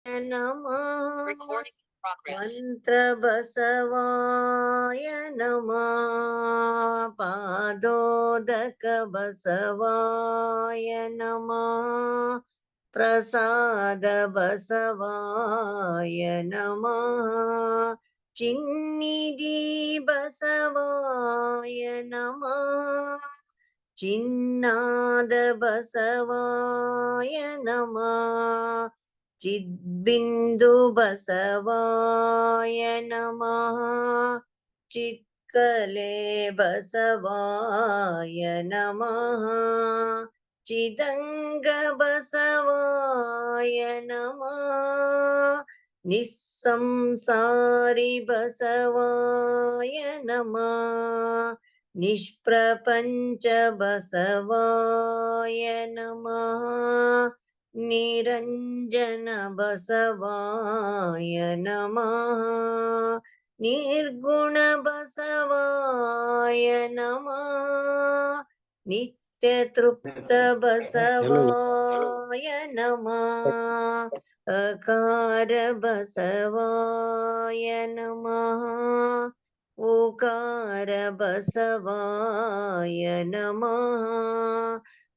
ನಮಃ ಮಂತ್ರ ಬಸವಾಯ ನಮಃ ಪಾದೋದಕ ಬಸವಾಯ ನಮಃ ಪ್ರಸಾದ ಬಸವಾಯ ನಮಃ ಚಿನ್ನಿಧಿ ಬಸವಾಯ ನಮಃ ಚಿನ್ನಾದ ಬಸವಾಯ ನಮಃ ಚಿದ್ಬಿಂದು ಬಸವಾಯ ನಮಃ ಚಿತ್ಕಲೆ ಬಸವಾಯ ನಮಃ ಚಿದಂಗ ಬಸವಾಯ ನಮಃ ನಿಸ್ಸಂಸಾರಿ ಬಸವಾಯ ನಮಃ ನಿಷ್ಪ್ರಪಂಚ ಬಸವಾಯ ನಮಃ ನಿರಂಜನ ಬಸವಾಯ ನಮಃ ನಿರ್ಗುಣ ಬಸವಾಯ ನಮಃ ನಿತ್ಯ ತೃಪ್ತ ಬಸವಾಯ ನಮಃ ಅಕಾರ ಬಸವಾಯ ನಮಃ ಓಕಾರ ಬಸವಾಯ ನಮಃ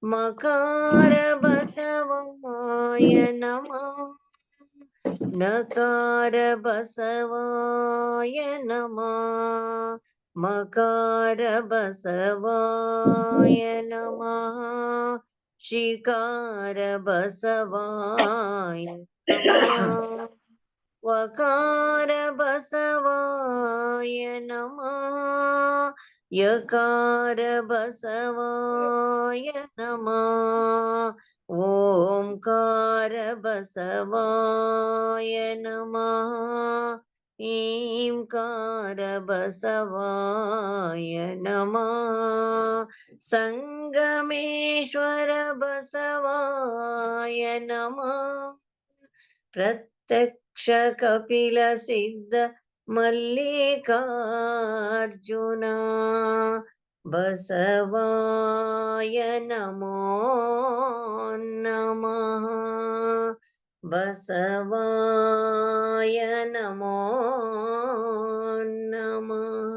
ಮಕಾರ ಬಸವಾಯ ನಮಃ ನಕಾರ ಬಸವಾಯ ನಮಃ ಮಕಾರ ಬಸವಾಯ ನಮಃ ಶ್ರೀಕಾರ ಬಸವಾಯ ನಮಃ ವಕಾರ ಬಸವಾಯ ನಮಃ ಯಕಾರ ಬಸವಾಯ ನಮಃ ಓಂಕಾರ ಬಸವಾಯ ನಮಃ ಈಂಕಾರ ಬಸವಾಯ ನಮಃ ಸಂಗಮೇಶ್ವರ ಬಸವಾಯ ನಮಃ ಪ್ರತ್ಯಕ್ಷ ಕಪಿಲ ಸಿದ್ಧ ಮಲ್ಲಿಕಾರ್ಜುನ ಬಸವಾಯ ನಮೋ ನಮಃ ಬಸವಾಯ ನಮೋ ನಮಃ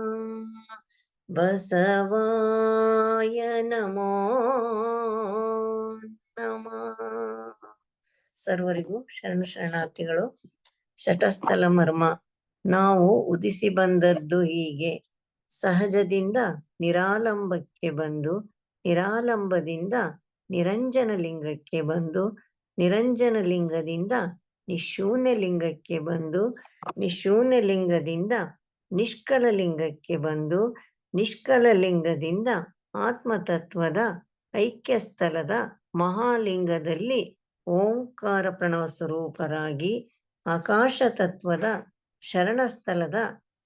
ಬಸವಾಯ ನಮೋ ನಮಃ. ಸರ್ವರಿಗೂ ಶರಣ ಶರಣಾರ್ಥಿಗಳು. ಶಟಸ್ಥಲ ಮರ್ಮ. ನಾವು ಉದಿಸಿ ಬಂದದ್ದು ಹೀಗೆ ಸಹಜದಿಂದ ನಿರಾಲಂಬಕ್ಕೆ ಬಂದು, ನಿರಾಲಂಬದಿಂದ ನಿರಂಜನ ಲಿಂಗಕ್ಕೆ ಬಂದು, ನಿರಂಜನ ಲಿಂಗದಿಂದ ನಿಶೂನ್ಯ ಲಿಂಗಕ್ಕೆ ಬಂದು, ನಿಶೂನ್ಯ ಲಿಂಗದಿಂದ ನಿಷ್ಕಲ ಲಿಂಗಕ್ಕೆ ಬಂದು, ನಿಷ್ಕಲ ಲಿಂಗದಿಂದ ಆತ್ಮತತ್ವದ ಐಕ್ಯ ಸ್ಥಳದ ಮಹಾಲಿಂಗದಲ್ಲಿ ಓಂಕಾರ ಪ್ರಣವ ಸ್ವರೂಪರಾಗಿ, ಆಕಾಶ ತತ್ವದ ಶರಣಸ್ಥಳದ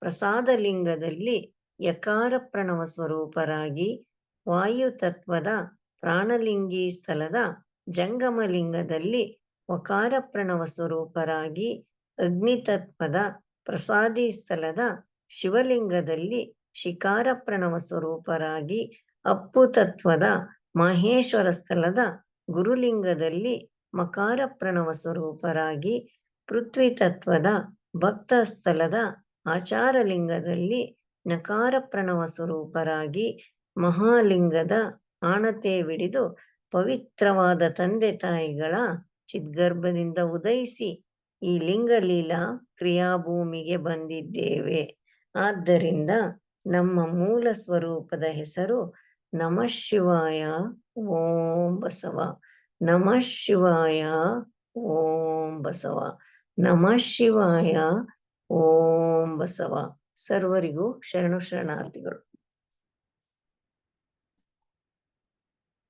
ಪ್ರಸಾದ ಲಿಂಗದಲ್ಲಿ ಯಕಾರ ಪ್ರಣವ ಸ್ವರೂಪರಾಗಿ, ವಾಯು ತತ್ವದ ಪ್ರಾಣಲಿಂಗಿ ಸ್ಥಳದ ಜಂಗಮ ಲಿಂಗದಲ್ಲಿ ವಕಾರ ಪ್ರಣವ ಸ್ವರೂಪರಾಗಿ, ಅಗ್ನಿ ತತ್ವದ ಪ್ರಸಾದಿ ಸ್ಥಳದ ಶಿವಲಿಂಗದಲ್ಲಿ ಶಿಕಾರ ಪ್ರಣವ ಸ್ವರೂಪರಾಗಿ, ಅಪ್ಪು ತತ್ವದ ಮಹೇಶ್ವರ ಸ್ಥಳದ ಗುರುಲಿಂಗದಲ್ಲಿ ಮಕಾರ ಪ್ರಣವ ಸ್ವರೂಪರಾಗಿ, ಪೃಥ್ವಿ ತತ್ವದ ಭಕ್ತ ಸ್ಥಳದ ಆಚಾರಲಿಂಗದಲ್ಲಿ ನಕಾರ ಪ್ರಣವ ಸ್ವರೂಪರಾಗಿ, ಮಹಾಲಿಂಗದ ಆಣತೆ ವಿಡಿದು ಪವಿತ್ರವಾದ ತಂದೆ ತಾಯಿಗಳ ಚಿದ್ಗರ್ಭದಿಂದ ಉದಯಿಸಿ ಈ ಲಿಂಗಲೀಲಾ ಕ್ರಿಯಾಭೂಮಿಗೆ ಬಂದಿದ್ದೇವೆ. ಆದ್ದರಿಂದ ನಮ್ಮ ಮೂಲ ಸ್ವರೂಪದ ಹೆಸರು ನಮಃ ಶಿವಾಯ ಓಂ ಬಸವ. ನಮಃ ಶಿವಾಯ ಓಂ ಬಸವ. ನಮಃ ಶಿವಾಯ ಓಂ ಬಸವ. ಸರ್ವರಿಗೂ ಶರಣು ಶರಣಾರ್ಥಿಗಳು.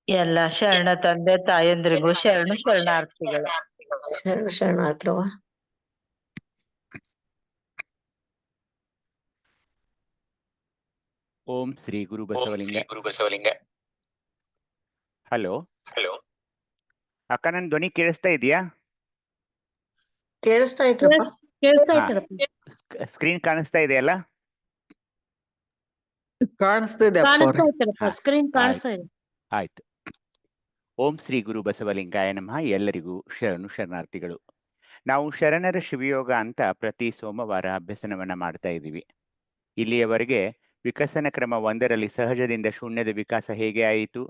ಎಲ್ಲ ಶರಣ ತಂದೆ ತಾಯಂದ್ರಿಗೂ ಶರಣು ಶರಣಾರ್ಥಿಗಳು. ಶರಣು ಶರಣಾರ್ಥಿವ. ಓಂ ಶ್ರೀ ಗುರು ಬಸವಲಿಂಗ. ಹಲೋ ಅಕ್ಕ, ನನ್ ಧ್ವನಿ ಕೇಳಿಸ್ತಾ ಇದೆಯಾ? ಕೇಳಿಸ್ತಾ ಇತ್ತಪ್ಪ. ಸ್ಕ್ರೀನ್ ಕಾಣಿಸ್ತಾ ಇದೆಯಲ್ಲ? ಸ್ಕ್ರೀನ್ ಕಾಣಿಸ್ತಾ ಇದೆ. ಆಯ್ತು. ಓಂ ಶ್ರೀ ಗುರು ಬಸವಲಿಂಗಾಯ ನಮಃ. ಎಲ್ಲರಿಗೂ ಶರಣು ಶರಣಾರ್ಥಿಗಳು. ನಾವು ಶರಣರ ಶಿವಯೋಗ ಅಂತ ಪ್ರತಿ ಸೋಮವಾರ ಅಭ್ಯಸನವನ್ನ ಮಾಡ್ತಾ ಇದ್ದೀವಿ. ಇಲ್ಲಿಯವರೆಗೆ ವಿಕಸನ ಕ್ರಮ 1ರಲ್ಲಿ ಸಹಜದಿಂದ ಶೂನ್ಯದ ವಿಕಾಸ ಹೇಗೆ ಆಯಿತು,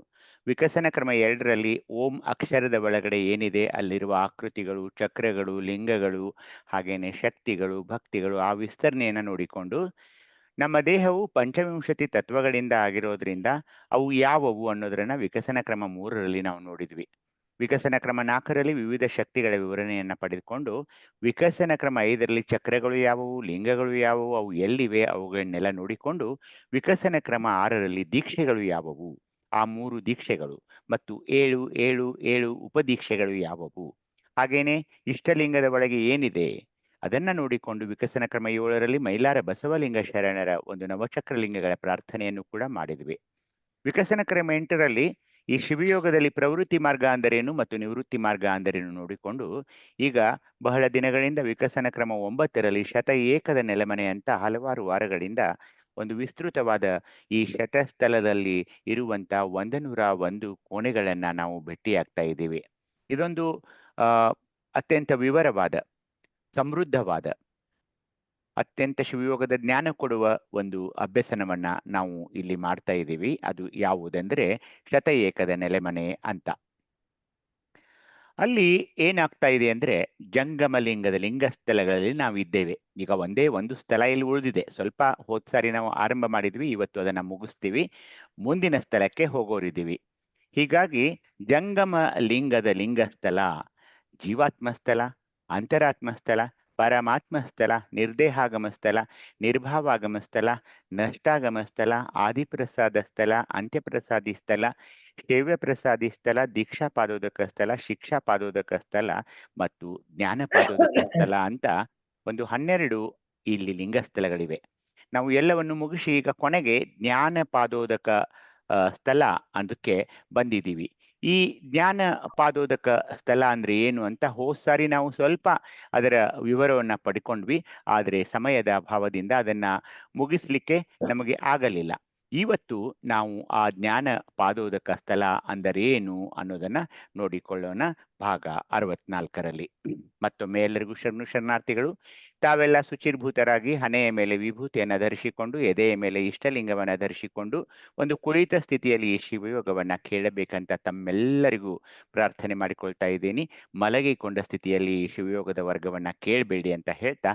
ವಿಕಸನ ಕ್ರಮ 2ರಲ್ಲಿ ಓಂ ಅಕ್ಷರದ ಒಳಗಡೆ ಏನಿದೆ ಅಲ್ಲಿರುವ ಆಕೃತಿಗಳು, ಚಕ್ರಗಳು, ಲಿಂಗಗಳು, ಹಾಗೇನೆ ಶಕ್ತಿಗಳು, ಭಕ್ತಿಗಳು, ಆ ವಿಸ್ತರಣೆಯನ್ನು ನೋಡಿಕೊಂಡು ನಮ್ಮ ದೇಹವು ಪಂಚವಿಂಶತಿ ತತ್ವಗಳಿಂದ ಆಗಿರೋದ್ರಿಂದ ಅವು ಯಾವುವು ಅನ್ನೋದನ್ನ ವಿಕಸನ ಕ್ರಮ 3ರಲ್ಲಿ ನಾವು ನೋಡಿದ್ವಿ. ವಿಕಸನ ಕ್ರಮ 4ರಲ್ಲಿ ವಿವಿಧ ಶಕ್ತಿಗಳ ವಿವರಣೆಯನ್ನ ಪಡೆದುಕೊಂಡು ವಿಕಸನ ಕ್ರಮ 5ರಲ್ಲಿ ಚಕ್ರಗಳು ಯಾವುವು, ಲಿಂಗಗಳು ಯಾವುವು, ಅವು ಎಲ್ಲಿವೆ ಅವುಗಳನ್ನೆಲ್ಲ ನೋಡಿಕೊಂಡು ವಿಕಸನ ಕ್ರಮ 6ರಲ್ಲಿ ದೀಕ್ಷೆಗಳು ಯಾವುವು, ಆ 3 ದೀಕ್ಷೆಗಳು ಮತ್ತು 7 ಉಪದೀಕ್ಷೆಗಳು ಯಾವುವು, ಹಾಗೇನೆ ಇಷ್ಟಲಿಂಗದ ಒಳಗೆ ಏನಿದೆ ಅದನ್ನ ನೋಡಿಕೊಂಡು ವಿಕಸನ ಕ್ರಮ 7ರಲ್ಲಿ ಮೈಲಾರ ಬಸವಲಿಂಗ ಶರಣರ ಒಂದು ನವಚಕ್ರಲಿಂಗಗಳ ಪ್ರಾರ್ಥನೆಯನ್ನು ಕೂಡ ಮಾಡಿದ್ವಿ. ವಿಕಸನ ಕ್ರಮ 8ರಲ್ಲಿ ಈ ಶಿವಯೋಗದಲ್ಲಿ ಪ್ರವೃತ್ತಿ ಮಾರ್ಗ ಅಂದರೇನು ಮತ್ತು ನಿವೃತ್ತಿ ಮಾರ್ಗ ಅಂದರೇನು ನೋಡಿಕೊಂಡು ಈಗ ಬಹಳ ದಿನಗಳಿಂದ ವಿಕಸನ ಕ್ರಮ 9ರಲ್ಲಿ ಶತ ಏಕದ ನೆಲೆಮನೆ ಅಂತ ಹಲವಾರು ವಾರಗಳಿಂದ ಒಂದು ವಿಸ್ತೃತವಾದ ಈ ಶಟಸ್ಥಲದಲ್ಲಿ ಇರುವಂತ 101 ಕೋಣೆಗಳನ್ನ ನಾವು ಭೇಟಿಯಾಗ್ತಾ ಇದ್ದೀವಿ. ಇದೊಂದು ಅತ್ಯಂತ ವಿವರವಾದ, ಸಮೃದ್ಧವಾದ, ಅತ್ಯಂತ ಶಿವಯೋಗದ ಜ್ಞಾನ ಕೊಡುವ ಒಂದು ಅಭ್ಯಸನವನ್ನ ನಾವು ಇಲ್ಲಿ ಮಾಡ್ತಾ ಇದ್ದೀವಿ. ಅದು ಯಾವುದೆಂದ್ರೆ ಶತ ಏಕದ ನೆಲೆಮನೆ ಅಂತ. ಅಲ್ಲಿ ಏನಾಗ್ತಾ ಇದೆ ಅಂದ್ರೆ ಜಂಗಮ ಲಿಂಗದ ಲಿಂಗಸ್ಥಳಗಳಲ್ಲಿ ನಾವು ಇದ್ದೇವೆ. ಈಗ ಒಂದೇ ಒಂದು ಸ್ಥಳ ಇಲ್ಲಿ ಉಳಿದಿದೆ. ಸ್ವಲ್ಪ ಹೋದ್ ಸಾರಿ ನಾವು ಆರಂಭ ಮಾಡಿದ್ವಿ, ಇವತ್ತು ಅದನ್ನ ಮುಗಿಸ್ತೀವಿ, ಮುಂದಿನ ಸ್ಥಳಕ್ಕೆ ಹೋಗೋರಿದ್ದೀವಿ. ಹೀಗಾಗಿ ಜಂಗಮ ಲಿಂಗದ ಲಿಂಗಸ್ಥಳ ಜೀವಾತ್ಮ ಸ್ಥಳ, ಅಂತರಾತ್ಮ ಸ್ಥಳ, ಪರಮಾತ್ಮ ಸ್ಥಳ, ನಿರ್ದೇಹಾಗಮ ಸ್ಥಳ, ನಿರ್ಭಾವಾಗಮ ಸ್ಥಳ, ನಷ್ಟಾಗಮ ಸ್ಥಳ, ಆದಿಪ್ರಸಾದ ಸ್ಥಳ, ಅಂತ್ಯಪ್ರಸಾದಿ ಸ್ಥಳ, ಶೈವ್ಯ ಪ್ರಸಾದಿ ಸ್ಥಳ, ದೀಕ್ಷಾ ಪಾದೋದಕ ಸ್ಥಳ, ಶಿಕ್ಷಾ ಪಾದೋದಕ ಸ್ಥಳ ಮತ್ತು ಜ್ಞಾನ ಪಾದೋದಕ ಸ್ಥಳ ಅಂತ ಒಂದು 12 ಇಲ್ಲಿ ಲಿಂಗಸ್ಥಳಗಳಿವೆ. ನಾವು ಎಲ್ಲವನ್ನು ಮುಗಿಸಿ ಈಗ ಕೊನೆಗೆ ಜ್ಞಾನ ಪಾದೋದಕ ಸ್ಥಳ ಅದಕ್ಕೆ ಬಂದಿದ್ದೀವಿ. ಈ ಜ್ಞಾನ ಪಾದೋದಕ ಸ್ಥಳ ಅಂದ್ರೆ ಏನು ಅಂತ ಹೋದ್ ಸಾರಿ ನಾವು ಸ್ವಲ್ಪ ಅದರ ವಿವರವನ್ನ ಪಡ್ಕೊಂಡ್ವಿ, ಆದರೆ ಸಮಯದ ಅಭಾವದಿಂದ ಅದನ್ನ ಮುಗಿಸ್ಲಿಕ್ಕೆ ನಮಗೆ ಆಗಲಿಲ್ಲ. ಇವತ್ತು ನಾವು ಆ ಜ್ಞಾನ ಪಾದೋದಕ ಸ್ಥಳ ಅಂದರೇನು ಅನ್ನೋದನ್ನ ನೋಡಿಕೊಳ್ಳೋಣ. ಭಾಗ 64ರಲ್ಲಿ. ಮತ್ತೊಮ್ಮೆ ಎಲ್ಲರಿಗೂ ಶರಣಾರ್ಥಿಗಳು. ತಾವೆಲ್ಲ ಶುಚಿರ್ಭೂತರಾಗಿ ಹಣೆಯ ಮೇಲೆ ವಿಭೂತಿಯನ್ನು ಧರಿಸಿಕೊಂಡು ಎದೆಯ ಮೇಲೆ ಇಷ್ಟಲಿಂಗವನ್ನ ಧರಿಸಿಕೊಂಡು ಒಂದು ಕುಳಿತ ಸ್ಥಿತಿಯಲ್ಲಿ ಈ ಶಿವಯೋಗವನ್ನ ಕೇಳಬೇಕಂತ ತಮ್ಮೆಲ್ಲರಿಗೂ ಪ್ರಾರ್ಥನೆ ಮಾಡಿಕೊಳ್ತಾ ಇದ್ದೀನಿ. ಮಲಗಿಕೊಂಡ ಸ್ಥಿತಿಯಲ್ಲಿ ಈ ಶಿವಯೋಗದ ವರ್ಗವನ್ನ ಕೇಳಬೇಡಿ ಅಂತ ಹೇಳ್ತಾ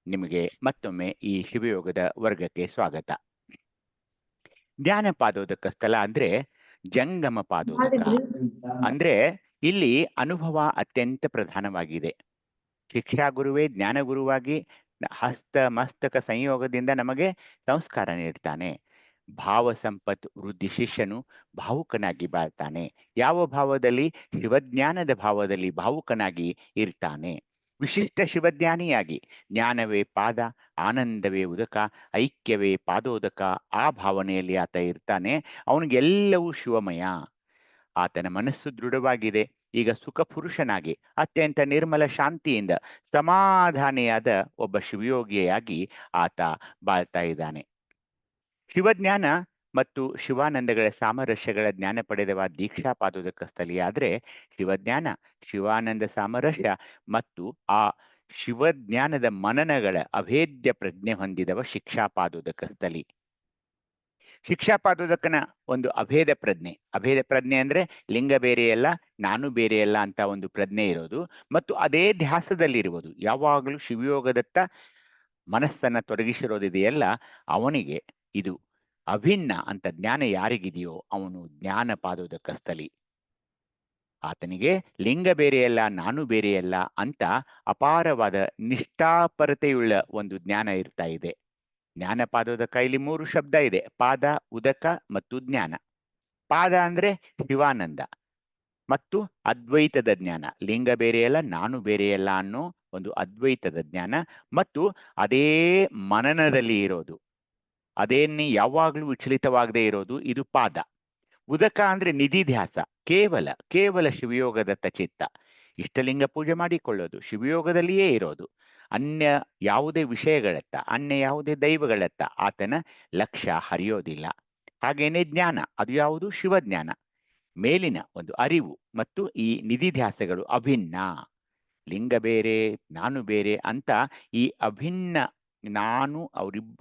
ನಿಮಗೆ ಮತ್ತೊಮ್ಮೆ ಈ ಶಿವಯೋಗದ ವರ್ಗಕ್ಕೆ ಸ್ವಾಗತ. ಜ್ಞಾನ ಪಾದೋದಕ ಸ್ಥಳ ಅಂದ್ರೆ ಜಂಗಮ ಪಾದೋದಕ ಅಂದ್ರೆ ಇಲ್ಲಿ ಅನುಭವ ಅತ್ಯಂತ ಪ್ರಧಾನವಾಗಿದೆ. ಶಿಕ್ಷಾ ಗುರುವೇ ಜ್ಞಾನ ಗುರುವಾಗಿ ಹಸ್ತ ಮಸ್ತಕ ಸಂಯೋಗದಿಂದ ನಮಗೆ ಸಂಸ್ಕಾರ ನೀಡ್ತಾನೆ. ಭಾವ ಸಂಪತ್ ವೃದ್ಧಿ ಶಿಷ್ಯನು ಭಾವುಕನಾಗಿ ಬಾಳ್ತಾನೆ. ಯಾವ ಭಾವದಲ್ಲಿ? ಶಿವಜ್ಞಾನದ ಭಾವದಲ್ಲಿ ಭಾವುಕನಾಗಿ ಇರ್ತಾನೆ. ವಿಶಿಷ್ಟ ಶಿವಜ್ಞಾನಿಯಾಗಿ ಜ್ಞಾನವೇ ಪಾದ, ಆನಂದವೇ ಉದಕ, ಐಕ್ಯವೇ ಪಾದೋದಕ, ಆ ಭಾವನೆಯಲ್ಲಿ ಆತ ಇರ್ತಾನೆ. ಅವನಿಗೆಲ್ಲವೂ ಶಿವಮಯ. ಆತನ ಮನಸ್ಸು ದೃಢವಾಗಿದೆ. ಈಗ ಸುಖ ಪುರುಷನಾಗಿ ಅತ್ಯಂತ ನಿರ್ಮಲ ಶಾಂತಿಯಿಂದ ಸಮಾಧಾನಿಯಾದ ಒಬ್ಬ ಶಿವಯೋಗಿಯಾಗಿ ಆತ ಬಾಳ್ತಾ ಇದ್ದಾನೆ. ಶಿವಜ್ಞಾನ ಮತ್ತು ಶಿವಾನಂದಗಳ ಸಾಮರಸ್ಯಗಳ ಜ್ಞಾನ ಪಡೆದವ ದೀಕ್ಷಾ ಪಾದೋದಕ ಸ್ಥಳಿಯಾದ್ರೆ ಶಿವಜ್ಞಾನ, ಶಿವಾನಂದ ಸಾಮರಸ್ಯ ಮತ್ತು ಆ ಶಿವಜ್ಞಾನದ ಮನನಗಳ ಅಭೇದ್ಯ ಪ್ರಜ್ಞೆ ಹೊಂದಿದವ ಶಿಕ್ಷಾ ಪಾದೋದಕ ಸ್ಥಳಿ. ಶಿಕ್ಷಾ ಪಾದೋದಕನ ಒಂದು ಅಭೇದ ಪ್ರಜ್ಞೆ ಅಂದ್ರೆ ಲಿಂಗ ಬೇರೆಯಲ್ಲ, ನಾನು ಬೇರೆಯಲ್ಲ ಅಂತ ಒಂದು ಪ್ರಜ್ಞೆ ಇರೋದು ಮತ್ತು ಅದೇ ಧ್ಯಾಸದಲ್ಲಿರುವುದು. ಯಾವಾಗಲೂ ಶಿವಯೋಗದತ್ತ ಮನಸ್ಸನ್ನ ತೊಡಗಿಸಿರೋದಿದೆಯಲ್ಲ, ಅವನಿಗೆ ಇದು ಅಭಿನ್ನ ಅಂತ ಜ್ಞಾನ ಯಾರಿಗಿದೆಯೋ ಅವನು ಜ್ಞಾನ ಪಾದೋದಕ ಸ್ಥಳಿ. ಆತನಿಗೆ ಲಿಂಗ ಬೇರೆಯಲ್ಲ, ನಾನು ಬೇರೆಯಲ್ಲ ಅಂತ ಅಪಾರವಾದ ನಿಷ್ಠಾಪರತೆಯುಳ್ಳ ಒಂದು ಜ್ಞಾನ ಇರ್ತಾ ಇದೆ. ಜ್ಞಾನ ಪಾದೋದಕ ಇಲ್ಲಿ 3 ಶಬ್ದ ಇದೆ: ಪಾದ, ಉದಕ ಮತ್ತು ಜ್ಞಾನ. ಪಾದ ಅಂದ್ರೆ ಶಿವಾನಂದ ಮತ್ತು ಅದ್ವೈತದ ಜ್ಞಾನ. ಲಿಂಗ ಬೇರೆಯಲ್ಲ, ನಾನು ಬೇರೆಯಲ್ಲ ಅನ್ನೋ ಒಂದು ಅದ್ವೈತದ ಜ್ಞಾನ ಮತ್ತು ಅದೇ ಮನನದಲ್ಲಿ ಇರೋದು, ಅದೇನ್ನೇ ಯಾವಾಗ್ಲೂ ವಿಚಲಿತವಾಗದೇ ಇರೋದು, ಇದು ಪಾದ. ಉದಕ ಅಂದ್ರೆ ನಿಧಿಧ್ಯಾಸ, ಕೇವಲ ಶಿವಯೋಗದತ್ತ ಚಿತ್ತ. ಇಷ್ಟಲಿಂಗ ಪೂಜೆ ಮಾಡಿಕೊಳ್ಳೋದು, ಶಿವಯೋಗದಲ್ಲಿಯೇ ಇರೋದು. ಅನ್ಯ ಯಾವುದೇ ವಿಷಯಗಳತ್ತ, ಅನ್ಯ ಯಾವುದೇ ದೈವಗಳತ್ತ ಆತನ ಲಕ್ಷ್ಯ ಹರಿಯೋದಿಲ್ಲ. ಹಾಗೇನೆ ಜ್ಞಾನ, ಅದು ಯಾವುದು? ಶಿವಜ್ಞಾನ, ಮೇಲಿನ ಒಂದು ಅರಿವು ಮತ್ತು ಈ ನಿಧಿಧ್ಯಾಸಗಳು ಅಭಿನ್ನ. ಲಿಂಗ ಬೇರೆ ನಾನು ಬೇರೆ ಅಂತ ಈ ಅಭಿನ್ನ ನಾನು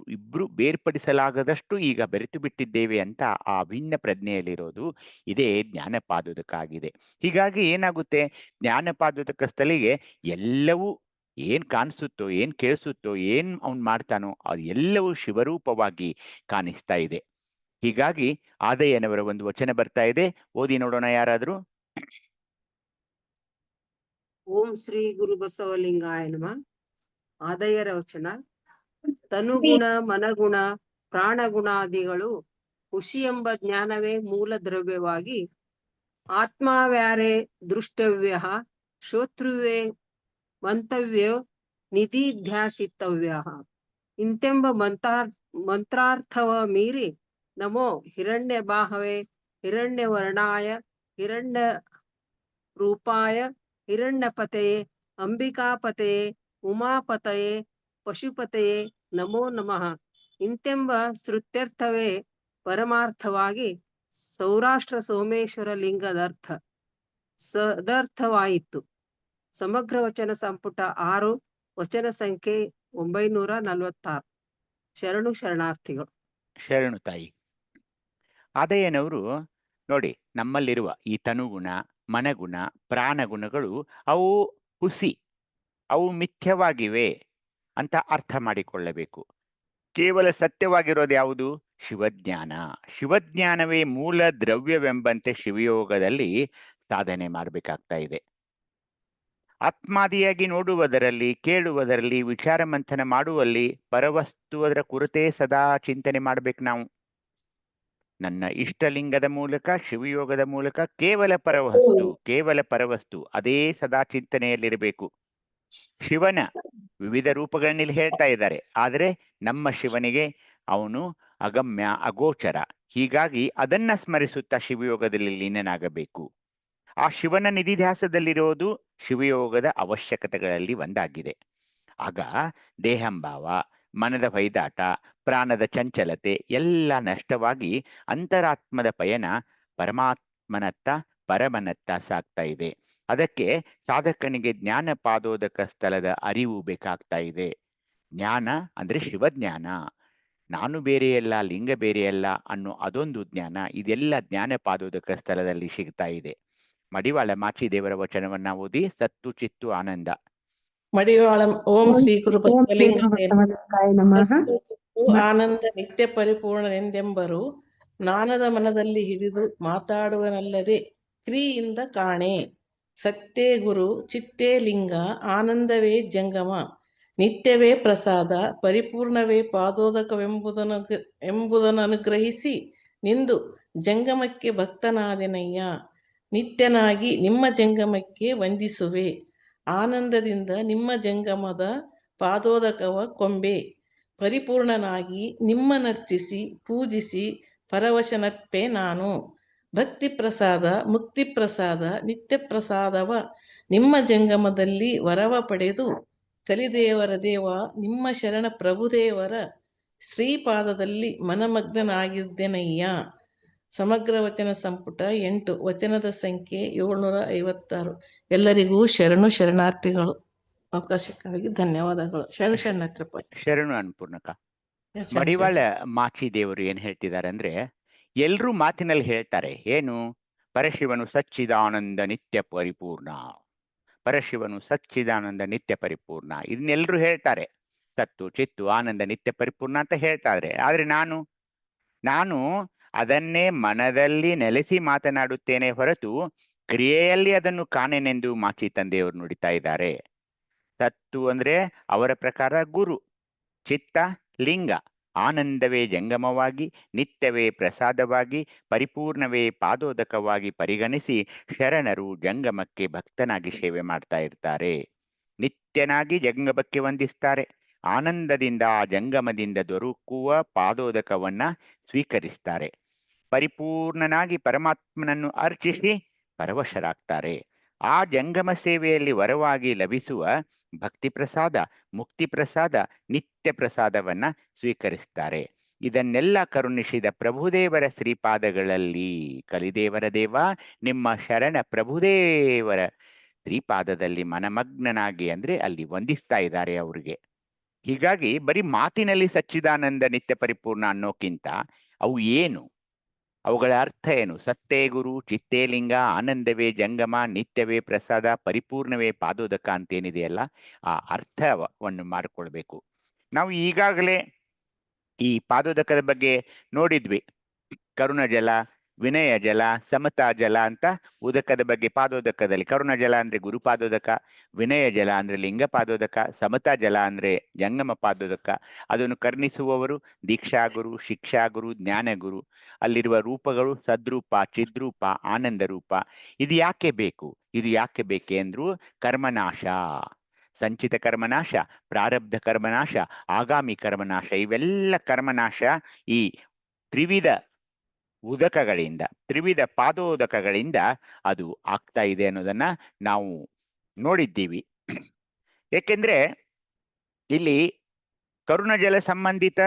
ಇಬ್ರು ಬೇರ್ಪಡಿಸಲಾಗದಷ್ಟು ಈಗ ಬೆರೆತು ಬಿಟ್ಟಿದ್ದೇವೆ ಅಂತ ಆ ಅಭಿನ್ನ ಪ್ರಜ್ಞೆಯಲ್ಲಿರೋದು ಇದೇ ಜ್ಞಾನಪಾದೋದಕ್ಕಾಗಿದೆ. ಹೀಗಾಗಿ ಏನಾಗುತ್ತೆ, ಜ್ಞಾನಪಾದೋದಕ ಸ್ಥಳಿಗೆ ಎಲ್ಲವೂ ಏನ್ ಕಾಣಿಸುತ್ತೋ, ಏನ್ ಕೇಳಿಸುತ್ತೋ, ಏನ್ ಅವ್ನ್ ಮಾಡ್ತಾನೋ ಅದು ಎಲ್ಲವೂ ಶಿವರೂಪವಾಗಿ ಕಾಣಿಸ್ತಾ ಇದೆ. ಹೀಗಾಗಿ ಆದಯ್ಯನವರ ಒಂದು ವಚನ ಬರ್ತಾ ಇದೆ, ಓದಿ ನೋಡೋಣ ಯಾರಾದ್ರೂ. ಓಂ ಶ್ರೀ ಗುರು ಬಸವಲಿಂಗಾಯ ನಮಃ. ಆದಯ್ಯರ ವಚನ. ತನುಗುಣ, ಮನಗುಣ, ಪ್ರಾಣಗುಣಾದಿಗಳು ಖುಷಿ ಎಂಬ ಜ್ಞಾನವೇ ಮೂಲ ದ್ರವ್ಯವಾಗಿ ಆತ್ಮಾವ್ಯಾರೇ ದೃಷ್ಟವ್ಯ ಶ್ರೋತೃವೇ ಮಂತವ್ಯ ನಿಧಿಧ್ಯಾಸಿತವ್ಯ ಇಂತೆಂಬ ಮಂತ್ರಾರ್ಥವ ಮೀರಿ ನಮೋ ಹಿರಣ್ಯ ಬಾಹವೇ, ಹಿರಣ್ಯ ವರ್ಣಾಯ, ಹಿರಣ್ಯ ರೂಪಾಯ, ಹಿರಣ್ಯಪತಯೇ, ಅಂಬಿಕಾಪತಯೇ, ಉಮಾಪತಯೇ, ಪಶುಪತಯೇ ನಮೋ ನಮಃ ಇಂತೆಂಬ ಶ್ರುತ್ಯರ್ಥವೇ ಪರಮಾರ್ಥವಾಗಿ ಸೌರಾಷ್ಟ್ರ ಸೋಮೇಶ್ವರ ಲಿಂಗದರ್ಥ ಸದರ್ಥವಾಯಿತು. ಸಮಗ್ರ ವಚನ ಸಂಪುಟ 6, ವಚನ ಸಂಖ್ಯೆ 946. ಶರಣು ಶರಣಾರ್ಥಿಗಳು. ಶರಣು ತಾಯಿ. ಆದಯ್ಯನವರು ನೋಡಿ, ನಮ್ಮಲ್ಲಿರುವ ಈ ತನುಗುಣ, ಮನಗುಣ, ಪ್ರಾಣಗುಣಗಳು ಅವು ಹುಸಿ, ಅವು ಮಿಥ್ಯವಾಗಿವೆ ಅಂತ ಅರ್ಥ ಮಾಡಿಕೊಳ್ಳಬೇಕು. ಕೇವಲ ಸತ್ಯವಾಗಿರೋದು ಯಾವುದು? ಶಿವಜ್ಞಾನ. ಶಿವಜ್ಞಾನವೇ ಮೂಲ ದ್ರವ್ಯವೆಂಬಂತೆ ಶಿವಯೋಗದಲ್ಲಿ ಸಾಧನೆ ಮಾಡಬೇಕಾಗ್ತಾ ಇದೆ. ಆತ್ಮಾದಿಯಾಗಿ ನೋಡುವುದರಲ್ಲಿ, ಕೇಳುವುದರಲ್ಲಿ, ವಿಚಾರ ಮಂಥನ ಮಾಡುವಲ್ಲಿ ಪರವಸ್ತುವರ ಕುರಿತೇ ಸದಾ ಚಿಂತನೆ ಮಾಡ್ಬೇಕು ನಾವು. ನನ್ನ ಇಷ್ಟಲಿಂಗದ ಮೂಲಕ, ಶಿವಯೋಗದ ಮೂಲಕ ಕೇವಲ ಪರವಸ್ತು ಅದೇ ಸದಾ ಚಿಂತನೆಯಲ್ಲಿರಬೇಕು. ಶಿವನ ವಿವಿಧ ರೂಪಗಳನ್ನಿಲ್ಲಿ ಹೇಳ್ತಾ ಇದ್ದಾರೆ, ಆದರೆ ನಮ್ಮ ಶಿವನಿಗೆ ಅವನು ಅಗಮ್ಯ, ಅಗೋಚರ. ಹೀಗಾಗಿ ಅದನ್ನ ಸ್ಮರಿಸುತ್ತಾ ಶಿವಯೋಗದಲ್ಲಿ ಲೀನನಾಗಬೇಕು. ಆ ಶಿವನ ನಿಧಿಧ್ಯಾಸದಲ್ಲಿರೋದು ಶಿವಯೋಗದ ಅವಶ್ಯಕತೆಗಳಲ್ಲಿ ಒಂದಾಗಿದೆ. ಆಗ ದೇಹಂಭಾವ, ಮನದ ಹೊಯ್ದಾಟ, ಪ್ರಾಣದ ಚಂಚಲತೆ ಎಲ್ಲ ನಷ್ಟವಾಗಿ ಅಂತರಾತ್ಮದ ಪಯಣ ಪರಮಾತ್ಮನತ್ತ, ಪರಮನತ್ತ ಸಾಗ್ತಾ ಇದೆ. ಅದಕ್ಕೆ ಸಾಧಕನಿಗೆ ಜ್ಞಾನ ಪಾದೋದಕ ಸ್ಥಳದ ಅರಿವು ಬೇಕಾಗ್ತಾ ಇದೆ. ಜ್ಞಾನ ಅಂದ್ರೆ ಶಿವಜ್ಞಾನ. ನಾನು ಬೇರೆಯಲ್ಲ, ಲಿಂಗ ಬೇರೆಯಲ್ಲ ಅನ್ನೋ ಅದೊಂದು ಜ್ಞಾನ. ಇದೆಲ್ಲ ಜ್ಞಾನ ಪಾದೋದಕ ಸ್ಥಳದಲ್ಲಿ ಸಿಗ್ತಾ ಇದೆ. ಮಡಿವಾಳ ಮಾಚಿದೇವರ ವಚನವನ್ನ ಓದಿ. ಸತ್ತು ಚಿತ್ತು ಆನಂದ. ಮಡಿವಾಳ. ಓಂ ಶ್ರೀ ಗುರು ಬಸವಲಿಂಗಾಯ ನಮಃ. ಆನಂದ ನಿತ್ಯ ಪರಿಪೂರ್ಣನೆಂದೆಂಬರು ಜ್ಞಾನದ ಮನದಲ್ಲಿ ಹಿಡಿದು ಮಾತಾಡುವನಲ್ಲದೆ ಕ್ರಿಯಿಂದ ಕಾಣೆ. ಸತ್ತೇ ಗುರು, ಚಿತ್ತೇ ಲಿಂಗ, ಆನಂದವೇ ಜಂಗಮ, ನಿತ್ಯವೇ ಪ್ರಸಾದ, ಪರಿಪೂರ್ಣವೇ ಪಾದೋದಕವೆಂಬುದನ್ನು ನಿಂದು ಜಂಗಮಕ್ಕೆ ಭಕ್ತನಾದೆನಯ್ಯ. ನಿತ್ಯನಾಗಿ ನಿಮ್ಮ ಜಂಗಮಕ್ಕೆ ವಂದಿಸುವೆ, ಆನಂದದಿಂದ ನಿಮ್ಮ ಜಂಗಮದ ಪಾದೋದಕವ ಕೊಂಬೆ. ಪರಿಪೂರ್ಣನಾಗಿ ನಿಮ್ಮನರ್ಚಿಸಿ ಪೂಜಿಸಿ ಪರವಶನಪ್ಪೆ ನಾನು. ಭಕ್ತಿ ಪ್ರಸಾದ, ಮುಕ್ತಿ ಪ್ರಸಾದ, ನಿತ್ಯ ಪ್ರಸಾದವ ನಿಮ್ಮ ಜಂಗಮದಲ್ಲಿ ವರವ ಪಡೆದು ಕಲಿದೇವರ ದೇವ ನಿಮ್ಮ ಶರಣ ಪ್ರಭುದೇವರ ಶ್ರೀಪಾದದಲ್ಲಿ ಮನಮಗ್ನನಾಗಿದ್ದೇನಯ್ಯ. ಸಮಗ್ರ ವಚನ ಸಂಪುಟ 8, ವಚನದ ಸಂಖ್ಯೆ 756. ಎಲ್ಲರಿಗೂ ಶರಣು ಶರಣಾರ್ಥಿಗಳು. ಅವಕಾಶಕ್ಕಾಗಿ ಧನ್ಯವಾದಗಳು. ಶರಣು ಶರಣಾರ್ಥಿಪ್ಪ. ಶರಣು ಅನ್ನಪೂರ್ಣಕ. ಮಡಿವಾಳ ಮಾಚಿದೇವರು ಏನ್ ಹೇಳ್ತಿದ್ದಾರೆ ಅಂದ್ರೆ, ಎಲ್ರೂ ಮಾತಿನಲ್ಲಿ ಹೇಳ್ತಾರೆ ಏನು? ಪರಶಿವನು ಸಚ್ಚಿದಾನಂದ ನಿತ್ಯ ಪರಿಪೂರ್ಣ, ಪರಶಿವನು ಸಚ್ಚಿದಾನಂದ ನಿತ್ಯ ಪರಿಪೂರ್ಣ, ಇದನ್ನೆಲ್ಲರೂ ಹೇಳ್ತಾರೆ. ಸತ್ತು ಚಿತ್ತು ಆನಂದ ನಿತ್ಯ ಪರಿಪೂರ್ಣ ಅಂತ ಹೇಳ್ತಾರೆ. ಆದ್ರೆ ನಾನು ಅದನ್ನೇ ಮನದಲ್ಲಿ ನೆಲೆಸಿ ಮಾತನಾಡುತ್ತೇನೆ ಹೊರತು ಕ್ರಿಯೆಯಲ್ಲಿ ಅದನ್ನು ಕಾಣೆನೆಂದು ಮಾಚಿ ತಂದೆಯವರು ನುಡಿತಾ ಇದ್ದಾರೆ. ಸತ್ತು ಅಂದ್ರೆ ಅವರ ಪ್ರಕಾರ ಗುರು, ಚಿತ್ತ ಲಿಂಗ, ಆನಂದವೇ ಜಂಗಮವಾಗಿ, ನಿತ್ಯವೇ ಪ್ರಸಾದವಾಗಿ, ಪರಿಪೂರ್ಣವೇ ಪಾದೋದಕವಾಗಿ ಪರಿಗಣಿಸಿ ಶರಣರು ಜಂಗಮಕ್ಕೆ ಭಕ್ತನಾಗಿ ಸೇವೆ ಮಾಡ್ತಾ ಇರ್ತಾರೆ. ನಿತ್ಯನಾಗಿ ಜಂಗಮಕ್ಕೆ ವಂದಿಸ್ತಾರೆ. ಆನಂದದಿಂದ ಆ ಜಂಗಮದಿಂದ ದೊರಕುವ ಪಾದೋದಕವನ್ನ ಸ್ವೀಕರಿಸ್ತಾರೆ. ಪರಿಪೂರ್ಣನಾಗಿ ಪರಮಾತ್ಮನನ್ನು ಅರ್ಚಿಸಿ ಪರವಶರಾಗ್ತಾರೆ. ಆ ಜಂಗಮ ಸೇವೆಯಲ್ಲಿ ವರವಾಗಿ ಲಭಿಸುವ ಭಕ್ತಿ ಪ್ರಸಾದ, ಮುಕ್ತಿ ಪ್ರಸಾದ, ನಿತ್ಯ ಪ್ರಸಾದವನ್ನ ಸ್ವೀಕರಿಸ್ತಾರೆ. ಇದನ್ನೆಲ್ಲ ಕರುಣಿಸಿದ ಪ್ರಭುದೇವರ ಶ್ರೀಪಾದಗಳಲ್ಲಿ ಕಲಿದೇವರ ದೇವ ನಿಮ್ಮ ಶರಣ ಪ್ರಭುದೇವರ ತ್ರಿಪಾದದಲ್ಲಿ ಮನಮಗ್ನನಾಗಿ ಅಂದ್ರೆ ಅಲ್ಲಿ ವಂದಿಸ್ತಾ ಇದ್ದಾರೆ ಅವ್ರಿಗೆ. ಹೀಗಾಗಿ ಬರೀ ಮಾತಿನಲ್ಲಿ ಸಚ್ಚಿದಾನಂದ ನಿತ್ಯ ಪರಿಪೂರ್ಣ ಅನ್ನೋಕ್ಕಿಂತ ಅವು ಏನು, ಅವುಗಳ ಅರ್ಥ ಏನು? ಸತ್ತೇ ಗುರು, ಚಿತ್ತೇ ಲಿಂಗ, ಆನಂದವೇ ಜಂಗಮ, ನಿತ್ಯವೇ ಪ್ರಸಾದ, ಪರಿಪೂರ್ಣವೇ ಪಾದೋದಕ ಅಂತೇನಿದೆಯಲ್ಲ, ಆ ಅರ್ಥವನ್ನು ಮಾಡಿಕೊಳ್ಬೇಕು. ನಾವು ಈಗಾಗಲೇ ಈ ಪಾದೋದಕದ ಬಗ್ಗೆ ನೋಡಿದ್ವಿ. ಕರುಣ ಜಲ, ವಿನಯ ಜಲ, ಸಮತಾ ಜಲ ಅಂತ ಉದಕದ ಬಗ್ಗೆ ಪಾದೋದಕದಲ್ಲಿ. ಕರುಣ ಜಲ ಅಂದ್ರೆ ಗುರುಪಾದೋದಕ, ವಿನಯ ಜಲ ಅಂದ್ರೆ ಲಿಂಗ ಪಾದೋದಕ, ಸಮತಾ ಜಲ ಅಂದ್ರೆ ಜಂಗಮ ಪಾದೋದಕ. ಅದನ್ನು ಕರ್ಣಿಸುವವರು ದೀಕ್ಷಾಗುರು, ಶಿಕ್ಷಾಗುರು, ಜ್ಞಾನಗುರು. ಅಲ್ಲಿರುವ ರೂಪಗಳು ಸದ್ರೂಪ, ಚಿದ್ರೂಪ, ಆನಂದ ರೂಪ. ಇದು ಯಾಕೆ ಬೇಕು? ಇದು ಯಾಕೆ ಬೇಕೆ ಅಂದ್ರು ಕರ್ಮನಾಶ, ಸಂಚಿತ ಕರ್ಮನಾಶ, ಪ್ರಾರಬ್ಧ ಕರ್ಮನಾಶ, ಆಗಾಮಿ ಕರ್ಮನಾಶ. ಇವೆಲ್ಲ ಕರ್ಮನಾಶ ಈ ತ್ರಿವಿಧ ಉದಕಗಳಿಂದ, ತ್ರಿವಿಧ ಪಾದೋದಕಗಳಿಂದ ಅದು ಆಗ್ತಾ ಇದೆ ಅನ್ನೋದನ್ನ ನಾವು ನೋಡಿದ್ದೀವಿ. ಏಕೆಂದ್ರೆ ಇಲ್ಲಿ ಕರುಣಜಲ ಸಂಬಂಧಿತ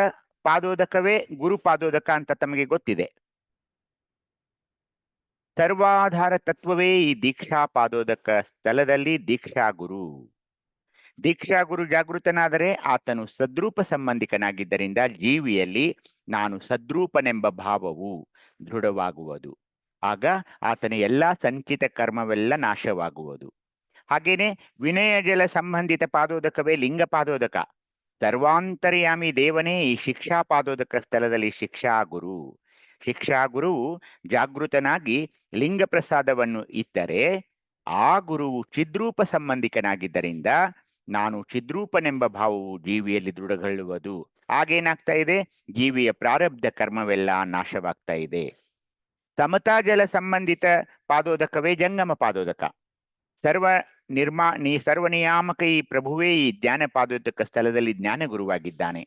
ಪಾದೋದಕವೇ ಗುರುಪಾದೋದಕ ಅಂತ ತಮಗೆ ಗೊತ್ತಿದೆ. ಸರ್ವಾಧಾರ ತತ್ವವೇ ಈ ದೀಕ್ಷಾ ಪಾದೋದಕ ಸ್ಥಳದಲ್ಲಿ ದೀಕ್ಷಾಗುರು. ದೀಕ್ಷಾಗುರು ಜಾಗೃತನಾದರೆ ಆತನು ಸದ್ರೂಪ ಸಂಬಂಧಿಕನಾಗಿದ್ದರಿಂದ ಜೀವಿಯಲ್ಲಿ ನಾನು ಸದ್ರೂಪನೆಂಬ ಭಾವವು ದೃಢವಾಗುವುದು. ಆಗ ಆತನ ಎಲ್ಲಾ ಸಂಚಿತ ಕರ್ಮವೆಲ್ಲ ನಾಶವಾಗುವುದು. ಹಾಗೇನೆ ವಿನಯ ಜಲ ಸಂಬಂಧಿತ ಪಾದೋದಕವೇ ಲಿಂಗ ಪಾದೋದಕ. ಸರ್ವಾಂತರ್ಯಾಮಿ ದೇವನೇ ಈ ಶಿಕ್ಷಾ ಪಾದೋದಕ ಸ್ಥಳದಲ್ಲಿ ಶಿಕ್ಷಾಗುರು. ಶಿಕ್ಷಾಗುರು ಜಾಗೃತನಾಗಿ ಲಿಂಗ ಪ್ರಸಾದವನ್ನು ಇತ್ತರೆ ಆ ಗುರುವು ಚಿದ್ರೂಪ ಸಂಬಂಧಿಕನಾಗಿದ್ದರಿಂದ ನಾನು ಚಿದ್ರೂಪನೆಂಬ ಭಾವವು ಜೀವಿಯಲ್ಲಿ ದೃಢಗೊಳ್ಳುವುದು. ಆಗೇನಾಗ್ತಾ ಇದೆ? ಜೀವಿಯ ಪ್ರಾರಬ್ಧ ಕರ್ಮವೆಲ್ಲ ನಾಶವಾಗ್ತಾ ಇದೆ. ಸಮತಾ ಜಲ ಸಂಬಂಧಿತ ಪಾದೋದಕವೇ ಜಂಗಮ ಪಾದೋದಕ. ಸರ್ವನಿಯಾಮಕ ಈ ಪ್ರಭುವೇ ಈ ಜ್ಞಾನ ಪಾದೋದಕ ಸ್ಥಳದಲ್ಲಿ ಜ್ಞಾನಗುರುವಾಗಿದ್ದಾನೆ.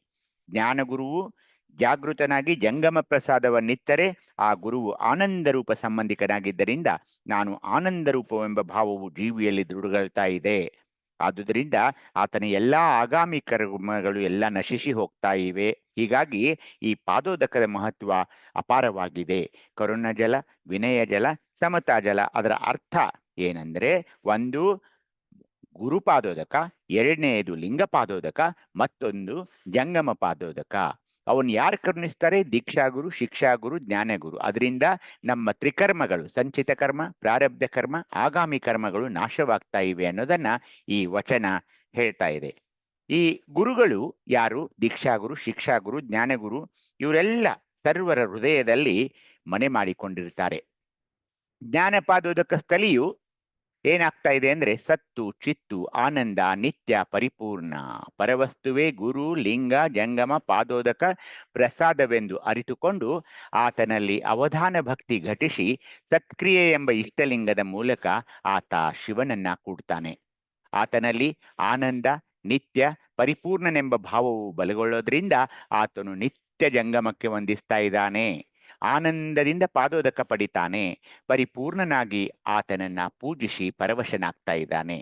ಜ್ಞಾನಗುರುವು ಜಾಗೃತನಾಗಿ ಜಂಗಮ ಪ್ರಸಾದವನ್ನಿತ್ತರೆ ಆ ಗುರುವು ಆನಂದ ರೂಪ ಸಂಬಂಧಿಕನಾಗಿದ್ದರಿಂದ ನಾನು ಆನಂದ ರೂಪವೆಂಬ ಭಾವವು ಜೀವಿಯಲ್ಲಿ ದೃಢಗೊಳ್ತಾ ಇದೆ. ಆದುದರಿಂದ ಆತನ ಎಲ್ಲಾ ಆಗಾಮಿ ಕರ್ಮಗಳು ಎಲ್ಲ ನಶಿಸಿ ಹೋಗ್ತಾ ಇವೆ. ಹೀಗಾಗಿ ಈ ಪಾದೋದಕದ ಮಹತ್ವ ಅಪಾರವಾಗಿದೆ. ಕರುಣ ಜಲ, ವಿನಯ ಜಲ, ಸಮತಾ ಜಲ. ಅದರ ಅರ್ಥ ಏನಂದ್ರೆ, ಒಂದು ಗುರುಪಾದೋದಕ, ಎರಡನೆಯದು ಲಿಂಗ ಪಾದೋದಕ, ಮತ್ತೊಂದು ಜಂಗಮ ಪಾದೋದಕ. ಅವನು ಯಾರು ಕರುಣಿಸ್ತಾರೆ? ದೀಕ್ಷಾಗುರು, ಶಿಕ್ಷಾಗುರು, ಜ್ಞಾನಗುರು. ಅದರಿಂದ ನಮ್ಮ ತ್ರಿಕರ್ಮಗಳು, ಸಂಚಿತ ಕರ್ಮ, ಪ್ರಾರಬ್ಧ ಕರ್ಮ, ಆಗಾಮಿ ಕರ್ಮಗಳು ನಾಶವಾಗ್ತಾ ಇವೆ ಅನ್ನೋದನ್ನ ಈ ವಚನ ಹೇಳ್ತಾ ಇದೆ. ಈ ಗುರುಗಳು ಯಾರು? ದೀಕ್ಷಾಗುರು, ಶಿಕ್ಷಾಗುರು, ಜ್ಞಾನಗುರು. ಇವರೆಲ್ಲ ಸರ್ವರ ಹೃದಯದಲ್ಲಿ ಮನೆ ಮಾಡಿಕೊಂಡಿರ್ತಾರೆ. ಜ್ಞಾನಪಾದೋದಕ ಸ್ಥಳಿಯು ಏನಾಗ್ತಾ ಇದೆ ಅಂದ್ರೆ ಸತ್ತು, ಚಿತ್ತು, ಆನಂದ, ನಿತ್ಯ, ಪರಿಪೂರ್ಣ ಪರವಸ್ತುವೇ ಗುರು, ಲಿಂಗ, ಜಂಗಮ ಪಾದೋದಕ ಪ್ರಸಾದವೆಂದು ಅರಿತುಕೊಂಡು ಆತನಲ್ಲಿ ಅವಧಾನ ಭಕ್ತಿ ಘಟಿಸಿ ಸತ್ಕ್ರಿಯೆ ಎಂಬ ಇಷ್ಟಲಿಂಗದ ಮೂಲಕ ಆತ ಶಿವನನ್ನ ಕೂಡ್ತಾನೆ. ಆತನಲ್ಲಿ ಆನಂದ, ನಿತ್ಯ, ಪರಿಪೂರ್ಣನೆಂಬ ಭಾವವು ಬಲಗೊಳ್ಳೋದ್ರಿಂದ ಆತನು ನಿತ್ಯ ಜಂಗಮಕ್ಕೆ ವಂದಿಸ್ತಾ ಇದ್ದಾನೆ. ಆನಂದದಿಂದ ಪಾದೋದಕ ಪಡಿತಾನೆ. ಪರಿಪೂರ್ಣನಾಗಿ ಆತನನ್ನ ಪೂಜಿಸಿ ಪರವಶನಾಗ್ತಾ ಇದ್ದಾನೆ.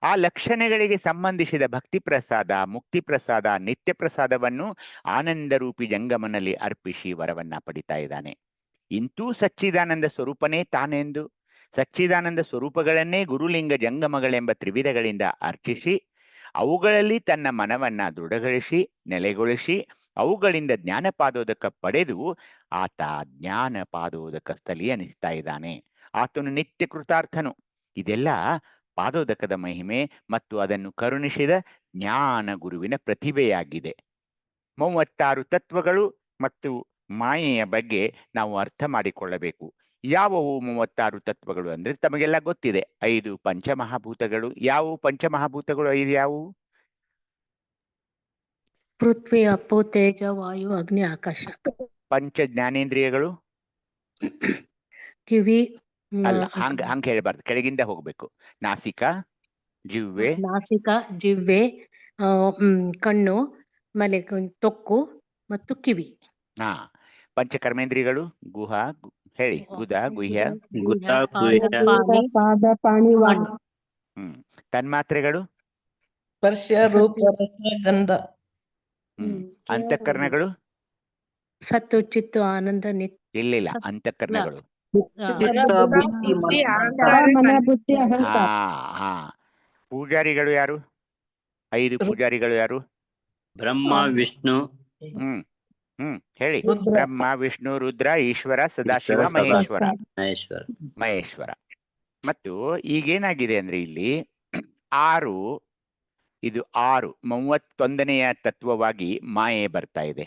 ಆ ಲಕ್ಷಣಗಳಿಗೆ ಸಂಬಂಧಿಸಿದ ಭಕ್ತಿ ಪ್ರಸಾದ, ಮುಕ್ತಿ ಪ್ರಸಾದ, ನಿತ್ಯ ಪ್ರಸಾದವನ್ನು ಆನಂದ ರೂಪಿ ಜಂಗಮನಲ್ಲಿ ಅರ್ಪಿಸಿ ವರವನ್ನ ಪಡಿತಾ ಇದ್ದಾನೆ. ಇಂತೂ ಸಚ್ಚಿದಾನಂದ ಸ್ವರೂಪನೇ ತಾನೆಂದು ಸಚ್ಚಿದಾನಂದ ಸ್ವರೂಪಗಳನ್ನೇ ಗುರುಲಿಂಗ ಜಂಗಮಗಳೆಂಬ ತ್ರಿವಿಧಗಳಿಂದ ಅರ್ಚಿಸಿ ಅವುಗಳಲ್ಲಿ ತನ್ನ ಮನವನ್ನ ದೃಢಗೊಳಿಸಿ ನೆಲೆಗೊಳಿಸಿ ಅವುಗಳಿಂದ ಜ್ಞಾನಪಾದೋದಕ ಪಡೆದು ಆತ ಜ್ಞಾನಪಾದೋದಕ ಸ್ಥಳಿ ಅನಿಸ್ತಾ ಇದ್ದಾನೆ. ಆತನು ನಿತ್ಯ ಕೃತಾರ್ಥನು. ಇದೆಲ್ಲ ಪಾದೋದಕದ ಮಹಿಮೆ ಮತ್ತು ಅದನ್ನು ಕರುಣಿಸಿದ ಜ್ಞಾನ ಗುರುವಿನ ಪ್ರತಿಭೆಯಾಗಿದೆ. 36 ತತ್ವಗಳು ಮತ್ತು ಮಾಯೆಯ ಬಗ್ಗೆ ನಾವು ಅರ್ಥ ಮಾಡಿಕೊಳ್ಳಬೇಕು. ಯಾವುವು 36 ತತ್ವಗಳು ಅಂದ್ರೆ ತಮಗೆಲ್ಲ ಗೊತ್ತಿದೆ. 5 ಪಂಚಮಹಾಭೂತಗಳು. ಯಾವುವು ಪಂಚಮಹಾಭೂತಗಳು? 5 ಯಾವುವು? ಪೃಥ್ವಿ, ಅಪ್ಪು, ತೇಜ, ವಾಯು, ಅಗ್ನಿ, ಆಕಾಶ. ಪಂಚ ಜ್ಞಾನೇಂದ್ರಿಯಗಳು? ಕಿವಿ, ಅಲ್ಲ, ಹಂಗ ಹೇಳ್ಬಾರ್ದು, ಕೆಳಗಿಂದ ಹೋಗ್ಬೇಕು. ನಾಸಿಕ, ಜಿವ್ವೆ, ನಾಸಿಕ, ಜಿವ್ವೆ, ಕಣ್ಣು, ಆಮೇಲೆ ತೊಕ್ಕು ಮತ್ತು ಕಿವಿ. ಹಾ. ಪಂಚಕರ್ಮೇಂದ್ರಿಯಗಳು? ಗುಹ, ಹೇಳಿ. ಗುದ, ಗುಹ್ಯ, ಪಾದ, ಪಾಣಿ, ವಾಣಿ. ತನ್ಮಾತ್ರೆಗಳು? ಸ್ಪರ್ಶ, ರೂಪ, ರಸ, ಗಂಧ. ಅಂತಃಕರಣಗಳು? ಸತ್ತು, ಚಿತ್ತು, ಆನಂದ, ನಿತ್ಯ. ಇಲ್ಲ, ಅಂತಃಕರಣಗಳು ಚಿತ್ತ, ಬುದ್ಧಿ, ಬುದ್ಧಿ, ಅಹಂಕಾರ, ಮನ, ಬುದ್ಧಿ, ಅಹಂಕಾರ. ಹಾ ಪೂಜಾರಿಗಳು ಯಾರು? 5 ಪೂಜಾರಿಗಳು ಯಾರು? ಬ್ರಹ್ಮ, ವಿಷ್ಣು, ಹೇಳಿ. ರುದ್ರ. ಬ್ರಹ್ಮ, ವಿಷ್ಣು, ರುದ್ರ, ಈಶ್ವರ, ಸದಾಶಿವ, ಈಶ್ವರ, ಮಹೇಶ್ವರ. ಮಹೇಶ್ವರ. ಮಹೇಶ್ವರ. ಮತ್ತು ಈಗೇನಾಗಿದೆ ಅಂದ್ರೆ ಇಲ್ಲಿ 6 ಇದು 6 31ನೆಯ ತತ್ವವಾಗಿ ಮಾಯೆ ಬರ್ತಾ ಇದೆ.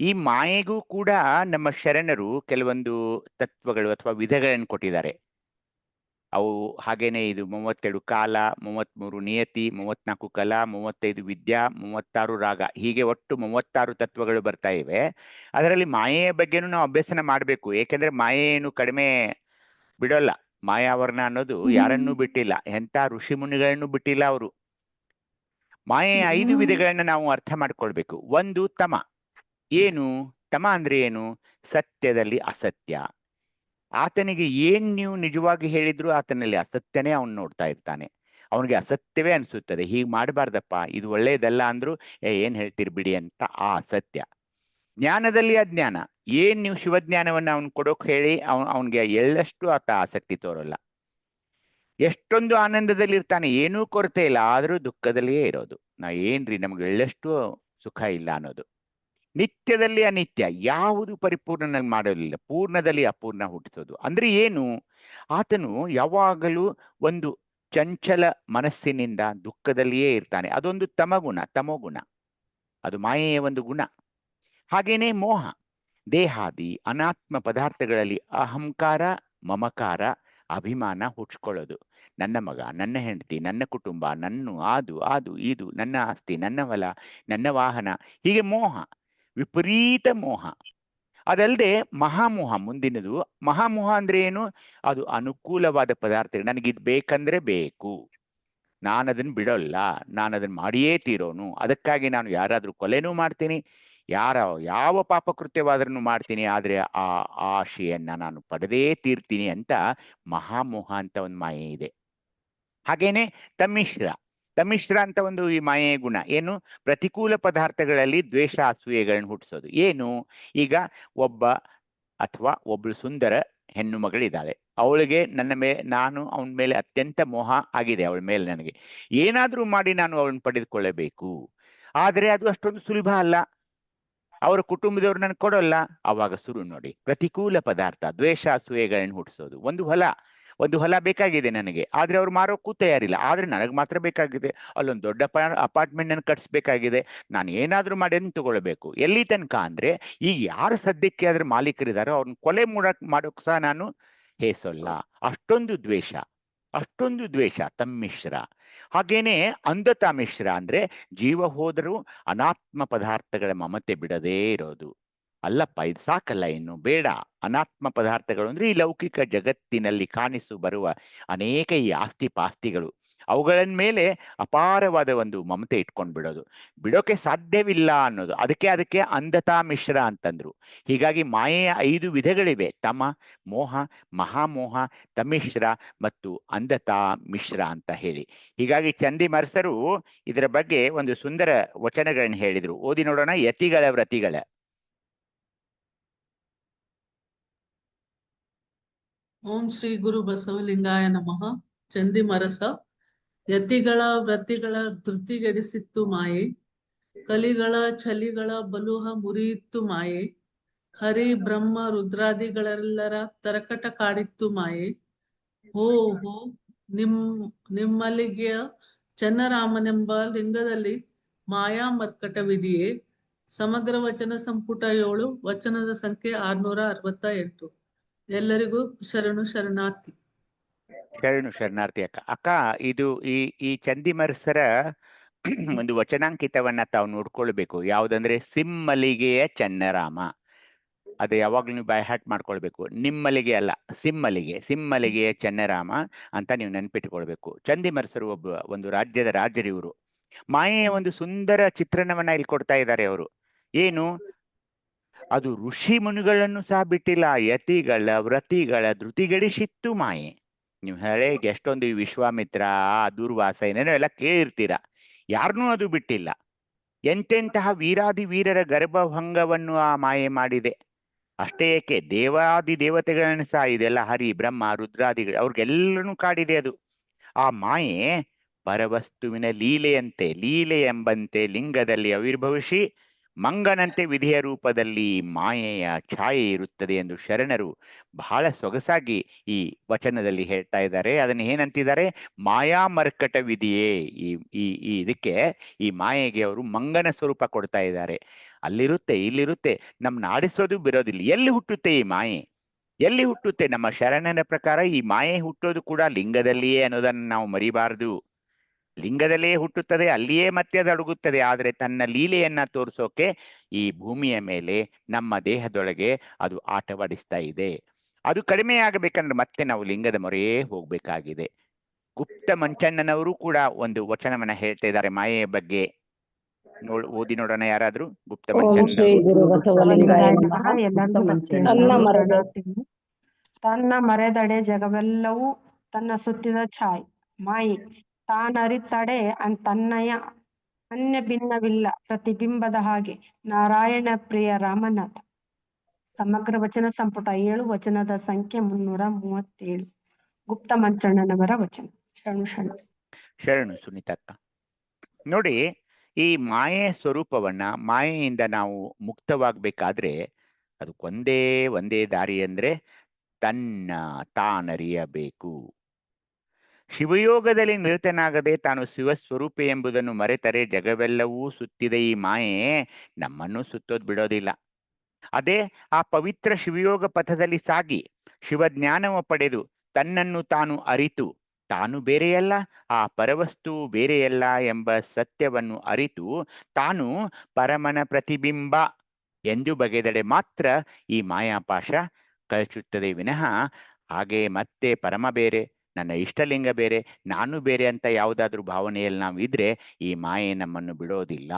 ಈ ಮಾಯೆಗೂ ಕೂಡ ನಮ್ಮ ಶರಣರು ಕೆಲವೊಂದು ತತ್ವಗಳು ಅಥವಾ ವಿಧಗಳನ್ನು ಕೊಟ್ಟಿದ್ದಾರೆ. ಅವು ಹಾಗೇನೆ ಇದು 32 ಕಾಲ, 33 ನಿಯತಿ, 34 ಕಲಾ, 35 ವಿದ್ಯಾ, 36 ರಾಗ, ಹೀಗೆ ಒಟ್ಟು 36 ತತ್ವಗಳು ಬರ್ತಾ ಇವೆ. ಅದರಲ್ಲಿ ಮಾಯೆಯ ಬಗ್ಗೆನೂ ನಾವು ಅಭ್ಯಸನ ಮಾಡಬೇಕು. ಏಕೆಂದ್ರೆ ಮಾಯೆ ಏನು ಕಡಿಮೆ ಬಿಡೋಲ್ಲ. ಮಾಯಾವರಣ ಅನ್ನೋದು ಯಾರನ್ನೂ ಬಿಟ್ಟಿಲ್ಲ, ಎಂಥ ಋಷಿ ಮುನಿಗಳನ್ನು ಬಿಟ್ಟಿಲ್ಲ ಅವರು. ಮಾಯೆಯ 5 ವಿಧಗಳನ್ನ ನಾವು ಅರ್ಥ ಮಾಡ್ಕೊಳ್ಬೇಕು. ಒಂದು ತಮ. ಏನು ತಮ ಅಂದ್ರೆ ಏನು? ಸತ್ಯದಲ್ಲಿ ಅಸತ್ಯ. ಆತನಿಗೆ ಏನ್ ನೀವು ನಿಜವಾಗಿ ಹೇಳಿದ್ರು ಆತನಲ್ಲಿ ಅಸತ್ಯನೇ ಅವನು ನೋಡ್ತಾ ಇರ್ತಾನೆ. ಅವನಿಗೆ ಅಸತ್ಯವೇ ಅನ್ಸುತ್ತದೆ. ಹೀಗೆ ಮಾಡಬಾರ್ದಪ್ಪ, ಇದು ಒಳ್ಳೆಯದಲ್ಲ ಅಂದ್ರು ಏನ್ ಹೇಳ್ತೀರಿ ಬಿಡಿ ಅಂತ ಆ ಅಸತ್ಯ. ಜ್ಞಾನದಲ್ಲಿ ಅಜ್ಞಾನ. ಏನ್ ನೀವು ಶಿವಜ್ಞಾನವನ್ನ ಅವನ್ ಕೊಡೋಕ್ ಹೇಳಿ ಅವನಿಗೆ ಎಳ್ಳಷ್ಟು ಆತ ಆಸಕ್ತಿ ತೋರಲ್ಲ. ಎಷ್ಟೊಂದು ಆನಂದದಲ್ಲಿ ಇರ್ತಾನೆ, ಏನೂ ಕೊರತೆ ಇಲ್ಲ, ಆದ್ರೂ ದುಃಖದಲ್ಲಿಯೇ ಇರೋದು. ಏನ್ರಿ ನಮ್ಗೆ ಎಳ್ಳಷ್ಟು ಸುಖ ಇಲ್ಲ ಅನ್ನೋದು. ನಿತ್ಯದಲ್ಲಿ ಅನಿತ್ಯ, ಯಾವುದು ಪರಿಪೂರ್ಣನಲ್ಲಿ ಮಾಡೋದಿಲ್ಲ, ಪೂರ್ಣದಲ್ಲಿ ಅಪೂರ್ಣ ಹುಟ್ಟಿಸೋದು. ಅಂದ್ರೆ ಏನು? ಆತನು ಯಾವಾಗಲೂ ಒಂದು ಚಂಚಲ ಮನಸ್ಸಿನಿಂದ ದುಃಖದಲ್ಲಿಯೇ ಇರ್ತಾನೆ. ಅದೊಂದು ತಮೋಗುಣ. ಅದು ಮಾಯೆಯ ಒಂದು ಗುಣ. ಹಾಗೇನೆ ಮೋಹ, ದೇಹಾದಿ ಅನಾತ್ಮ ಪದಾರ್ಥಗಳಲ್ಲಿ ಅಹಂಕಾರ, ಮಮಕಾರ, ಅಭಿಮಾನ ಹುಟ್ಸ್ಕೊಳ್ಳೋದು. ನನ್ನ ಮಗ, ನನ್ನ ಹೆಂಡತಿ, ನನ್ನ ಕುಟುಂಬ, ಅದು ಇದು, ನನ್ನ ಆಸ್ತಿ, ನನ್ನ ಹೊಲ, ನನ್ನ ವಾಹನ, ಹೀಗೆ ಮೋಹ, ವಿಪರೀತ ಮೋಹ. ಅದಲ್ಲದೆ ಮಹಾಮೋಹ ಮುಂದಿನದು. ಮಹಾಮೋಹ ಅಂದ್ರೆ ಏನು? ಅದು ಅನುಕೂಲವಾದ ಪದಾರ್ಥ. ನನಗಿದ್ ಬೇಕಂದ್ರೆ ಬೇಕು, ನಾನದನ್ನ ಬಿಡೋಲ್ಲ, ನಾನದನ್ನ ಮಾಡಿಯೇ ತೀರೋನು, ಅದಕ್ಕಾಗಿ ನಾನು ಯಾರಾದ್ರೂ ಕೊಲೆನೂ ಮಾಡ್ತೀನಿ, ಯಾವ ಪಾಪಕೃತ್ಯವಾದ್ರೂ ಮಾಡ್ತೀನಿ, ಆದ್ರೆ ಆ ಆಶೆಯನ್ನ ನಾನು ಪಡೆದೇ ತೀರ್ತೀನಿ ಅಂತ ಮಹಾಮೋಹ ಅಂತ ಒಂದು ಮಾಯೆ ಇದೆ. ಹಾಗೇನೆ ತಮ್ಮಿಶ್ರ ಅಂತ ಒಂದು ಈ ಮಾಯೆಯ ಗುಣ. ಏನು? ಪ್ರತಿಕೂಲ ಪದಾರ್ಥಗಳಲ್ಲಿ ದ್ವೇಷ, ಅಸೂಯೆಗಳನ್ನ ಹುಟ್ಟಿಸೋದು. ಏನು? ಈಗ ಒಬ್ಳು ಸುಂದರ ಹೆಣ್ಣು ಮಗಳಿದ್ದಾಳೆ, ಅವಳಿಗೆ ನಾನು ಅವನ ಮೇಲೆ ಅತ್ಯಂತ ಮೋಹ ಆಗಿದೆ. ಅವಳ ಮೇಲೆ ನನಗೆ ಏನಾದ್ರೂ ಮಾಡಿ ನಾನು ಅವಳನ್ನ ಪಡೆದುಕೊಳ್ಳಬೇಕು. ಆದ್ರೆ ಅದು ಅಷ್ಟೊಂದು ಸುಲಭ ಅಲ್ಲ, ಅವರ ಕುಟುಂಬದವ್ರು ನನಗೆ ಕೊಡೋಲ್ಲ. ಅವಾಗ ಶುರು ನೋಡಿ, ಪ್ರತಿಕೂಲ ಪದಾರ್ಥ, ದ್ವೇಷ, ಅಸೂಯೆಗಳನ್ನ ಹುಟ್ಟಿಸೋದು. ಒಂದು ಹೊಲ ಬೇಕಾಗಿದೆ ನನಗೆ, ಆದ್ರೆ ಅವ್ರು ಮಾರೋಕ್ಕೂ ತಯಾರಿಲ್ಲ, ಆದ್ರೆ ನನಗೆ ಮಾತ್ರ ಬೇಕಾಗಿದೆ. ಅಲ್ಲೊಂದು ದೊಡ್ಡ ಅಪಾರ್ಟ್ಮೆಂಟ್ ಅನ್ನು ಕಟ್ಸ್ಬೇಕಾಗಿದೆ, ನಾನು ಏನಾದ್ರೂ ಮಾಡಿ ಅದನ್ನು ತಗೊಳ್ಬೇಕು. ಎಲ್ಲಿ ತನಕ ಅಂದ್ರೆ, ಈಗ ಯಾರು ಸದ್ಯಕ್ಕೆ ಅದ್ರ ಮಾಲೀಕರಿದಾರೋ ಅವ್ರನ್ನ ಕೊಲೆ ಮಾಡೋಕ್ ಸಹ ನಾನು ಹೇಸೋಲ್ಲ. ಅಷ್ಟೊಂದು ದ್ವೇಷ ತಮ್ಮಿಶ್ರ. ಹಾಗೇನೆ ಅಂಧತಾ ಮಿಶ್ರ ಅಂದ್ರೆ ಜೀವ ಹೋದರೂ ಅನಾತ್ಮ ಪದಾರ್ಥಗಳ ಮಮತೆ ಬಿಡದೇ ಇರೋದು. ಅಲ್ಲಪ್ಪ, ಇದು ಸಾಕಲ್ಲ, ಇನ್ನು ಬೇಡ. ಅನಾತ್ಮ ಪದಾರ್ಥಗಳು ಅಂದ್ರೆ ಈ ಲೌಕಿಕ ಜಗತ್ತಿನಲ್ಲಿ ಬರುವ ಅನೇಕ ಈ ಆಸ್ತಿ ಪಾಸ್ತಿಗಳು, ಅವುಗಳ ಮೇಲೆ ಅಪಾರವಾದ ಒಂದು ಮಮತೆ ಇಟ್ಕೊಂಡು ಬಿಡೋಕೆ ಸಾಧ್ಯವಿಲ್ಲ ಅನ್ನೋದು. ಅದಕ್ಕೆ ಅಂಧತಾ ಮಿಶ್ರ ಅಂತಂದ್ರು. ಹೀಗಾಗಿ ಮಾಯೆಯ 5 ವಿಧಗಳಿವೆ: ತಮ, ಮೋಹ, ಮಹಾಮೋಹ, ತಮ್ಮಿಶ್ರ ಮತ್ತು ಅಂಧತಾ ಮಿಶ್ರ ಅಂತ ಹೇಳಿ. ಹೀಗಾಗಿ ಚಂದಿಮರ್ಸರು ಇದರ ಬಗ್ಗೆ ಒಂದು ಸುಂದರ ವಚನಗಳನ್ನ ಹೇಳಿದ್ರು. ಓದಿ ನೋಡೋಣ. ಯತಿಗಳ ವ್ರತಿಗಳ. ಓಂ ಶ್ರೀ ಗುರು ಬಸವಲಿಂಗಾಯ ನಮಃ. ಚಂದಿಮರಸ. ಯತಿಗಳ ವ್ರತಿಗಳ ಧೃತಿಗೆಡಿಸಿತ್ತು ಮಾಯೆ, ಕಲಿಗಳ ಛಲಿಗಳ ಬಲುಹ ಮುರಿಯಿತ್ತು ಮಾಯೆ, ಹರಿ ಬ್ರಹ್ಮ ರುದ್ರಾದಿಗಳೆಲ್ಲರ ತರಕಟ ಕಾಡಿತ್ತು ಮಾಯೆ. ಹೋ ನಿಮ್ಮಲ್ಲಿಗೆಯ ಚನ್ನರಾಮನೆಂಬ ಲಿಂಗದಲ್ಲಿ ಮಾಯಾ ಮರ್ಕಟವಿದೆಯೇ. ಸಮಗ್ರ ವಚನ ಸಂಪುಟ 7, ವಚನದ ಸಂಖ್ಯೆ 668. ಎಲ್ಲರಿಗೂ ಶರಣಾರ್ಥಿ. ಶರಣಾರ್ಥಿ ಅಕ್ಕ. ಇದು ಈ ಚಂದಿಮರ್ಸರ ಒಂದು ವಚನಾಂಕಿತವನ್ನ ತಾವು ನೋಡ್ಕೊಳ್ಬೇಕು. ಯಾವ್ದಂದ್ರೆ ಸಿಮ್ಮಲಿಗೆಯ ಚನ್ನರಾಮ. ಅದು ಯಾವಾಗ್ಲೂ ನೀವು ಬೈ ಹ್ಯಾಟ್ ಮಾಡ್ಕೊಳ್ಬೇಕು. ನಿಮ್ಮಲಿಗೆ ಅಲ್ಲ, ಸಿಮ್ಮಲಿಗೆಯ ಚನ್ನರಾಮ ಅಂತ ನೀವು ನೆನ್ಪಿಟ್ಕೊಳ್ಬೇಕು. ಚಂದಿಮರ್ಸರು ಒಂದು ರಾಜ್ಯದ ರಾಜರಿವರು. ಮಾಯೆಯ ಒಂದು ಸುಂದರ ಚಿತ್ರಣವನ್ನ ಇಲ್ಲಿ ಕೊಡ್ತಾ ಇದ್ದಾರೆ ಅವರು. ಏನು? ಅದು ಋಷಿ ಮುನಿಗಳನ್ನು ಸಹ ಬಿಟ್ಟಿಲ್ಲ. ಯತಿಗಳ ವ್ರತಿಗಳ ಧೃತಿಗೆಡಿಸಿತ್ತು ಮಾಯೆ. ನೀವು ಹೇಗೆ ಎಷ್ಟೊಂದು ವಿಶ್ವಾಮಿತ್ರ, ದೂರ್ವಾಸ ಏನೇನೋ ಎಲ್ಲ ಕೇಳಿರ್ತೀರ. ಯಾರನ್ನೂ ಅದು ಬಿಟ್ಟಿಲ್ಲ. ಎಂತೆಂತಹ ವೀರಾದಿ ವೀರರ ಗರ್ಭಭಂಗವನ್ನು ಆ ಮಾಯೆ ಮಾಡಿದೆ. ಅಷ್ಟೇ ಏಕೆ ದೇವಾದಿ ದೇವತೆಗಳನ್ನ ಸಹ ಇದೆಲ್ಲ ಹರಿ ಬ್ರಹ್ಮ ರುದ್ರಾದಿಗಳು ಅವ್ರಿಗೆಲ್ಲನೂ ಕಾಡಿದೆ ಅದು. ಆ ಮಾಯೆ ಪರವಸ್ತುವಿನ ಲೀಲೆ ಎಂಬಂತೆ ಲಿಂಗದಲ್ಲಿ ಆವಿರ್ಭವಿಸಿ ಮಂಗನಂತೆ ವಿಧಿಯ ರೂಪದಲ್ಲಿ ಮಾಯೆಯ ಛಾಯೆ ಇರುತ್ತದೆ ಎಂದು ಶರಣರು ಬಹಳ ಸೊಗಸಾಗಿ ಈ ವಚನದಲ್ಲಿ ಹೇಳ್ತಾ ಇದ್ದಾರೆ. ಅದನ್ನು ಏನಂತಿದ್ದಾರೆ? ಮಾಯಾ ಮರ್ಕಟ ವಿಧಿಯೇ. ಈ ಈ ಈ ಇದಕ್ಕೆ, ಈ ಮಾಯೆಗೆ ಅವರು ಮಂಗನ ಸ್ವರೂಪ ಕೊಡ್ತಾ ಇದ್ದಾರೆ. ಅಲ್ಲಿರುತ್ತೆ, ಇಲ್ಲಿರುತ್ತೆ, ನಮ್ಮನ್ನ ಆಡಿಸೋದು ಬಿರೋದಿಲ್ಲ. ಎಲ್ಲಿ ಹುಟ್ಟುತ್ತೆ ಈ ಮಾಯೆ? ಎಲ್ಲಿ ಹುಟ್ಟುತ್ತೆ? ನಮ್ಮ ಶರಣನ ಪ್ರಕಾರ ಈ ಮಾಯೆ ಹುಟ್ಟೋದು ಕೂಡ ಲಿಂಗದಲ್ಲಿಯೇ ಅನ್ನೋದನ್ನು ನಾವು ಮರಿಬಾರದು. ಲಿಂಗದಲ್ಲಿಯೇ ಹುಟ್ಟುತ್ತದೆ, ಅಲ್ಲಿಯೇ ಮತ್ತೆ ಅದು ಅಡಗುತ್ತದೆ. ಆದರೆ ತನ್ನ ಲೀಲೆಯನ್ನ ತೋರಿಸೋಕೆ ಈ ಭೂಮಿಯ ಮೇಲೆ ನಮ್ಮ ದೇಹದೊಳಗೆ ಅದು ಆಟವಾಡಿಸ್ತಾ ಇದೆ. ಅದು ಕಡಿಮೆ ಆಗಬೇಕಂದ್ರೆ ಮತ್ತೆ ನಾವು ಲಿಂಗದ ಮೊರೆಯೇ ಹೋಗ್ಬೇಕಾಗಿದೆ. ಗುಪ್ತ ಮಂಚಣ್ಣನವರು ಕೂಡ ಒಂದು ವಚನವನ್ನ ಹೇಳ್ತಾ ಇದ್ದಾರೆ ಮಾಯೆಯ ಬಗ್ಗೆ. ಓದಿ ನೋಡೋಣ ಯಾರಾದ್ರೂ. ಗುಪ್ತ ಓಂ ಮಂಚಣ್ಣ ಶ್ರೀ ಗುರು ಬಸವಲಿಂಗಾಯ ನಮಃ. ಎಲ್ಲರಿಗೂ ಭಕ್ತಿಯ ತನ್ನ ಶರಣು ಮರೆದೆ ಶರಣಾರ್ಥಿಗಳು. ತನ್ನ ಮರೆದಡೆ ಜಗವೆಲ್ಲವೂ ತನ್ನ ಸುತ್ತಿದ ಛಾಯ್ ಮಾಯಿ ತಾನರಿತಡೆ ತನ್ನಯ ಅನ್ಯ ಭಿನ್ನವಿಲ್ಲ ಪ್ರತಿಬಿಂಬದ ಹಾಗೆ ನಾರಾಯಣ ಪ್ರಿಯ ರಾಮನಾಥ. ಸಮಗ್ರ ವಚನ ಸಂಪುಟ 7 ವಚನದ ಸಂಖ್ಯೆ 337. ಗುಪ್ತ ಮಂಚಣ್ಣನವರ ವಚನ. ಶರಣು ಶರಣ. ಶರಣು ಸುನೀತಕ್ಕ. ನೋಡಿ, ಈ ಮಾಯೆ ಸ್ವರೂಪವನ್ನ, ಮಾಯೆಯಿಂದ ನಾವು ಮುಕ್ತವಾಗಬೇಕಾದ್ರೆ ಅದಕ್ಕೊಂದೇ ದಾರಿ ಅಂದ್ರೆ ತಾನರಿಯಬೇಕು. ಶಿವಯೋಗದಲ್ಲಿ ನಿರತನಾಗದೆ ತಾನು ಶಿವಸ್ವರೂಪಿ ಎಂಬುದನ್ನು ಮರೆತರೆ ಜಗವೆಲ್ಲವೂ ಸುತ್ತಿದ ಈ ಮಾಯೆ ನಮ್ಮನ್ನು ಸುತ್ತೋದ್ ಬಿಡೋದಿಲ್ಲ. ಅದೇ ಆ ಪವಿತ್ರ ಶಿವಯೋಗ ಪಥದಲ್ಲಿ ಸಾಗಿ ಶಿವಜ್ಞಾನವ ಪಡೆದು ತನ್ನನ್ನು ತಾನು ಅರಿತು ತಾನು ಬೇರೆಯಲ್ಲ, ಆ ಪರವಸ್ತು ಬೇರೆಯಲ್ಲ ಎಂಬ ಸತ್ಯವನ್ನು ಅರಿತು ತಾನು ಪರಮನ ಪ್ರತಿಬಿಂಬ ಎಂದು ಬಗೆದಡೆ ಮಾತ್ರ ಈ ಮಾಯಾಪಾಶ ಕಳಚುತ್ತದೆ ವಿನಃ ಹಾಗೆ ಮತ್ತೆ ಪರಮ ಬೇರೆ, ನನ್ನ ಇಷ್ಟಲಿಂಗ ಬೇರೆ, ನಾನು ಬೇರೆ ಅಂತ ಯಾವುದಾದ್ರೂ ಭಾವನೆಯಲ್ಲಿ ನಾವು ಇದ್ರೆ ಈ ಮಾಯೆ ನಮ್ಮನ್ನು ಬಿಡೋದಿಲ್ಲ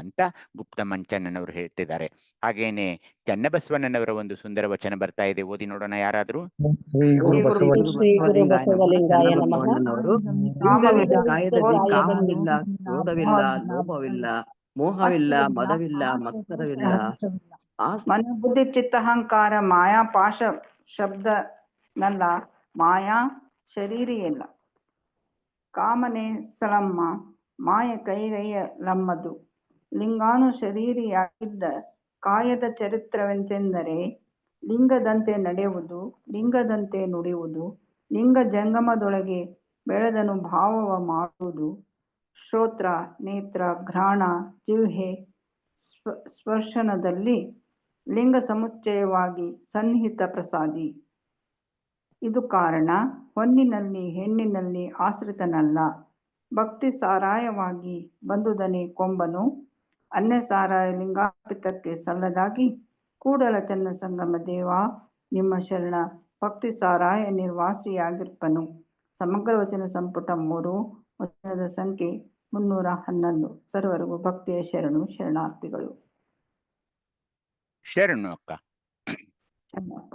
ಅಂತ ಗುಪ್ತ ಮಂಚಣ್ಣನವರು ಹೇಳ್ತಿದ್ದಾರೆ. ಹಾಗೇನೆ ಚನ್ನಬಸವಣ್ಣನವರ ಒಂದು ಸುಂದರ ವಚನ ಬರ್ತಾ ಇದೆ, ಓದಿ ನೋಡೋಣ ಯಾರಾದ್ರೂ. ಶ್ರೀ ಗುರು ಬಸವಲಿಂಗಾಯ ನಮಃ. ಲಿಂಗವಿದ ಕಾಯದಲ್ಲಿ ಕಾಮವಿಲ್ಲ, ಕ್ರೋಧವಿಲ್ಲ, ಲೋಭವಿಲ್ಲ, ಮೋಹವಿಲ್ಲ, ಮದವಿಲ್ಲ, ಮತ್ಸರವಿಲ್ಲ. ಮನ ಬುದ್ಧಿ ಚಿತ್ತಹಂಕಾರ ಮಾಯಾ ಪಾಶ ಶಬ್ದನಲ್ಲ, ಮಾಯಾ ಶರೀರಿಯಲ್ಲ. ಕಾಮನೆ ಸಲಮ್ಮ ಮಾಯ ಕೈಗೈಯಲಮ್ಮದು. ಲಿಂಗಾನು ಶರೀರಿಯಾಗಿದ್ದ ಕಾಯದ ಚರಿತ್ರವೆಂತೆಂದರೆ ಲಿಂಗದಂತೆ ನಡೆಯುವುದು, ಲಿಂಗದಂತೆ ನುಡಿಯುವುದು, ಲಿಂಗ ಜಂಗಮದೊಳಗೆ ಬೆಳೆದನು ಭಾವವ ಮಾಡುವುದು. ಶ್ರೋತ್ರ, ನೇತ್ರ, ಘ್ರಾಣ, ಜಿಹ್ವೆ, ಸ್ಪರ್ಶನದಲ್ಲಿ ಲಿಂಗ ಸಮುಚ್ಚಯವಾಗಿ ಸನ್ನಿಹಿತ ಪ್ರಸಾದಿ. ಇದು ಕಾರಣ ಹೊನ್ನಿನಲ್ಲಿ ಹೆಣ್ಣಿನಲ್ಲಿ ಆಶ್ರಿತನಲ್ಲ. ಭಕ್ತಿ ಸಾರಾಯವಾಗಿ ಬಂದುದನೇ ಕೊಂಬನು, ಅನ್ಯ ಸಾರಾಯ ಲಿಂಗಾರ್ಪಿತಕ್ಕೆ ಸಲ್ಲದಾಗಿ. ಕೂಡಲ ಚನ್ನ ಸಂಗಮ ದೇವ ನಿಮ್ಮ ಶರಣ, ಭಕ್ತಿ ಸಾರಾಯ ನಿರ್ವಾಸಿಯಾಗಿರ್ಪನು. ಸಮಗ್ರ ವಚನ ಸಂಪುಟ 3 ವಚನದ ಸಂಖ್ಯೆ 311. ಸರ್ವರಿಗೂ ಭಕ್ತಿಯ ಶರಣು ಶರಣಾರ್ಥಿಗಳು. ಶರಣು ಅಕ್ಕ. ಶರಣಪ್ಪ.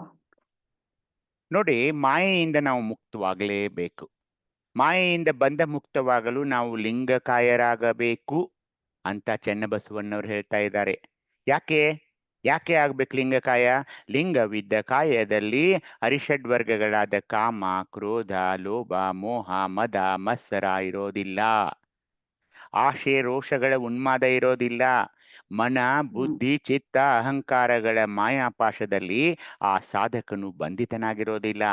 ನೋಡಿ, ಮಾಯೆಯಿಂದ ನಾವು ಮುಕ್ತವಾಗಲೇಬೇಕು. ಮಾಯೆಯಿಂದ ಬಂದ ಮುಕ್ತವಾಗಲು ನಾವು ಲಿಂಗಕಾಯರಾಗಬೇಕು ಅಂತ ಚನ್ನಬಸವಣ್ಣವ್ರು ಹೇಳ್ತಾ ಇದ್ದಾರೆ. ಯಾಕೆ ಆಗ್ಬೇಕು ಲಿಂಗಕಾಯ? ಲಿಂಗವಿದ್ದ ಕಾಯದಲ್ಲಿ ಅರಿಷಡ್ವರ್ಗಗಳಾದ ಕಾಮ, ಕ್ರೋಧ, ಲೋಭ, ಮೋಹ, ಮದ, ಮತ್ಸರ ಇರೋದಿಲ್ಲ. ಆಶೆ ರೋಷಗಳ ಉನ್ಮಾದ ಇರೋದಿಲ್ಲ. ಮನ, ಬುದ್ಧಿ, ಚಿತ್ತ, ಅಹಂಕಾರಗಳ ಮಾಯಾಪಾಶದಲ್ಲಿ ಆ ಸಾಧಕನು ಬಂಧಿತನಾಗಿರೋದಿಲ್ಲ.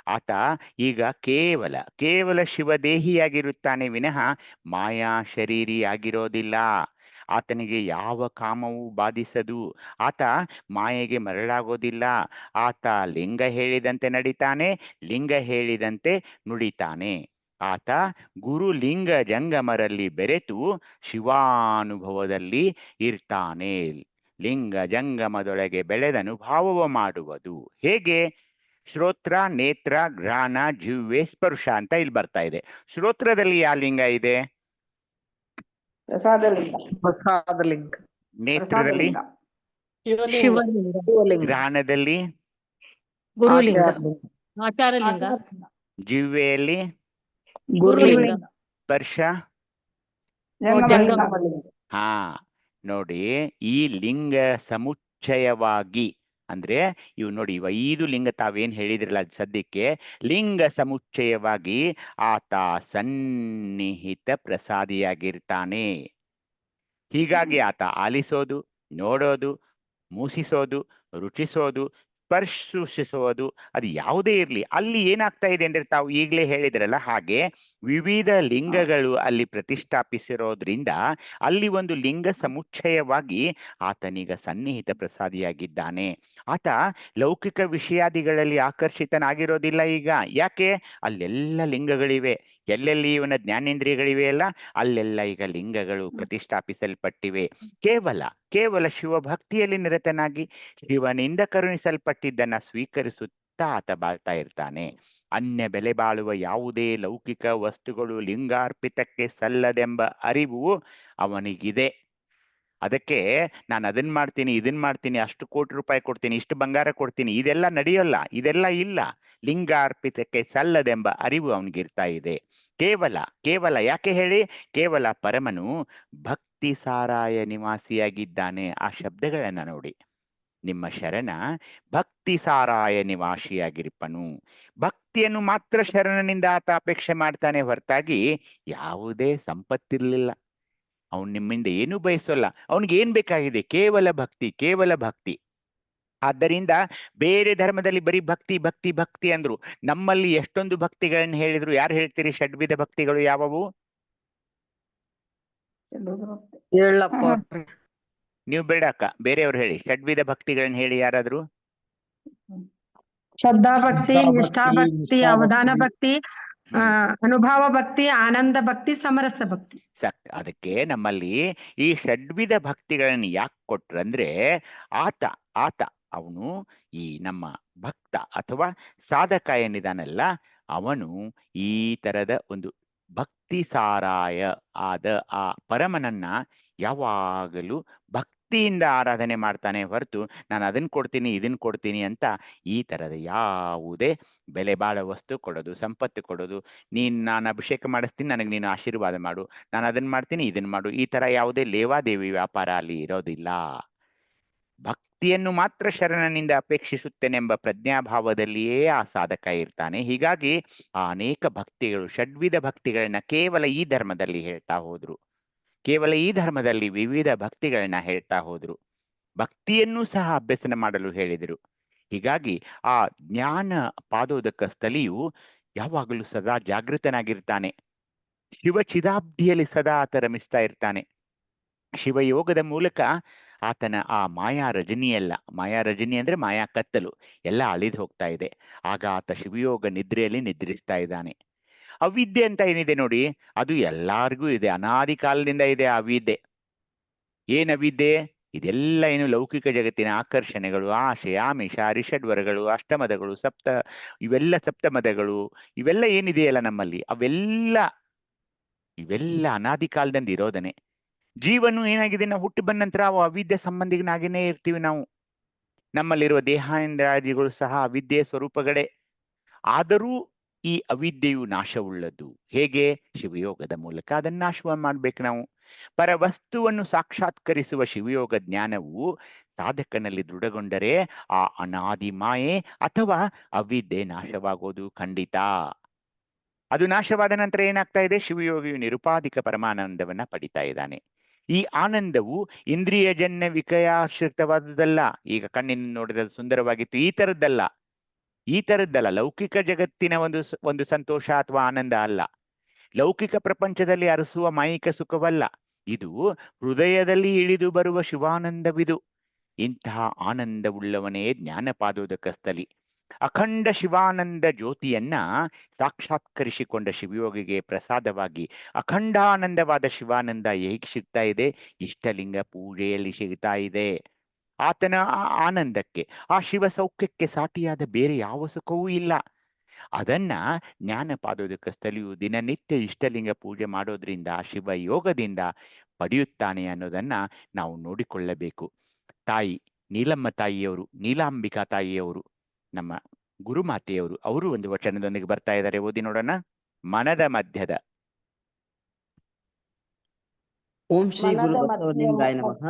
ಆತ ಈಗ ಕೇವಲ ಶಿವದೇಹಿಯಾಗಿರುತ್ತಾನೆ ವಿನಃ ಮಾಯಾ ಶರೀರಿಯಾಗಿರೋದಿಲ್ಲ. ಆತನಿಗೆ ಯಾವ ಕಾಮವೂ ಬಾಧಿಸದು. ಆತ ಮಾಯೆಗೆ ಮರಳಾಗೋದಿಲ್ಲ. ಆತ ಲಿಂಗ ಹೇಳಿದಂತೆ ನಡಿತಾನೆ, ಲಿಂಗ ಹೇಳಿದಂತೆ ನುಡಿತಾನೆ. ಆತ ಗುರು ಲಿಂಗ ಜಂಗಮರಲ್ಲಿ ಬೆರೆತು ಶಿವಾನುಭವದಲ್ಲಿ ಇರ್ತಾನೆ. ಲಿಂಗ ಜಂಗಮದೊಳಗೆ ಬೆಳೆದನುಭಾವವ ಮಾಡುವುದು ಹೇಗೆ? ಶ್ರೋತ್ರ, ನೇತ್ರ, ಘ್ರಾಣ, ಜಿಹ್ವೆ, ಸ್ಪರ್ಶ ಅಂತ ಇಲ್ಲಿ ಬರ್ತಾ ಇದೆ. ಶ್ರೋತ್ರದಲ್ಲಿ ಯಾವ ಲಿಂಗ ಇದೆ? ಪ್ರಸಾದಲಿಂಗ. ನೇತ್ರದಲ್ಲಿ? ಘ್ರಾಣದಲ್ಲಿ? ಗುರುಲಿಂಗ, ಆಚಾರಲಿಂಗ, ಜಿಹ್ವೆಯಲ್ಲಿ? ಗುರುಲಿಂಗ, ಸ್ಪರ್ಶ? ಜಂಗಮ. ಹಾ, ನೋಡಿ, ಈ ಲಿಂಗ ಸಮುಚ್ಚಯವಾಗಿ ಅಂದ್ರೆ ಇವು ನೋಡಿ, ಇವ 5 ಲಿಂಗ ತಾವೇನ್ ಹೇಳಿದ್ರಲ್ಲ ಅದ್ ಸದ್ಯಕ್ಕೆ ಲಿಂಗ ಸಮುಚ್ಚಯವಾಗಿ ಆತ ಸನ್ನಿಹಿತ ಪ್ರಸಾದಿಯಾಗಿರ್ತಾನೆ. ಹೀಗಾಗಿ ಆತ ಆಲಿಸೋದು, ನೋಡೋದು, ಮೂಸಿಸೋದು, ರುಚಿಸೋದು, ಸ್ಪರ್ಶಿಸೋದು, ಅದು ಯಾವುದೇ ಇರ್ಲಿ, ಅಲ್ಲಿ ಏನಾಗ್ತಾ ಇದೆ ಅಂದ್ರೆ ತಾವು ಈಗಲೇ ಹೇಳಿದ್ರಲ್ಲ ಹಾಗೆ ವಿವಿಧ ಲಿಂಗಗಳು ಅಲ್ಲಿ ಪ್ರತಿಷ್ಠಾಪಿಸಿರೋದ್ರಿಂದ ಅಲ್ಲಿ ಒಂದು ಲಿಂಗ ಸಮುಚ್ಚಯವಾಗಿ ಆತನೀಗ ಸನ್ನಿಹಿತ ಪ್ರಸಾದಿಯಾಗಿದ್ದಾನೆ. ಆತ ಲೌಕಿಕ ವಿಷಯಾದಿಗಳಲ್ಲಿ ಆಕರ್ಷಿತನಾಗಿರೋದಿಲ್ಲ ಈಗ. ಯಾಕೆ? ಅಲ್ಲೆಲ್ಲ ಲಿಂಗಗಳಿವೆ. ಎಲ್ಲೆಲ್ಲಿ ಇವನ ಜ್ಞಾನೇಂದ್ರಿಯಗಳಿವೆ ಅಲ್ಲ, ಅಲ್ಲೆಲ್ಲ ಈಗ ಲಿಂಗಗಳು ಪ್ರತಿಷ್ಠಾಪಿಸಲ್ಪಟ್ಟಿವೆ. ಕೇವಲ ಶಿವಭಕ್ತಿಯಲ್ಲಿ ನಿರತನಾಗಿ ಶಿವನಿಂದ ಕರುಣಿಸಲ್ಪಟ್ಟಿದ್ದನ್ನ ಸ್ವೀಕರಿಸುತ್ತಾ ಆತ ಬಾಳ್ತಾ ಇರ್ತಾನೆ. ಅನ್ಯ ಬೆಲೆ ಬಾಳುವ ಯಾವುದೇ ಲೌಕಿಕ ವಸ್ತುಗಳು ಲಿಂಗಾರ್ಪಿತಕ್ಕೆ ಸಲ್ಲದೆಂಬ ಅರಿವು ಅವನಿಗಿದೆ. ಅದಕ್ಕೆ ನಾನು ಅದನ್ನ ಮಾಡ್ತೀನಿ, ಇದನ್ ಮಾಡ್ತೀನಿ, ಅಷ್ಟು ಕೋಟಿ ರೂಪಾಯಿ ಕೊಡ್ತೀನಿ, ಇಷ್ಟು ಬಂಗಾರ ಕೊಡ್ತೀನಿ, ಇದೆಲ್ಲ ನಡೆಯೋಲ್ಲ, ಇದೆಲ್ಲ ಇಲ್ಲ. ಲಿಂಗಾರ್ಪಿತಕ್ಕೆ ಸಲ್ಲದೆಂಬ ಅರಿವು ಅವನಿಗಿರ್ತಾ ಇದೆ. ಕೇವಲ ಯಾಕೆ ಹೇಳಿ? ಕೇವಲ ಪರಮನು ಭಕ್ತಿ ಸಾರಾಯ ನಿವಾಸಿಯಾಗಿದ್ದಾನೆ. ಆ ಶಬ್ದಗಳನ್ನ ನೋಡಿ. ನಿಮ್ಮ ಶರಣ ಭಕ್ತಿ ಸಾರಾಯ ನಿವಾಸಿಯಾಗಿರ್ಪನು. ಭಕ್ತಿಯನ್ನು ಮಾತ್ರ ಶರಣನಿಂದ ಆತ ಅಪೇಕ್ಷೆ ಮಾಡ್ತಾನೆ ಹೊರತಾಗಿ ಯಾವುದೇ ಸಂಪತ್ತಿರ್ಲಿಲ್ಲ. ಅವನು ನಿಮ್ಮಿಂದ ಏನೂ ಬಯಸೋಲ್ಲ. ಅವನಿಗೆ ಏನ್ ಬೇಕಾಗಿದೆ? ಕೇವಲ ಭಕ್ತಿ. ಆದ್ದರಿಂದ ಬೇರೆ ಧರ್ಮದಲ್ಲಿ ಬರೀ ಭಕ್ತಿ ಅಂದ್ರು. ನಮ್ಮಲ್ಲಿ ಎಷ್ಟೊಂದು ಭಕ್ತಿಗಳನ್ನ ಹೇಳಿದ್ರು. ಯಾರು ಹೇಳ್ತೀರಿ ಷಡ್ವಿಧ ಭಕ್ತಿಗಳು ಯಾವುವು? ನೀವು ಬೇಡ ಅಕ್ಕ, ಬೇರೆಯವ್ರು ಹೇಳಿ. ಷಡ್ವಿಧ ಭಕ್ತಿಗಳನ್ನ ಹೇಳಿ ಯಾರಾದ್ರು. ಶ್ರದ್ಧಾ ಭಕ್ತಿ, ನಿಷ್ಠಾ ಭಕ್ತಿ, ಅವಧಾನ ಭಕ್ತಿ, ಅನುಭವ ಭಕ್ತಿ, ಆನಂದ ಭಕ್ತಿ, ಸಮರಸ ಭಕ್ತಿ. ಅದಕ್ಕೆ ನಮ್ಮಲ್ಲಿ ಈ ಷಡ್ವಿಧ ಭಕ್ತಿಗಳನ್ನು ಯಾಕೆ ಕೊಟ್ರಂದ್ರೆ ಆತ ಅವನು ಈ ನಮ್ಮ ಭಕ್ತ ಅಥವಾ ಸಾಧಕ ಏನಿದಾನಲ್ಲ, ಅವನು ಈ ತರದ ಒಂದು ಭಕ್ತಿ ಸಾರಾಯ ಆದ ಆ ಪರಮನನ್ನ ಯಾವಾಗಲೂ ಭಕ್ತಿಯಿಂದ ಆರಾಧನೆ ಮಾಡ್ತಾನೆ ಹೊರತು ನಾನು ಅದನ್ನ ಕೊಡ್ತೀನಿ ಇದನ್ನ ಕೊಡ್ತೀನಿ ಅಂತ ಈ ತರದ ಯಾವುದೇ ಬೆಲೆ ಬಾಳ ವಸ್ತು ಕೊಡೋದು, ಸಂಪತ್ತು ಕೊಡೋದು, ನಾನು ಅಭಿಷೇಕ ಮಾಡಿಸ್ತೀನಿ, ನನಗೆ ನೀನು ಆಶೀರ್ವಾದ ಮಾಡು, ನಾನು ಅದನ್ನ ಮಾಡ್ತೀನಿ ಇದನ್ನ ಮಾಡು, ಈ ತರ ಯಾವುದೇ ಲೇವಾದೇವಿ ವ್ಯಾಪಾರ ಅಲ್ಲಿ ಇರೋದಿಲ್ಲ. ಭಕ್ತಿಯನ್ನು ಮಾತ್ರ ಶರಣನಿಂದ ಅಪೇಕ್ಷಿಸುತ್ತೇನೆಂಬ ಪ್ರಜ್ಞಾಭಾವದಲ್ಲಿಯೇ ಆ ಸಾಧಕ ಇರ್ತಾನೆ. ಹೀಗಾಗಿ ಆ ಅನೇಕ ಭಕ್ತಿಗಳು, ಷಡ್ವಿಧ ಭಕ್ತಿಗಳನ್ನ ಕೇವಲ ಈ ಧರ್ಮದಲ್ಲಿ ಹೇಳ್ತಾ ಹೋದ್ರು. ಕೇವಲ ಈ ಧರ್ಮದಲ್ಲಿ ವಿವಿಧ ಭಕ್ತಿಗಳನ್ನ ಹೇಳ್ತಾ ಹೋದ್ರು. ಭಕ್ತಿಯನ್ನು ಸಹ ಅಭ್ಯಸನ ಮಾಡಲು ಹೇಳಿದರು. ಹೀಗಾಗಿ ಆ ಜ್ಞಾನ ಪಾದೋದಕ ಸ್ಥಳಿಯು ಯಾವಾಗಲೂ ಸದಾ ಜಾಗೃತನಾಗಿರ್ತಾನೆ. ಶಿವಚಿದಾಬ್ದಿಯಲ್ಲಿ ಸದಾ ಆತ ರಮಿಸ್ತಾ ಇರ್ತಾನೆ. ಶಿವಯೋಗದ ಮೂಲಕ ಆತನ ಆ ಮಾಯಾ ರಜನಿಯಲ್ಲ, ಮಾಯಾ ರಜನಿ ಅಂದ್ರೆ ಮಾಯಾ ಕತ್ತಲು ಎಲ್ಲ ಅಳಿದು ಹೋಗ್ತಾ ಇದೆ. ಆಗ ಆತ ಶಿವಯೋಗ ನಿದ್ರೆಯಲ್ಲಿ ನಿದ್ರಿಸ್ತಾ ಇದ್ದಾನೆ. ಅವಿದ್ಯೆ ಅಂತ ಏನಿದೆ ನೋಡಿ, ಅದು ಎಲ್ಲಾರ್ಗೂ ಇದೆ, ಅನಾದಿ ಕಾಲದಿಂದ ಇದೆ ಆ ಅವಿದ್ಯೆ. ಏನ್ ಅವಿದ್ಯೆ? ಇದೆಲ್ಲ ಏನು ಲೌಕಿಕ ಜಗತ್ತಿನ ಆಕರ್ಷಣೆಗಳು, ಆಶೆ, ಆಮಿಷ, ರಿಷಡ್ವರಗಳು, ಅಷ್ಟಮದಗಳು, ಇವೆಲ್ಲ ಸಪ್ತಮದಗಳು, ಇವೆಲ್ಲ ಏನಿದೆಯಲ್ಲ ನಮ್ಮಲ್ಲಿ, ಇವೆಲ್ಲ ಅನಾದಿ ಕಾಲದಿಂದ ಇರೋದನೆ. ಜೀವನು ಏನಾಗಿದೆ, ನಾವು ಹುಟ್ಟಿ ಬಂದ ನಂತರ ಅವಿದ್ಯೆ ಸಂಬಂಧಿಗನಾಗಿನೇ ಇರ್ತೀವಿ ನಾವು. ನಮ್ಮಲ್ಲಿರುವ ದೇಹೇಂದ್ರಾದಿಗಳು ಸಹ ಅವಿದ್ಯೆಯ ಸ್ವರೂಪಗಳೇ. ಆದರೂ ಈ ಅವಿದ್ಯೆಯು ನಾಶವುಳ್ಳದ್ದು. ಹೇಗೆ? ಶಿವಯೋಗದ ಮೂಲಕ ಅದನ್ನು ನಾಶ ಮಾಡ್ಬೇಕು ನಾವು. ಪರವಸ್ತುವನ್ನು ಸಾಕ್ಷಾತ್ಕರಿಸುವ ಶಿವಯೋಗ ಜ್ಞಾನವು ಸಾಧಕನಲ್ಲಿ ದೃಢಗೊಂಡರೆ ಆ ಅನಾದಿ ಮಾಯೆ ಅಥವಾ ಅವಿದ್ಯೆ ನಾಶವಾಗೋದು ಖಂಡಿತ. ಅದು ನಾಶವಾದ ನಂತರ ಏನಾಗ್ತಾ ಇದೆ? ಶಿವಯೋಗಿಯು ನಿರುಪಾಧಿಕ ಪರಮಾನಂದವನ್ನ ಪಡಿತಾ ಇದ್ದಾನೆ. ಈ ಆನಂದವು ಇಂದ್ರಿಯಜನ್ಯ ವಿಕಯಾಶ್ರಿತವಾದದ್ದಲ್ಲ. ಈಗ ಕಣ್ಣಿನ ನೋಡಿದ ಸುಂದರವಾಗಿತ್ತು, ಈ ತರದ್ದಲ್ಲ. ಲೌಕಿಕ ಜಗತ್ತಿನ ಒಂದು ಸಂತೋಷ ಅಥವಾ ಆನಂದ ಅಲ್ಲ. ಲೌಕಿಕ ಪ್ರಪಂಚದಲ್ಲಿ ಅರಸುವ ಮಾಯಿಕ ಸುಖವಲ್ಲ. ಇದು ಹೃದಯದಲ್ಲಿ ಇಳಿದು ಬರುವ ಶಿವಾನಂದವಿದು. ಇಂತಹ ಆನಂದವುಳ್ಳವನೇ ಜ್ಞಾನಪಾದೋದಕ ಸ್ಥಳಿ. ಅಖಂಡ ಶಿವಾನಂದ ಜ್ಯೋತಿಯನ್ನ ಸಾಕ್ಷಾತ್ಕರಿಸಿಕೊಂಡ ಶಿವಯೋಗಿಗೆ ಪ್ರಸಾದವಾಗಿ ಅಖಂಡಾನಂದವಾದ ಶಿವಾನಂದ ಹೇಗೆ ಸಿಗ್ತಾ ಇದೆ? ಇಷ್ಟಲಿಂಗ ಪೂಜೆಯಲ್ಲಿ ಸಿಗ್ತಾ ಇದೆ. ಆತನ ಆ ಆನಂದಕ್ಕೆ, ಆ ಶಿವ ಸೌಖ್ಯಕ್ಕೆ ಸಾಟಿಯಾದ ಬೇರೆ ಯಾವ ಸುಖವೂ ಇಲ್ಲ. ಅದನ್ನ ಜ್ಞಾನಪಾದೋದಕ ಸ್ಥಳಿಯು ದಿನನಿತ್ಯ ಇಷ್ಟಲಿಂಗ ಪೂಜೆ ಮಾಡೋದ್ರಿಂದ, ಶಿವ ಯೋಗದಿಂದ ಪಡೆಯುತ್ತಾನೆ ಅನ್ನೋದನ್ನ ನಾವು ನೋಡಿಕೊಳ್ಳಬೇಕು. ತಾಯಿ ನೀಲಮ್ಮ ತಾಯಿಯವರು, ನೀಲಾಂಬಿಕಾ ತಾಯಿಯವರು, ನಮ್ಮ ಗುರುಮಾತೆಯವರು, ಅವರು ಒಂದು ವಚನದೊಂದಿಗೆ ಬರ್ತಾ ಇದ್ದಾರೆ. ಓದಿ ನೋಡೋಣ. ಮನದ ಮಧ್ಯದ ಓಂ ಶ್ರೀ ಗುರು ಮನದ ಬಸವಲಿಂಗಾಯ ನಮಃ.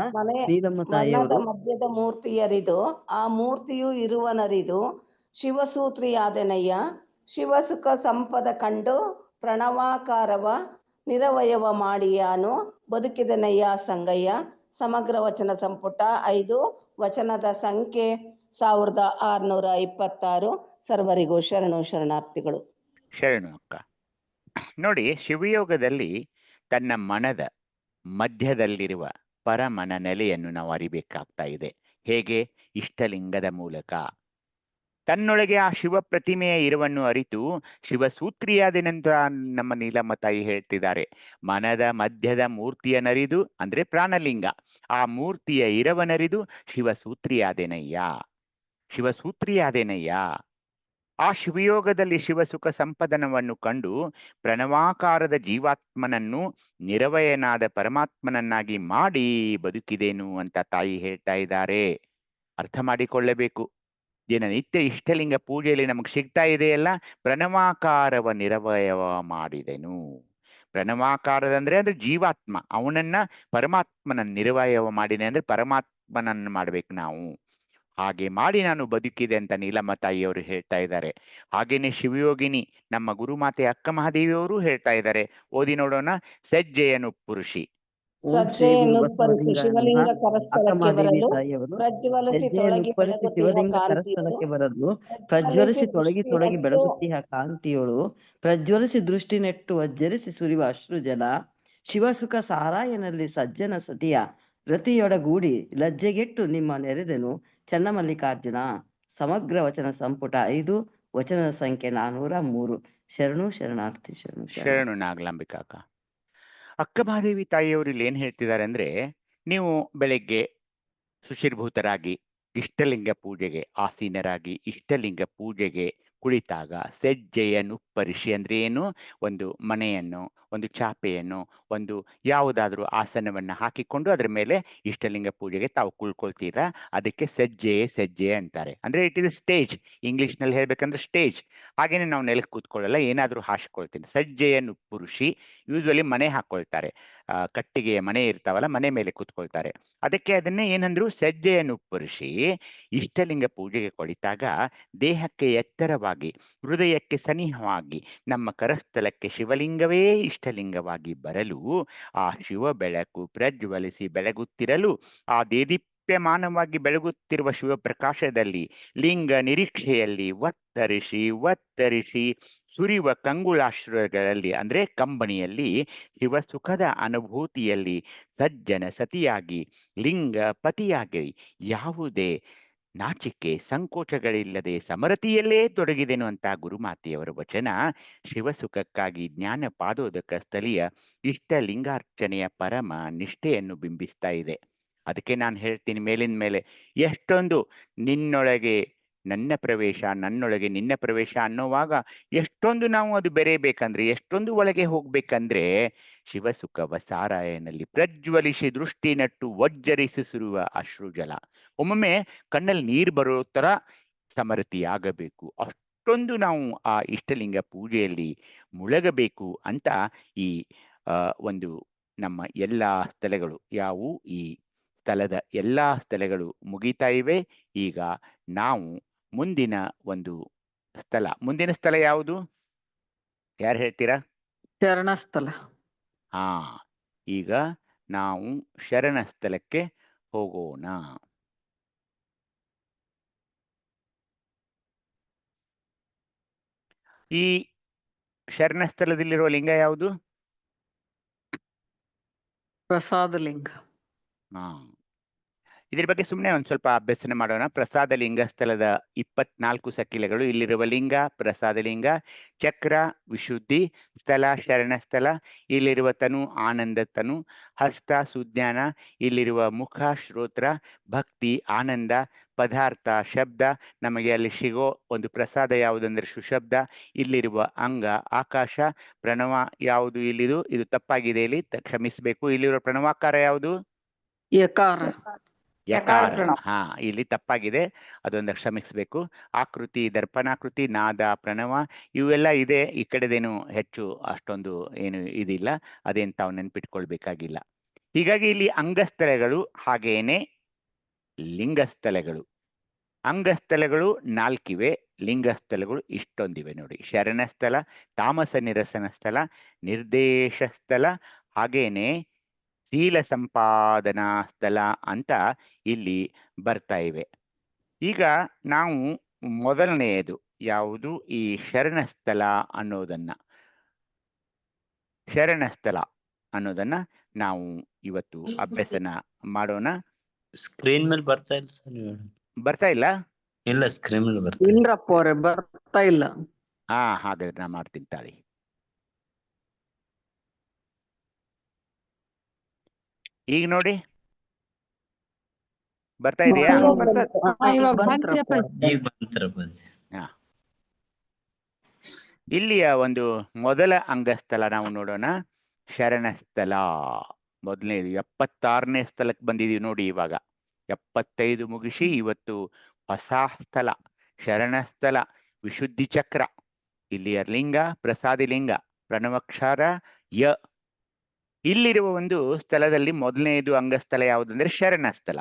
ನೀಲಮ್ಮ ಮನದ ತಾಯಿಯವರು ಮಧ್ಯದ ಮೂರ್ತಿಯರಿದು ಆ ಮೂರ್ತಿಯು ಇರುವನರಿದು ಶಿವಸೂತ್ರಿಯಾದೆನಯ್ಯ. ಶಿವಸುಖ ಸಂಪದ ಕಂಡು ಪ್ರಣವಾಕಾರವ ನಿರವಯವ ಮಾಡಿಯಾನು ಬದುಕಿದನಯ್ಯ ಸಂಗಯ್ಯ. ಸಮಗ್ರ ವಚನ ಸಂಪುಟ 5 ವಚನದ ಸಂಖ್ಯೆ 1626. ಸರ್ವರಿಗೂ ಶರಣು ಶರಣಾರ್ಥಿಗಳು. ಶರಣು ಅಕ್ಕ. ನೋಡಿ, ಶಿವಯೋಗದಲ್ಲಿ ತನ್ನ ಮನದ ಮಧ್ಯದಲ್ಲಿರುವ ಪರಮನ ನೆಲೆಯನ್ನು ನಾವು ಅರಿಬೇಕಾಗ್ತಾ ಇದೆ. ಹೇಗೆ? ಇಷ್ಟಲಿಂಗದ ಮೂಲಕ. ತನ್ನೊಳಗೆ ಆ ಶಿವ ಪ್ರತಿಮೆಯ ಇರುವನ್ನು ಅರಿತು ಶಿವಸೂತ್ರಿಯಾದೆನೆಂದು ನಮ್ಮ ನೀಲಮ್ಮ ತಾಯಿ ಹೇಳ್ತಿದ್ದಾರೆ. ಮನದ ಮಧ್ಯದ ಮೂರ್ತಿಯನ್ನರಿದು ಅಂದ್ರೆ ಪ್ರಾಣಲಿಂಗ, ಆ ಮೂರ್ತಿಯ ಇರವನರಿದು ಶಿವಸೂತ್ರಿಯಾದೆನಯ್ಯ. ಶಿವಸೂತ್ರಿಯಾದೆನಯ್ಯ. ಆ ಶಿವಯೋಗದಲ್ಲಿ ಶಿವಸುಖ ಸಂಪದನವನ್ನು ಕಂಡು ಪ್ರಣವಾಕಾರದ ಜೀವಾತ್ಮನನ್ನು ನಿರವಯನಾದ ಪರಮಾತ್ಮನನ್ನಾಗಿ ಮಾಡಿ ಬದುಕಿದೇನು ಅಂತ ತಾಯಿ ಹೇಳ್ತಾ ಇದ್ದಾರೆ. ಅರ್ಥ ಮಾಡಿಕೊಳ್ಳಬೇಕು. ದಿನನಿತ್ಯ ಇಷ್ಟಲಿಂಗ ಪೂಜೆಯಲ್ಲಿ ನಮಗೆ ಸಿಗ್ತಾ ಇದೆಯಲ್ಲ, ಪ್ರಣವಾಕಾರವ ನಿರವಯವ ಮಾಡಿದೆನು. ಪ್ರಣವಾಕಾರದಂದ್ರೆ ಅಂದ್ರೆ ಜೀವಾತ್ಮ, ಅವನನ್ನ ಪರಮಾತ್ಮನ ನಿರವಯವ ಮಾಡಿದೆ ಅಂದ್ರೆ ಪರಮಾತ್ಮನನ್ನು ಮಾಡ್ಬೇಕು ನಾವು. ಹಾಗೆ ಮಾಡಿ ನಾನು ಬದುಕಿದೆ ಅಂತ ನೀಲಮ್ಮ ತಾಯಿಯವರು ಹೇಳ್ತಾ ಇದ್ದಾರೆ. ಹಾಗೇನೆ ಶಿವಯೋಗಿನಿ ನಮ್ಮ ಗುರುಮಾತೆ ಅಕ್ಕ ಮಹಾದೇವಿಯವರು ಹೇಳ್ತಾ ಇದ್ದಾರೆ. ಓದಿ ನೋಡೋಣ. ಸಜ್ಜೆಯನು ಪುರುಷಿ. ಓಂ ಶ್ರೀ ಗುರು ಸಜ್ಜೆಯನ್ನುಪ್ಪರಿಸಿ ಬಸವಲಿಂಗಾಯ ಶಿವಲಿಂಗ ನಮಃ. ಅಕ್ಕ ಕರಸ್ಥಳಕ್ಕೆ ಮಹಾದೇವಿ ಬರಲು ತಾಯಿಯವರು ಪ್ರಜ್ವಲಿಸಿ ತೊಳಗಿ ಹೆಜ್ಜೆಯನ್ನುಪ್ಪರಿಸಿ ಬೆಳಗುತ್ತಿಹ ಶಿವಲಿಂಗ ಕಾಂತಿಯಳು ಕರಸ್ಥಳಕ್ಕೆ ಬರಲು ಪ್ರಜ್ವಲಿಸಿ ತೊಳಗಿ ತೊಳಗಿ ಬೆಳಗುತ್ತಿಹ ಕಾಂತಿಯೋಳು ಪ್ರಜ್ವಲಿಸಿ ದೃಷ್ಟಿ ನೆಟ್ಟು ಅಜ್ಜರಿಸಿ ಸುರಿವ ಅಶ್ರುಜಲ. ಶಿವಸುಖ ಸಾರಾಯನಲ್ಲಿ ಸಜ್ಜನ ಸತಿಯ ರತಿಯೊಡಗೂಡಿ ಲಜ್ಜೆಗೆಟ್ಟು ನಿಮ್ಮ ನೆರೆದೆನು ಚನ್ನಮಲ್ಲಿಕಾರ್ಜುನ. ಸಮಗ್ರ ವಚನ ಸಂಪುಟ 5 ವಚನದ ಸಂಖ್ಯೆ 403. ಶರಣು ಶರಣಾರ್ಥಿ. ಶರಣು ಶರಣು ನಾಗಲಾಂಬಿಕಾಕ. ಅಕ್ಕ ಮಹಾದೇವಿ ತಾಯಿಯವರು ಇಲ್ಲಿ ಏನ್ ಹೇಳ್ತಿದ್ದಾರೆ ಅಂದ್ರೆ, ನೀವು ಬೆಳಗ್ಗೆ ಸುಶೀರ್ಭೂತರಾಗಿ ಇಷ್ಟಲಿಂಗ ಪೂಜೆಗೆ ಆಸೀನರಾಗಿ ಇಷ್ಟಲಿಂಗ ಪೂಜೆಗೆ ಕುಳಿತಾಗ ಸಜ್ಜೆಯನ್ನುಪ್ಪರಿಸಿ ಅಂದ್ರೆ ಏನು? ಒಂದು ಮನೆಯನ್ನು, ಒಂದು ಚಾಪೆಯನ್ನು, ಒಂದು ಯಾವುದಾದ್ರೂ ಆಸನವನ್ನ ಹಾಕಿಕೊಂಡು ಅದರ ಮೇಲೆ ಇಷ್ಟಲಿಂಗ ಪೂಜೆಗೆ ತಾವು ಕುಳ್ಕೊಳ್ತೀರಾ. ಅದಕ್ಕೆ ಸಜ್ಜೆ ಅಂತಾರೆ. ಅಂದ್ರೆ ಇಟ್ ಇಸ್ ಸ್ಟೇಜ್. ಇಂಗ್ಲಿಷ್ ನಲ್ಲಿ ಹೇಳ್ಬೇಕಂದ್ರೆ ಸ್ಟೇಜ್. ಹಾಗೇನೆ ನಾವು ನೆಲಕ್ಕೆ ಕೂತ್ಕೊಳ್ಳಲ್ಲ, ಏನಾದ್ರೂ ಹಾಸ್ಕೊಳ್ತೀನಿ. ಸಜ್ಜೆಯನ್ನುಪ್ಪರಿಸಿ ಯೂಸ್ವಲಿ ಮನೆ ಹಾಕೊಳ್ತಾರೆ, ಕಟ್ಟಿಗೆಯ ಮನೆ ಇರ್ತಾವಲ್ಲ, ಮನೆ ಮೇಲೆ ಕೂತ್ಕೊಳ್ತಾರೆ. ಅದಕ್ಕೆ ಅದನ್ನೇ ಏನಂದ್ರು, ಸಜ್ಜೆಯನ್ನುಪ್ಪರಿಸಿ ಇಷ್ಟಲಿಂಗ ಪೂಜೆಗೆ ಕುಳಿತಾಗ ದೇಹಕ್ಕೆ ಎತ್ತರವಾಗಿ ಹೃದಯಕ್ಕೆ ಸನಿಹವಾಗಿ ನಮ್ಮ ಕರಸ್ಥಲಕ್ಕೆ ಶಿವಲಿಂಗವೇ ಇಷ್ಟಲಿಂಗವಾಗಿ ಬರಲು ಆ ಶಿವ ಬೆಳಕು ಪ್ರಜ್ವಲಿಸಿ ಬೆಳಗುತ್ತಿರಲು ಆ ದೇದೀಪ್ಯಮಾನವಾಗಿ ಬೆಳಗುತ್ತಿರುವ ಶಿವಪ್ರಕಾಶದಲ್ಲಿ ಲಿಂಗ ನಿರೀಕ್ಷೆಯಲ್ಲಿ ಒತ್ತರಿಸಿ ಸುರಿಯುವ ಕಂಗುಳಾಶ್ರಯಗಳಲ್ಲಿ ಅಂದ್ರೆ ಕಂಬಣಿಯಲ್ಲಿ ಶಿವಸುಖದ ಅನುಭೂತಿಯಲ್ಲಿ ಸಜ್ಜನ ಸತಿಯಾಗಿ ಲಿಂಗ ಪತಿಯಾಗಿ ಯಾವುದೇ ನಾಚಿಕೆ ಸಂಕೋಚಗಳಿಲ್ಲದೆ ಸಮರತಿಯಲ್ಲೇ ತೊಡಗಿದೆನು ಅಂತ ಗುರುಮಾತೆಯವರ ವಚನ ಶಿವಸುಖಕ್ಕಾಗಿ ಜ್ಞಾನ ಪಾದೋದಕ ಸ್ಥಳೀಯ ಇಷ್ಟಲಿಂಗಾರ್ಚನೆಯ ಪರಮ ನಿಷ್ಠೆಯನ್ನು ಬಿಂಬಿಸ್ತಾ ಇದೆ. ಅದಕ್ಕೆ ನಾನು ಹೇಳ್ತೀನಿ ಮೇಲಿನ ಮೇಲೆ, ಎಷ್ಟೊಂದು ನಿನ್ನೊಳಗೆ ನನ್ನ ಪ್ರವೇಶ ನನ್ನೊಳಗೆ ನಿನ್ನ ಪ್ರವೇಶ ಅನ್ನೋವಾಗ ಎಷ್ಟೊಂದು ನಾವು ಅದು ಬೆರೆಯಬೇಕಂದ್ರೆ, ಎಷ್ಟೊಂದು ಒಳಗೆ ಹೋಗ್ಬೇಕಂದ್ರೆ, ಶಿವಸುಖವ ಸಾರಾಯನಲ್ಲಿ ಪ್ರಜ್ವಲಿಸಿ ದೃಷ್ಟಿ ನಟ್ಟು ವಜ್ಜರಿಸುವ ಅಶ್ರುಜಲ. ಒಮ್ಮೊಮ್ಮೆ ಕಣ್ಣಲ್ಲಿ ನೀರು ಬರೋ ತರ ಸಮರತಿಯಾಗಬೇಕು. ಅಷ್ಟೊಂದು ನಾವು ಆ ಇಷ್ಟಲಿಂಗ ಪೂಜೆಯಲ್ಲಿ ಮುಳುಗಬೇಕು ಅಂತ ಈ ಒಂದು ನಮ್ಮ ಎಲ್ಲಾ ಸ್ಥಳಗಳು ಯಾವುವು, ಈ ಸ್ಥಳದ ಎಲ್ಲಾ ಸ್ಥಳಗಳು ಮುಗಿತಾ ಇವೆ. ಈಗ ನಾವು ಮುಂದಿನ ಸ್ಥಳ ಯಾವುದು? ಯಾರು ಹೇಳ್ತೀರಾ? ಶರಣಸ್ಥಳ. ಹಾ, ಈಗ ನಾವು ಶರಣ ಸ್ಥಳಕ್ಕೆ ಹೋಗೋಣ. ಈ ಶರಣ ಸ್ಥಳದಲ್ಲಿರುವ ಲಿಂಗ ಯಾವುದು? ಪ್ರಸಾದ ಲಿಂಗ. ಹಾ, ಇದ್ರ ಬಗ್ಗೆ ಸುಮ್ಮನೆ ಒಂದ್ ಸ್ವಲ್ಪ ಅಭ್ಯಸನ ಮಾಡೋಣ. ಪ್ರಸಾದ ಲಿಂಗ ಸ್ಥಳದ 24 ಸಕಿಲೆಗಳು. ಇಲ್ಲಿರುವ ಲಿಂಗ ಪ್ರಸಾದ ಲಿಂಗ, ಚಕ್ರ ವಿಶುದ್ಧಿ, ಸ್ಥಳ ಶರಣ ಸ್ಥಳ, ಇಲ್ಲಿರುವ ತನು ಆನಂದ ತನು, ಹಸ್ತ ಸುಜ್ಞಾನ, ಇಲ್ಲಿರುವ ಮುಖ ಶ್ರೋತ್ರ, ಭಕ್ತಿ ಆನಂದ, ಪದಾರ್ಥ ಶಬ್ದ, ನಮಗೆ ಅಲ್ಲಿ ಸಿಗೋ ಒಂದು ಪ್ರಸಾದ ಯಾವುದಂದ್ರೆ ಸುಶಬ್ದ, ಇಲ್ಲಿರುವ ಅಂಗ ಆಕಾಶ, ಪ್ರಣವ ಯಾವುದು ಇಲ್ಲಿದು, ಇದು ತಪ್ಪಾಗಿದೆ ಇಲ್ಲಿ ಕ್ಷಮಿಸಬೇಕು. ಇಲ್ಲಿರುವ ಪ್ರಣವಾಕಾರ ಯಾವುದು? ಯಕಾರ. ಯಕಾರ. ಹಾ, ಇಲ್ಲಿ ತಪ್ಪಾಗಿದೆ, ಅದೊಂದು ಕ್ಷಮಿಸಬೇಕು. ಆಕೃತಿ ದರ್ಪಣಾಕೃತಿ, ನಾದ ಪ್ರಣವ ಇವೆಲ್ಲ ಇದೆ. ಈ ಕಡೆದೇನು ಹೆಚ್ಚು ಅಷ್ಟೊಂದು ಏನು ಇದಿಲ್ಲ, ಅದೇನು ತಾವು ನೆನ್ಪಿಟ್ಕೊಳ್ಬೇಕಾಗಿಲ್ಲ. ಹೀಗಾಗಿ ಇಲ್ಲಿ ಅಂಗಸ್ಥಳಗಳು ಹಾಗೇನೆ ಲಿಂಗಸ್ಥಳಗಳು. ಅಂಗಸ್ಥಳಗಳು 4 ಲಿಂಗಸ್ಥಳಗಳು ಇಷ್ಟೊಂದಿವೆ ನೋಡಿ. ಶರಣಸ್ಥಳ, ತಾಮಸ ನಿರಸನ ಸ್ಥಳ, ನಿರ್ದೇಶ ಸ್ಥಳ, ಹಾಗೇನೆ ಶೀಲ ಸಂಪಾದನಾ ಸ್ಥಳ ಅಂತ ಇಲ್ಲಿ ಬರ್ತಾ ಇವೆ. ಈಗ ನಾವು ಮೊದಲನೆಯದು ಯಾವುದು, ಈ ಶರಣಸ್ಥಳ ಅನ್ನೋದನ್ನ ನಾವು ಇವತ್ತು ಅಭ್ಯಾಸನ ಮಾಡೋಣ. ಸ್ಕ್ರೀನ್ ಮೇಲೆ ಬರ್ತಾ ಇಲ್ಲ ಸರ್. ಬರ್ತಾ ಇಲ್ಲ? ಇಲ್ಲ, ಸ್ಕ್ರೀನ್ ಮೇಲೆ ಬರ್ತಾ ಇಲ್ಲ. ಇಲ್ರಪ್ಪ ಅವ್ರೆ, ಬರ್ತಾ ಇಲ್ಲ. ಹಾಗಾದ್ರೆ ನಾ ಮಾಡ್ತೀನಿ ತಾಳಿ. ಈಗ ನೋಡಿ, ಬರ್ತಾ ಇದೆಯಾ? ಈಗ ಬಂತ್ರಪ್ಪ. ಇಲ್ಲಿಯ ಒಂದು ಮೊದಲ ಅಂಗಸ್ಥಳ ನಾವು ನೋಡೋಣ. ಶರಣಸ್ಥಳ ಮೊದಲನೇದು 76ನೇ ಸ್ಥಳಕ್ಕೆ ಬಂದಿದೀವಿ ನೋಡಿ. ಇವಾಗ 75 ಮುಗಿಸಿ ಇವತ್ತು ಹೊಸ ಸ್ಥಳ ಶರಣಸ್ಥಳ, ವಿಶುದ್ಧಿ ಚಕ್ರ. ಇಲ್ಲಿಯ ಲಿಂಗ ಪ್ರಸಾದಿ ಲಿಂಗ, ಪ್ರಣವಕ್ಷರ ಯ. ಇಲ್ಲಿರುವ ಒಂದು ಸ್ಥಳದಲ್ಲಿ ಮೊದಲನೆಯದು ಅಂಗಸ್ಥಳ ಯಾವುದಂದ್ರೆ ಶರಣಸ್ಥಳ.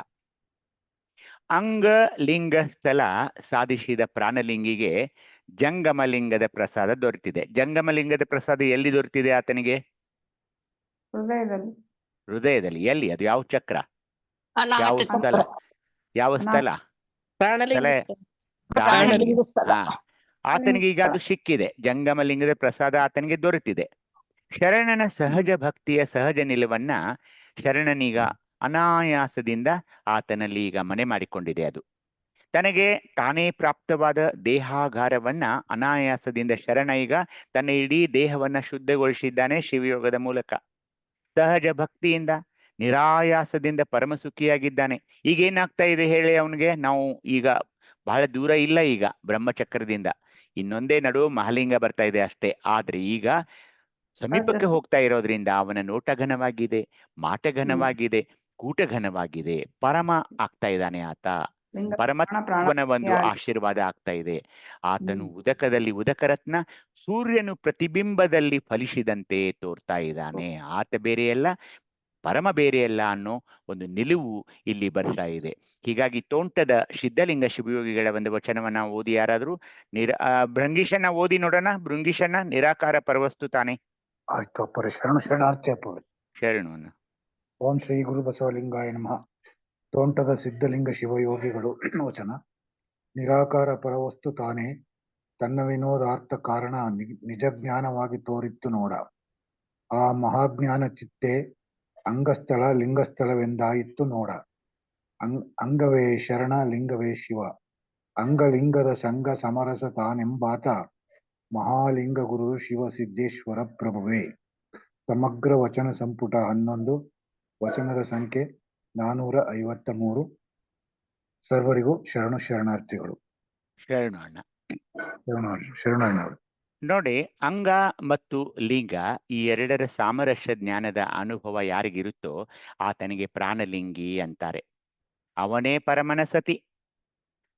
ಅಂಗ ಲಿಂಗ ಸ್ಥಳ ಸಾಧಿಸಿದ ಪ್ರಾಣಲಿಂಗಿಗೆ ಜಂಗಮಲಿಂಗದ ಪ್ರಸಾದ ದೊರೆತಿದೆ. ಜಂಗಮಲಿಂಗದ ಪ್ರಸಾದ ಎಲ್ಲಿ ದೊರೆತಿದೆ ಆತನಿಗೆ? ಹೃದಯದಲ್ಲಿ. ಎಲ್ಲಿ? ಅದು ಯಾವ ಚಕ್ರ? ಯಾವ ಸ್ಥಳ? ಯಾವ ಸ್ಥಳ? ಆತನಿಗೆ ಈಗ ಅದು ಸಿಕ್ಕಿದೆ. ಜಂಗಮಲಿಂಗದ ಪ್ರಸಾದ ಆತನಿಗೆ ದೊರೆತಿದೆ. ಶರಣನ ಸಹಜ ಭಕ್ತಿಯ ಸಹಜ ನಿಲುವನ್ನ ಶರಣನೀಗ ಅನಾಯಾಸದಿಂದ ಆತನಲ್ಲಿ ಈಗ ಮನೆ ಮಾಡಿಕೊಂಡಿದೆ. ಅದು ತನಗೆ ತಾನೇ ಪ್ರಾಪ್ತವಾದ ದೇಹಾಗಾರವನ್ನ ಅನಾಯಾಸದಿಂದ ಶರಣ ಈಗ ತನ್ನ ಇಡೀ ದೇಹವನ್ನ ಶುದ್ಧಗೊಳಿಸಿದ್ದಾನೆ ಶಿವಯೋಗದ ಮೂಲಕ. ಸಹಜ ಭಕ್ತಿಯಿಂದ ನಿರಾಯಾಸದಿಂದ ಪರಮಸುಖಿಯಾಗಿದ್ದಾನೆ. ಈಗ ಏನಾಗ್ತಾ ಇದೆ ಹೇಳಿ ಅವನಿಗೆ? ನಾವು ಈಗ ಬಹಳ ದೂರ ಇಲ್ಲ, ಈಗ ಬ್ರಹ್ಮಚಕ್ರದಿಂದ ಇನ್ನೊಂದೇ ನಡುವೆ ಮಹಾಲಿಂಗ ಬರ್ತಾ ಇದೆ ಅಷ್ಟೇ. ಆದ್ರೆ ಈಗ ಸಮೀಪಕ್ಕೆ ಹೋಗ್ತಾ ಇರೋದ್ರಿಂದ ಅವನ ನೋಟಘನವಾಗಿದೆ, ಮಾಟಘನವಾಗಿದೆ, ಕೂಟಘನವಾಗಿದೆ. ಪರಮ ಆಗ್ತಾ ಇದ್ದಾನೆ ಆತ. ಪರಮಾತ್ಮನ ಒಂದು ಆಶೀರ್ವಾದ ಆಗ್ತಾ ಇದೆ. ಆತನು ಉದಕದಲ್ಲಿ ಉದಕರತ್ನ, ಸೂರ್ಯನು ಪ್ರತಿಬಿಂಬದಲ್ಲಿ ಫಲಿಸಿದಂತೆ ತೋರ್ತಾ ಇದ್ದಾನೆ. ಆತ ಬೇರೆಯಲ್ಲ, ಪರಮ ಬೇರೆಯಲ್ಲ ಅನ್ನೋ ಒಂದು ನಿಲುವು ಇಲ್ಲಿ ಬರ್ತಾ ಇದೆ. ಹೀಗಾಗಿ ತೋಂಟದ ಸಿದ್ಧಲಿಂಗ ಶಿವಯೋಗಿಗಳ ಒಂದು ವಚನವನ್ನ ಓದಿ ಯಾರಾದ್ರೂ ಭೃಂಗೀಶನ ಓದಿ ನೋಡೋಣ. ಭೃಂಗೀಶನ ನಿರಾಕಾರ ಪರವಸ್ತು ತಾನೆ. ಆಯ್ತು ಅಪ್ಪರೆ. ಶರಣಾರ್ಥಿ ಅಪ್ಪ. ಶರಣು. ಓಂ ಶ್ರೀ ಗುರು ಬಸವಲಿಂಗಾಯ ನಮಃ. ತೋಂಟದ ಸಿದ್ಧಲಿಂಗ ಶಿವಯೋಗಿಗಳು ವಚನ. ನಿರಾಕಾರ ಪರವಸ್ತು ತಾನೇ, ತನ್ನ ವಿನೋದಾರ್ಥ ಕಾರಣ ನಿಜಜ್ಞಾನವಾಗಿ ತೋರಿತ್ತು ನೋಡ. ಆ ಮಹಾಜ್ಞಾನ ಚಿತ್ತೆ ಅಂಗಸ್ಥಳ ಲಿಂಗಸ್ಥಳವೆಂದಾಯಿತ್ತು ನೋಡ. ಅಂಗವೇ ಶರಣ, ಲಿಂಗವೇ ಶಿವ. ಅಂಗಲಿಂಗದ ಸಂಘ ಸಮರಸ ತಾನೆಂಬಾತ, ಮಹಾಲಿಂಗ ಗುರು ಶಿವ ಸಿದ್ದೇಶ್ವರ ಪ್ರಭುವೇ. ಸಮಗ್ರ ವಚನ ಸಂಪುಟ 11, ವಚನದ ಸಂಖ್ಯೆ 453. ಸರ್ವರಿಗೂ ಶರಣಾರ್ಥಿಗಳು. ಶರಣಣ್ಣವರು ನೋಡಿ, ಅಂಗ ಮತ್ತು ಲಿಂಗ ಈ ಎರಡರ ಸಾಮರಸ್ಯ ಜ್ಞಾನದ ಅನುಭವ ಯಾರಿಗಿರುತ್ತೋ ಆತನಿಗೆ ಪ್ರಾಣಲಿಂಗಿ ಅಂತಾರೆ. ಅವನೇ ಪರಮನ ಸತಿ.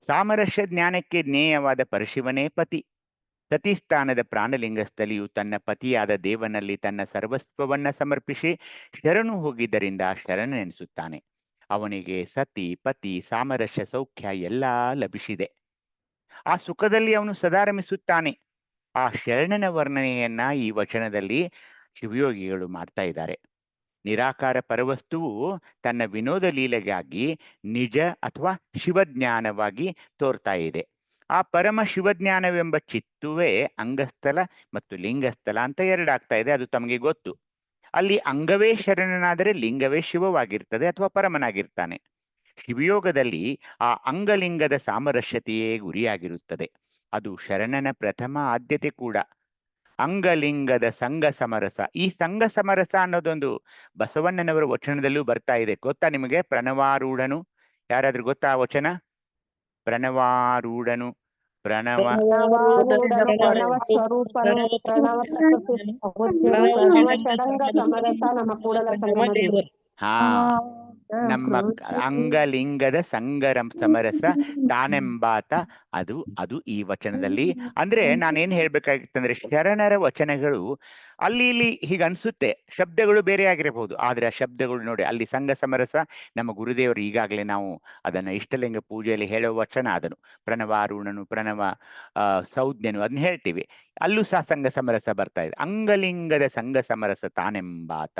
ಸಾಮರಸ್ಯ ಜ್ಞಾನಕ್ಕೆ ಜ್ಞೇಯವಾದ ಪರಶಿವನೇ ಪತಿ. ಸತಿಸ್ಥಾನದ ಪ್ರಾಣಲಿಂಗ ಸ್ಥಳಿಯು ತನ್ನ ಪತಿಯಾದ ದೇವನಲ್ಲಿ ತನ್ನ ಸರ್ವಸ್ವವನ್ನ ಸಮರ್ಪಿಸಿ ಶರಣು ಹೋಗಿದ್ದರಿಂದ ಶರಣನೆನಿಸುತ್ತಾನೆ. ಅವನಿಗೆ ಸತಿ, ಪತಿ, ಸಾಮರಸ್ಯ, ಸೌಖ್ಯ ಎಲ್ಲ ಲಭಿಸಿದೆ. ಆ ಸುಖದಲ್ಲಿ ಅವನು ಸದಾ ರಮಿಸುತ್ತಾನೆ. ಆ ಶರಣನ ವರ್ಣನೆಯನ್ನ ಈ ವಚನದಲ್ಲಿ ಶಿವಯೋಗಿಗಳು ಮಾಡ್ತಾ ಇದ್ದಾರೆ. ನಿರಾಕಾರ ಪರವಸ್ತುವು ತನ್ನ ವಿನೋದ ಲೀಲೆಗಾಗಿ ನಿಜ ಅಥವಾ ಶಿವಜ್ಞಾನವಾಗಿ ತೋರ್ತಾ ಇದೆ. ಆ ಪರಮ ಶಿವಜ್ಞಾನವೆಂಬ ಚಿತ್ತುವೇ ಅಂಗಸ್ಥಳ ಮತ್ತು ಲಿಂಗಸ್ಥಳ ಅಂತ ಎರಡಾಗ್ತಾ ಇದೆ. ಅದು ತಮಗೆ ಗೊತ್ತು. ಅಲ್ಲಿ ಅಂಗವೇ ಶರಣನಾದರೆ ಲಿಂಗವೇ ಶಿವವಾಗಿರ್ತದೆ ಅಥವಾ ಪರಮನಾಗಿರ್ತಾನೆ. ಶಿವಯೋಗದಲ್ಲಿ ಆ ಅಂಗಲಿಂಗದ ಸಾಮರಸ್ಯತೆಯೇ ಗುರಿಯಾಗಿರುತ್ತದೆ. ಅದು ಶರಣನ ಪ್ರಥಮ ಆದ್ಯತೆ ಕೂಡ. ಅಂಗಲಿಂಗದ ಸಂಘ ಸಮರಸ. ಈ ಸಂಘ ಸಮರಸ ಅನ್ನೋದೊಂದು ಬಸವಣ್ಣನವರ ವಚನದಲ್ಲೂ ಬರ್ತಾ ಇದೆ. ಗೊತ್ತಾ ನಿಮಗೆ? ಪ್ರಣವಾರೂಢನು, ಯಾರಾದ್ರೂ ಗೊತ್ತಾ ಆ ವಚನ? ಪ್ರಣವಾರೂಢನು, ಪ್ರಣವ ಹಾ ನಮ್ಮ ಅಂಗಲಿಂಗದ ಸಮರಸ ತಾನೆಂಬಾತ ಅದು ಈ ವಚನದಲ್ಲಿ. ಅಂದ್ರೆ ನಾನೇನ್ ಹೇಳ್ಬೇಕಾಗಿತ್ತಂದ್ರೆ ಶರಣರ ವಚನಗಳು ಅಲ್ಲಿ ಇಲ್ಲಿ ಹೀಗನ್ಸುತ್ತೆ, ಶಬ್ದಗಳು ಬೇರೆ ಆಗಿರಬಹುದು, ಆದ್ರೆ ಆ ಶಬ್ದಗಳು ನೋಡಿ ಅಲ್ಲಿ ಸಂಘ ಸಮರಸ ನಮ್ಮ ಗುರುದೇವರು ಈಗಾಗಲೇ ನಾವು ಅದನ್ನ ಇಷ್ಟಲಿಂಗ ಪೂಜೆಯಲ್ಲಿ ಹೇಳೋ ವಚನ, ಅದನ್ನು ಪ್ರಣವಾರುಣನು ಪ್ರಣವ ಸೌಜ್ಞನು ಅದನ್ನ ಹೇಳ್ತೀವಿ, ಅಲ್ಲೂ ಸಹ ಸಂಘ ಸಮರಸ ಬರ್ತಾ ಇದೆ. ಅಂಗಲಿಂಗದ ಸಂಘ ಸಮರಸ ತಾನೆಂಬಾತ.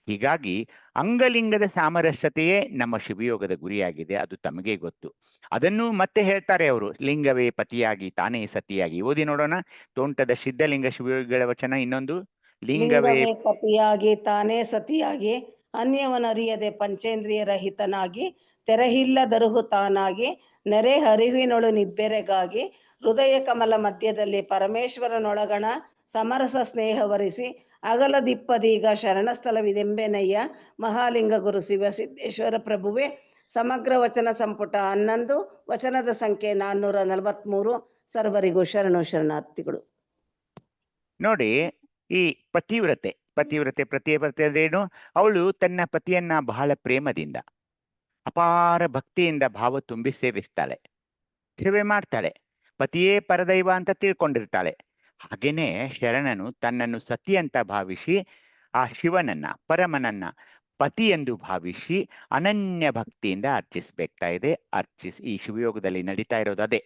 ಹೀಗಾಗಿ ಅಂಗಲಿಂಗದ ಸಾಮರಸ್ಯತೆಯೇ ನಮ್ಮ ಶಿವಯೋಗದ ಗುರಿಯಾಗಿದೆ, ಅದು ತಮಗೆ ಗೊತ್ತು. ಅದನ್ನು ಮತ್ತೆ ಹೇಳ್ತಾರೆ ಅವರು, ಲಿಂಗವೇ ಪತಿಯಾಗಿ ತಾನೇ ಸತಿಯಾಗಿ. ಓದಿ ನೋಡೋಣ ತೋಂಟದ ಸಿದ್ಧಲಿಂಗ ಶಿವಯೋಗಿಗಳ ವಚನ ಇನ್ನೊಂದು. ಲಿಂಗವೇ ಪತಿಯಾಗಿ ತಾನೇ ಸತಿಯಾಗಿ ಅನ್ಯವನರಿಯದೆ ಪಂಚೇಂದ್ರಿಯ ರಹಿತನಾಗಿ ತೆರೆಹಿಲ್ಲದರುಹು ತಾನಾಗಿ ನೆರೆ ಹರಿವಿನೊಳು ನಿಬ್ಬೆರೆಗಾಗಿ ಹೃದಯ ಕಮಲ ಮಧ್ಯದಲ್ಲಿ ಪರಮೇಶ್ವರನೊಳಗಣ ಸಮರಸ ಸ್ನೇಹವರಿಸಿ ಅಗಲದಿಪ್ಪದೀಗ ಶರಣಸ್ಥಳವಿದೆಂಬೆನಯ್ಯ ಮಹಾಲಿಂಗ ಗುರು ಶಿವಸಿದ್ದೇಶ್ವರ ಪ್ರಭುವೆ. ಸಮಗ್ರ ವಚನ ಸಂಪುಟ 11, ವಚನದ ಸಂಖ್ಯೆ 443. ಸರ್ವರಿಗೂ ಶರಣಾರ್ಥಿಗಳು. ನೋಡಿ, ಈ ಪತಿವ್ರತೆ ಪ್ರತಿವ್ರತೆ ಅಂದ್ರೇನು? ಅವಳು ತನ್ನ ಪತಿಯನ್ನ ಬಹಳ ಪ್ರೇಮದಿಂದ ಅಪಾರ ಭಕ್ತಿಯಿಂದ ಭಾವ ತುಂಬಿ ಸೇವಿಸ್ತಾಳೆ, ಸೇವೆ ಮಾಡ್ತಾಳೆ, ಪತಿಯೇ ಪರದೈವ ಅಂತ ತಿಳ್ಕೊಂಡಿರ್ತಾಳೆ. ಹಾಗೇನೆ ಶರಣನು ತನ್ನನ್ನು ಸತಿ ಅಂತ ಭಾವಿಸಿ ಆ ಶಿವನನ್ನ ಪರಮನನ್ನ ಪತಿ ಎಂದು ಭಾವಿಸಿ ಅನನ್ಯ ಭಕ್ತಿಯಿಂದ ಅರ್ಚಿಸ್ಬೇಕಾ ಇದೆ. ಈ ಶಿವಯೋಗದಲ್ಲಿ ನಡೀತಾ ಇರೋದು ಅದೇ.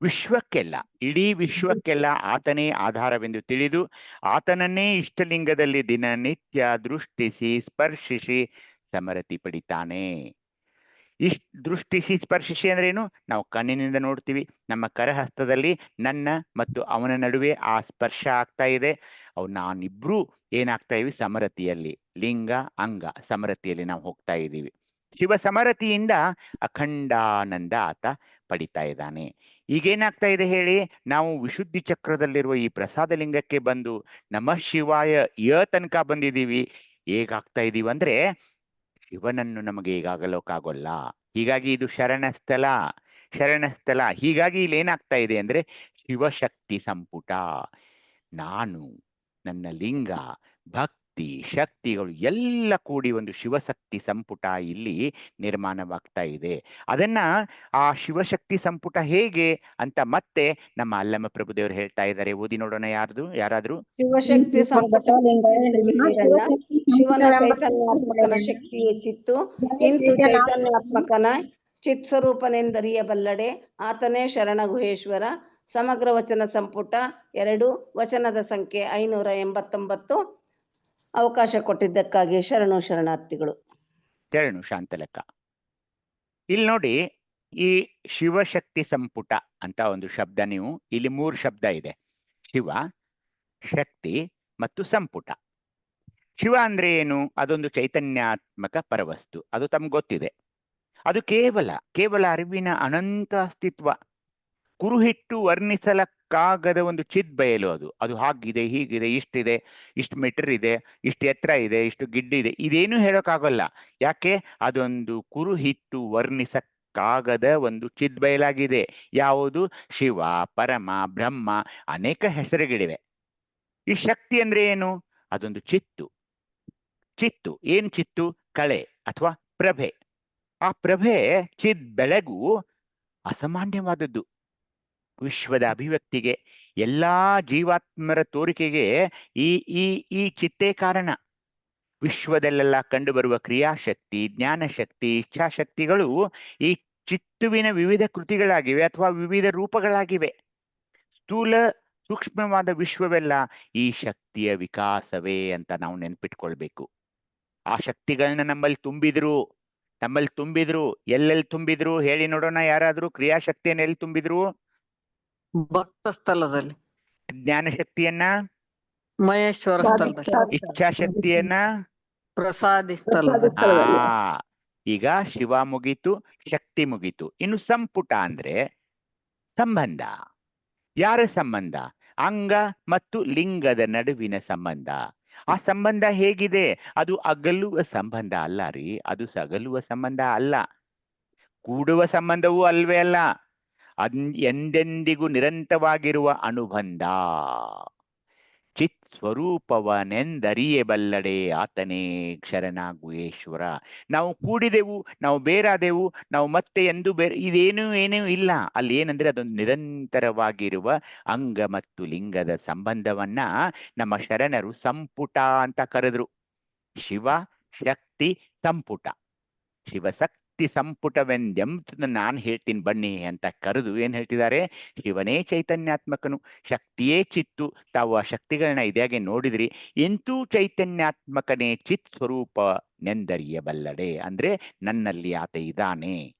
ವಿಶ್ವಕ್ಕೆಲ್ಲ, ಇಡೀ ವಿಶ್ವಕ್ಕೆಲ್ಲ ಆತನೇ ಆಧಾರವೆಂದು ತಿಳಿದು ಆತನನ್ನೇ ಇಷ್ಟಲಿಂಗದಲ್ಲಿ ದಿನನಿತ್ಯ ದೃಷ್ಟಿಸಿ ಸ್ಪರ್ಶಿಸಿ ಸಮರತಿ ಪಡಿತಾನೆ. ದೃಷ್ಟಿಸಿ ಸ್ಪರ್ಶಿಸಿ ಅಂದ್ರೇನು? ನಾವು ಕಣ್ಣಿನಿಂದ ನೋಡ್ತೀವಿ, ನಮ್ಮ ಕರಹಸ್ತದಲ್ಲಿ ನನ್ನ ಮತ್ತು ಅವನ ನಡುವೆ ಆ ಸ್ಪರ್ಶ ಆಗ್ತಾ ಇದೆ. ನಾನಿಬ್ರು ಏನಾಗ್ತಾ ಇವಿ? ಸಮರತಿಯಲ್ಲಿ, ಲಿಂಗ ಅಂಗ ಸಮರತಿಯಲ್ಲಿ ನಾವು ಹೋಗ್ತಾ ಇದ್ದೀವಿ. ಶಿವ ಸಮರತಿಯಿಂದ ಅಖಂಡಾನಂದ ಆತ ಪಡಿತಾ ಇದ್ದಾನೆ. ಈಗೇನಾಗ್ತಾ ಇದೆ ಹೇಳಿ? ನಾವು ವಿಶುದ್ಧಿ ಚಕ್ರದಲ್ಲಿರುವ ಈ ಪ್ರಸಾದ ಲಿಂಗಕ್ಕೆ ಬಂದು ನಮಃ ಶಿವಾಯ ತನಕ ಬಂದಿದ್ದೀವಿ. ಹೇಗಾಗ್ತಾ ಇದೀವಿ ಅಂದ್ರೆ ಶಿವನನ್ನು ನಮಗೆ ಈಗಾಗಲೋಕ್ಕಾಗೋಲ್ಲ. ಹೀಗಾಗಿ ಇದು ಶರಣಸ್ಥಳ. ಹೀಗಾಗಿ ಇಲ್ಲಿ ಏನಾಗ್ತಾ ಇದೆ ಅಂದ್ರೆ ಶಿವಶಕ್ತಿ ಸಂಪುಟ. ನಾನು, ನನ್ನ ಲಿಂಗ, ಭಕ್ತಿ, ಶಕ್ತಿಗಳು ಎಲ್ಲ ಕೂಡಿ ಒಂದು ಶಿವಶಕ್ತಿ ಸಂಪುಟ ಇಲ್ಲಿ ನಿರ್ಮಾಣವಾಗ್ತಾ ಇದೆ. ಅದನ್ನ ಆ ಶಿವಶಕ್ತಿ ಸಂಪುಟ ಹೇಗೆ ಅಂತ ಮತ್ತೆ ನಮ್ಮ ಅಲ್ಲಮ ಪ್ರಭುದೇವರು ಹೇಳ್ತಾ ಇದ್ದಾರೆ. ಓದಿ ನೋಡೋಣ. ಯಾರಾದ್ರೂ? ಶಿವಶಕ್ತಿ ಸಂಪುಟ ಶಿವನ ಚೈತನ್ಯಾತ್ಮಕನ ಶಕ್ತಿಯೇ ಚಿತ್ತು ಇಂತು ಚೈತನ್ಯಾತ್ಮಕನ ಚಿತ್ ಸ್ವರೂಪನೆಂದರಿಯಬಲ್ಲಡೆ ಆತನೇ ಶರಣ ಗುಹೇಶ್ವರ. ಸಮಗ್ರ ವಚನ ಸಂಪುಟ 2, ವಚನದ ಸಂಖ್ಯೆ 589. ಅವಕಾಶ ಕೊಟ್ಟಿದ್ದಕ್ಕಾಗಿ ಶರಣಾರ್ಥಿಗಳು. ಶರಣು ಶಾಂತಲೆಕ್ಕ. ಇಲ್ಲಿ ನೋಡಿ, ಈ ಶಿವಶಕ್ತಿ ಸಂಪುಟ ಅಂತ ಒಂದು ಶಬ್ದ, ನೀವು ಇಲ್ಲಿ 3 ಶಬ್ದ ಇದೆ: ಶಿವ, ಶಕ್ತಿ ಮತ್ತು ಸಂಪುಟ. ಶಿವ ಅಂದ್ರೆ ಏನು? ಅದೊಂದು ಚೈತನ್ಯಾತ್ಮಕ ಪರವಸ್ತು, ಅದು ತಮ್ಗೆ ಗೊತ್ತಿದೆ. ಅದು ಕೇವಲ ಅರಿವಿನ ಅನಂತ ಅಸ್ತಿತ್ವ, ಕುರುಹಿಟ್ಟು ವರ್ಣಿಸಲಕ್ಕಾಗದ ಒಂದು ಚಿತ್ ಬಯಲು. ಅದು ಹಾಗಿದೆ, ಹೀಗಿದೆ, ಇಷ್ಟಿದೆ, ಇಷ್ಟು ಮೀಟರ್ ಇದೆ, ಇಷ್ಟು ಎತ್ತರ ಇದೆ, ಇಷ್ಟು ಗಿಡ್ಡಿದೆ, ಇದೇನು ಹೇಳೋಕ್ಕಾಗಲ್ಲ. ಯಾಕೆ? ಅದೊಂದು ಕುರುಹಿಟ್ಟು ವರ್ಣಿಸಕ್ಕಾಗದ ಒಂದು ಚಿತ್ ಬಯಲಾಗಿದೆ. ಯಾವುದು? ಶಿವ, ಪರಮ, ಬ್ರಹ್ಮ, ಅನೇಕ ಹೆಸರುಗಳಿವೆ. ಈ ಶಕ್ತಿ ಅಂದ್ರೆ ಏನು? ಅದೊಂದು ಚಿತ್ತು. ಏನ್ ಚಿತ್ತು? ಕಳೆ ಅಥವಾ ಪ್ರಭೆ. ಆ ಪ್ರಭೆ, ಚಿತ್ ಬೆಳಗು ಅಸಾಮಾನ್ಯವಾದದ್ದು. ವಿಶ್ವದ ಅಭಿವ್ಯಕ್ತಿಗೆ, ಎಲ್ಲಾ ಜೀವಾತ್ಮರ ತೋರಿಕೆಗೆ ಈ ಈ ಈ ಚಿತ್ತೇ ಕಾರಣ. ವಿಶ್ವದಲ್ಲೆಲ್ಲ ಕಂಡುಬರುವ ಕ್ರಿಯಾಶಕ್ತಿ, ಜ್ಞಾನಶಕ್ತಿ, ಇಚ್ಛಾಶಕ್ತಿಗಳು ಈ ಚಿತ್ತುವಿನ ವಿವಿಧ ಕೃತಿಗಳಾಗಿವೆ ಅಥವಾ ವಿವಿಧ ರೂಪಗಳಾಗಿವೆ. ಸ್ಥೂಲ ಸೂಕ್ಷ್ಮವಾದ ವಿಶ್ವವೆಲ್ಲ ಈ ಶಕ್ತಿಯ ವಿಕಾಸವೇ ಅಂತ ನಾವು ನೆನ್ಪಿಟ್ಕೊಳ್ಬೇಕು. ಆ ಶಕ್ತಿಗಳನ್ನ ನಮ್ಮಲ್ಲಿ ತುಂಬಿದ್ರು. ಎಲ್ಲೆಲ್ಲಿ ತುಂಬಿದ್ರು ಹೇಳಿ ನೋಡೋಣ. ಯಾರಾದ್ರೂ ಕ್ರಿಯಾಶಕ್ತಿಯನ್ನು ಎಲ್ಲಿ ತುಂಬಿದ್ರು? ಭಕ್ತ ಸ್ಥಳದಲ್ಲಿ. ಜ್ಞಾನಶಕ್ತಿಯನ್ನ ಮಹೇಶ್ವರ ಸ್ಥಳದಲ್ಲಿ. ಇಚ್ಛಾಶಕ್ತಿಯನ್ನ ಪ್ರಸಾದಿ ಸ್ಥಳದಲ್ಲಿ. ಈಗ ಶಿವ ಮುಗೀತು, ಶಕ್ತಿ ಮುಗೀತು. ಇನ್ನು ಸಂಪುಟ ಅಂದ್ರೆ ಸಂಬಂಧ. ಯಾರ ಸಂಬಂಧ? ಅಂಗ ಮತ್ತು ಲಿಂಗದ ನಡುವಿನ ಸಂಬಂಧ. ಆ ಸಂಬಂಧ ಹೇಗಿದೆ? ಅದು ಅಗಲುವ ಸಂಬಂಧ ಅಲ್ಲ ರೀ, ಅದು ಸಗಲುವ ಸಂಬಂಧ ಅಲ್ಲ, ಕೂಡುವ ಸಂಬಂಧವೂ ಅಲ್ವೇ ಅಲ್ಲ. ಎಂದೆಂದಿಗೂ ನಿರಂತರವಾಗಿರುವ ಅನುಬಂಧ. ಚಿತ್ ಸ್ವರೂಪವನೆಂದರಿಯಬಲ್ಲಡೆ ಆತನೇ ಶರಣಾಗುಯೇಶ್ವರ. ನಾವು ಕೂಡಿದೆವು, ನಾವು ಬೇರಾದೆವು, ನಾವು ಮತ್ತೆ ಎಂದು ಏನೂ ಇಲ್ಲ. ಅಲ್ಲಿ ಏನಂದ್ರೆ ಅದೊಂದು ನಿರಂತರವಾಗಿರುವ ಅಂಗ ಮತ್ತು ಲಿಂಗದ ಸಂಬಂಧವನ್ನ ನಮ್ಮ ಶರಣರು ಸಂಪುಟ ಅಂತ ಕರೆದ್ರು. ಶಿವ ಶಕ್ತಿ ಸಂಪುಟ, ಶಿವಶಕ್ತಿ ಸಂಪುಟವೆಂದೆಂಬುದನ್ನು ನಾನು ಹೇಳ್ತೀನಿ ಬನ್ನಿ ಅಂತ ಕರೆದು ಏನ್ ಹೇಳ್ತಿದ್ದಾರೆ, ಶಿವನೇ ಚೈತನ್ಯಾತ್ಮಕನು, ಶಕ್ತಿಯೇ ಚಿತ್ತು. ತಾವು ಆ ಶಕ್ತಿಗಳನ್ನ ಇದಾಗೆ ನೋಡಿದ್ರಿ. ಎಂತೂ ಚೈತನ್ಯಾತ್ಮಕನೇ ಚಿತ್ ಸ್ವರೂಪನೆಂದರಿಯಬಲ್ಲಡೆ ಅಂದ್ರೆ ನನ್ನಲ್ಲಿ ಆತ ಇದ್ದಾನೆ.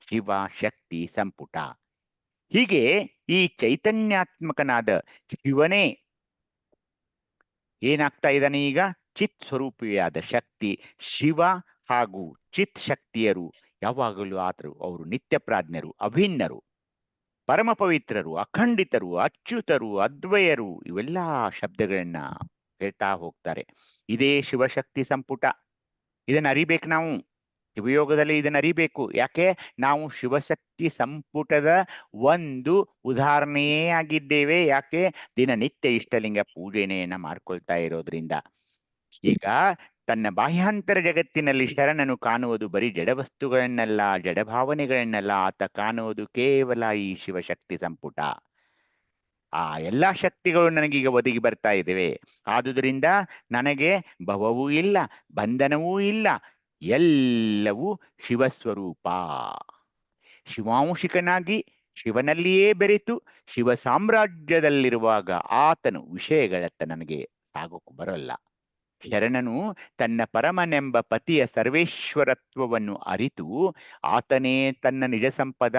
ಶಿವ ಶಕ್ತಿ ಸಂಪುಟ. ಹೀಗೆ ಈ ಚೈತನ್ಯಾತ್ಮಕನಾದ ಶಿವನೇ ಏನಾಗ್ತಾ ಇದ್ದಾನೆ ಈಗ, ಚಿತ್ ಸ್ವರೂಪಿಯಾದ ಶಕ್ತಿ. ಶಿವ ಹಾಗೂ ಚಿತ್ ಶಕ್ತಿಯರು ಯಾವಾಗಲೂ ಆತರು ಅವರು ನಿತ್ಯ ಪ್ರಾಜ್ಞರು, ಅಭಿನ್ನರು, ಪರಮ ಪವಿತ್ರರು, ಅಖಂಡಿತರು, ಅಚ್ಯುತರು, ಅದ್ವಯರು, ಇವೆಲ್ಲ ಶಬ್ದಗಳನ್ನ ಹೇಳ್ತಾ ಹೋಗ್ತಾರೆ. ಇದೇ ಶಿವಶಕ್ತಿ ಸಂಪುಟ. ಇದನ್ನ ಅರಿಬೇಕು ನಾವು. ಶಿವಯೋಗದಲ್ಲಿ ಇದನ್ನ ಅರಿಬೇಕು. ಯಾಕೆ? ನಾವು ಶಿವಶಕ್ತಿ ಸಂಪುಟದ ಒಂದು ಉದಾಹರಣೆಯೇ ಆಗಿದ್ದೇವೆ. ಯಾಕೆ? ದಿನನಿತ್ಯ ಇಷ್ಟಲಿಂಗ ಪೂಜೆನೆಯನ್ನ ಮಾಡ್ಕೊಳ್ತಾ ಇರೋದ್ರಿಂದ. ಈಗ ತನ್ನ ಬಾಹ್ಯಾಂತರ ಜಗತ್ತಿನಲ್ಲಿ ಶರಣನು ಕಾಣುವುದು ಬರೀ ಜಡವಸ್ತುಗಳನ್ನೆಲ್ಲ, ಜಡಭಾವನೆಗಳನ್ನೆಲ್ಲ. ಆತ ಕಾಣುವುದು ಕೇವಲ ಈ ಶಿವಶಕ್ತಿ ಸಂಪುಟ. ಆ ಎಲ್ಲಾ ಶಕ್ತಿಗಳು ನನಗೀಗ ಒದಗಿ ಬರ್ತಾ ಇದ್ದೇವೆ. ಆದುದರಿಂದ ನನಗೆ ಭವವೂ ಇಲ್ಲ, ಬಂಧನವೂ ಇಲ್ಲ. ಎಲ್ಲವೂ ಶಿವಸ್ವರೂಪ. ಶಿವಾಂಶಿಕನಾಗಿ ಶಿವನಲ್ಲಿಯೇ ಬೆರೆತು ಶಿವ ಸಾಮ್ರಾಜ್ಯದಲ್ಲಿರುವಾಗ ಆತನು ವಿಷಯಗಳತ್ತ ನನಗೆ ಸಾಗೋಕು ಬರೋಲ್ಲ. ಶರಣನು ತನ್ನ ಪರಮನೆಂಬ ಪತಿಯ ಸರ್ವೇಶ್ವರತ್ವವನ್ನು ಅರಿತು ಆತನೇ ತನ್ನ ನಿಜ ಸಂಪದ,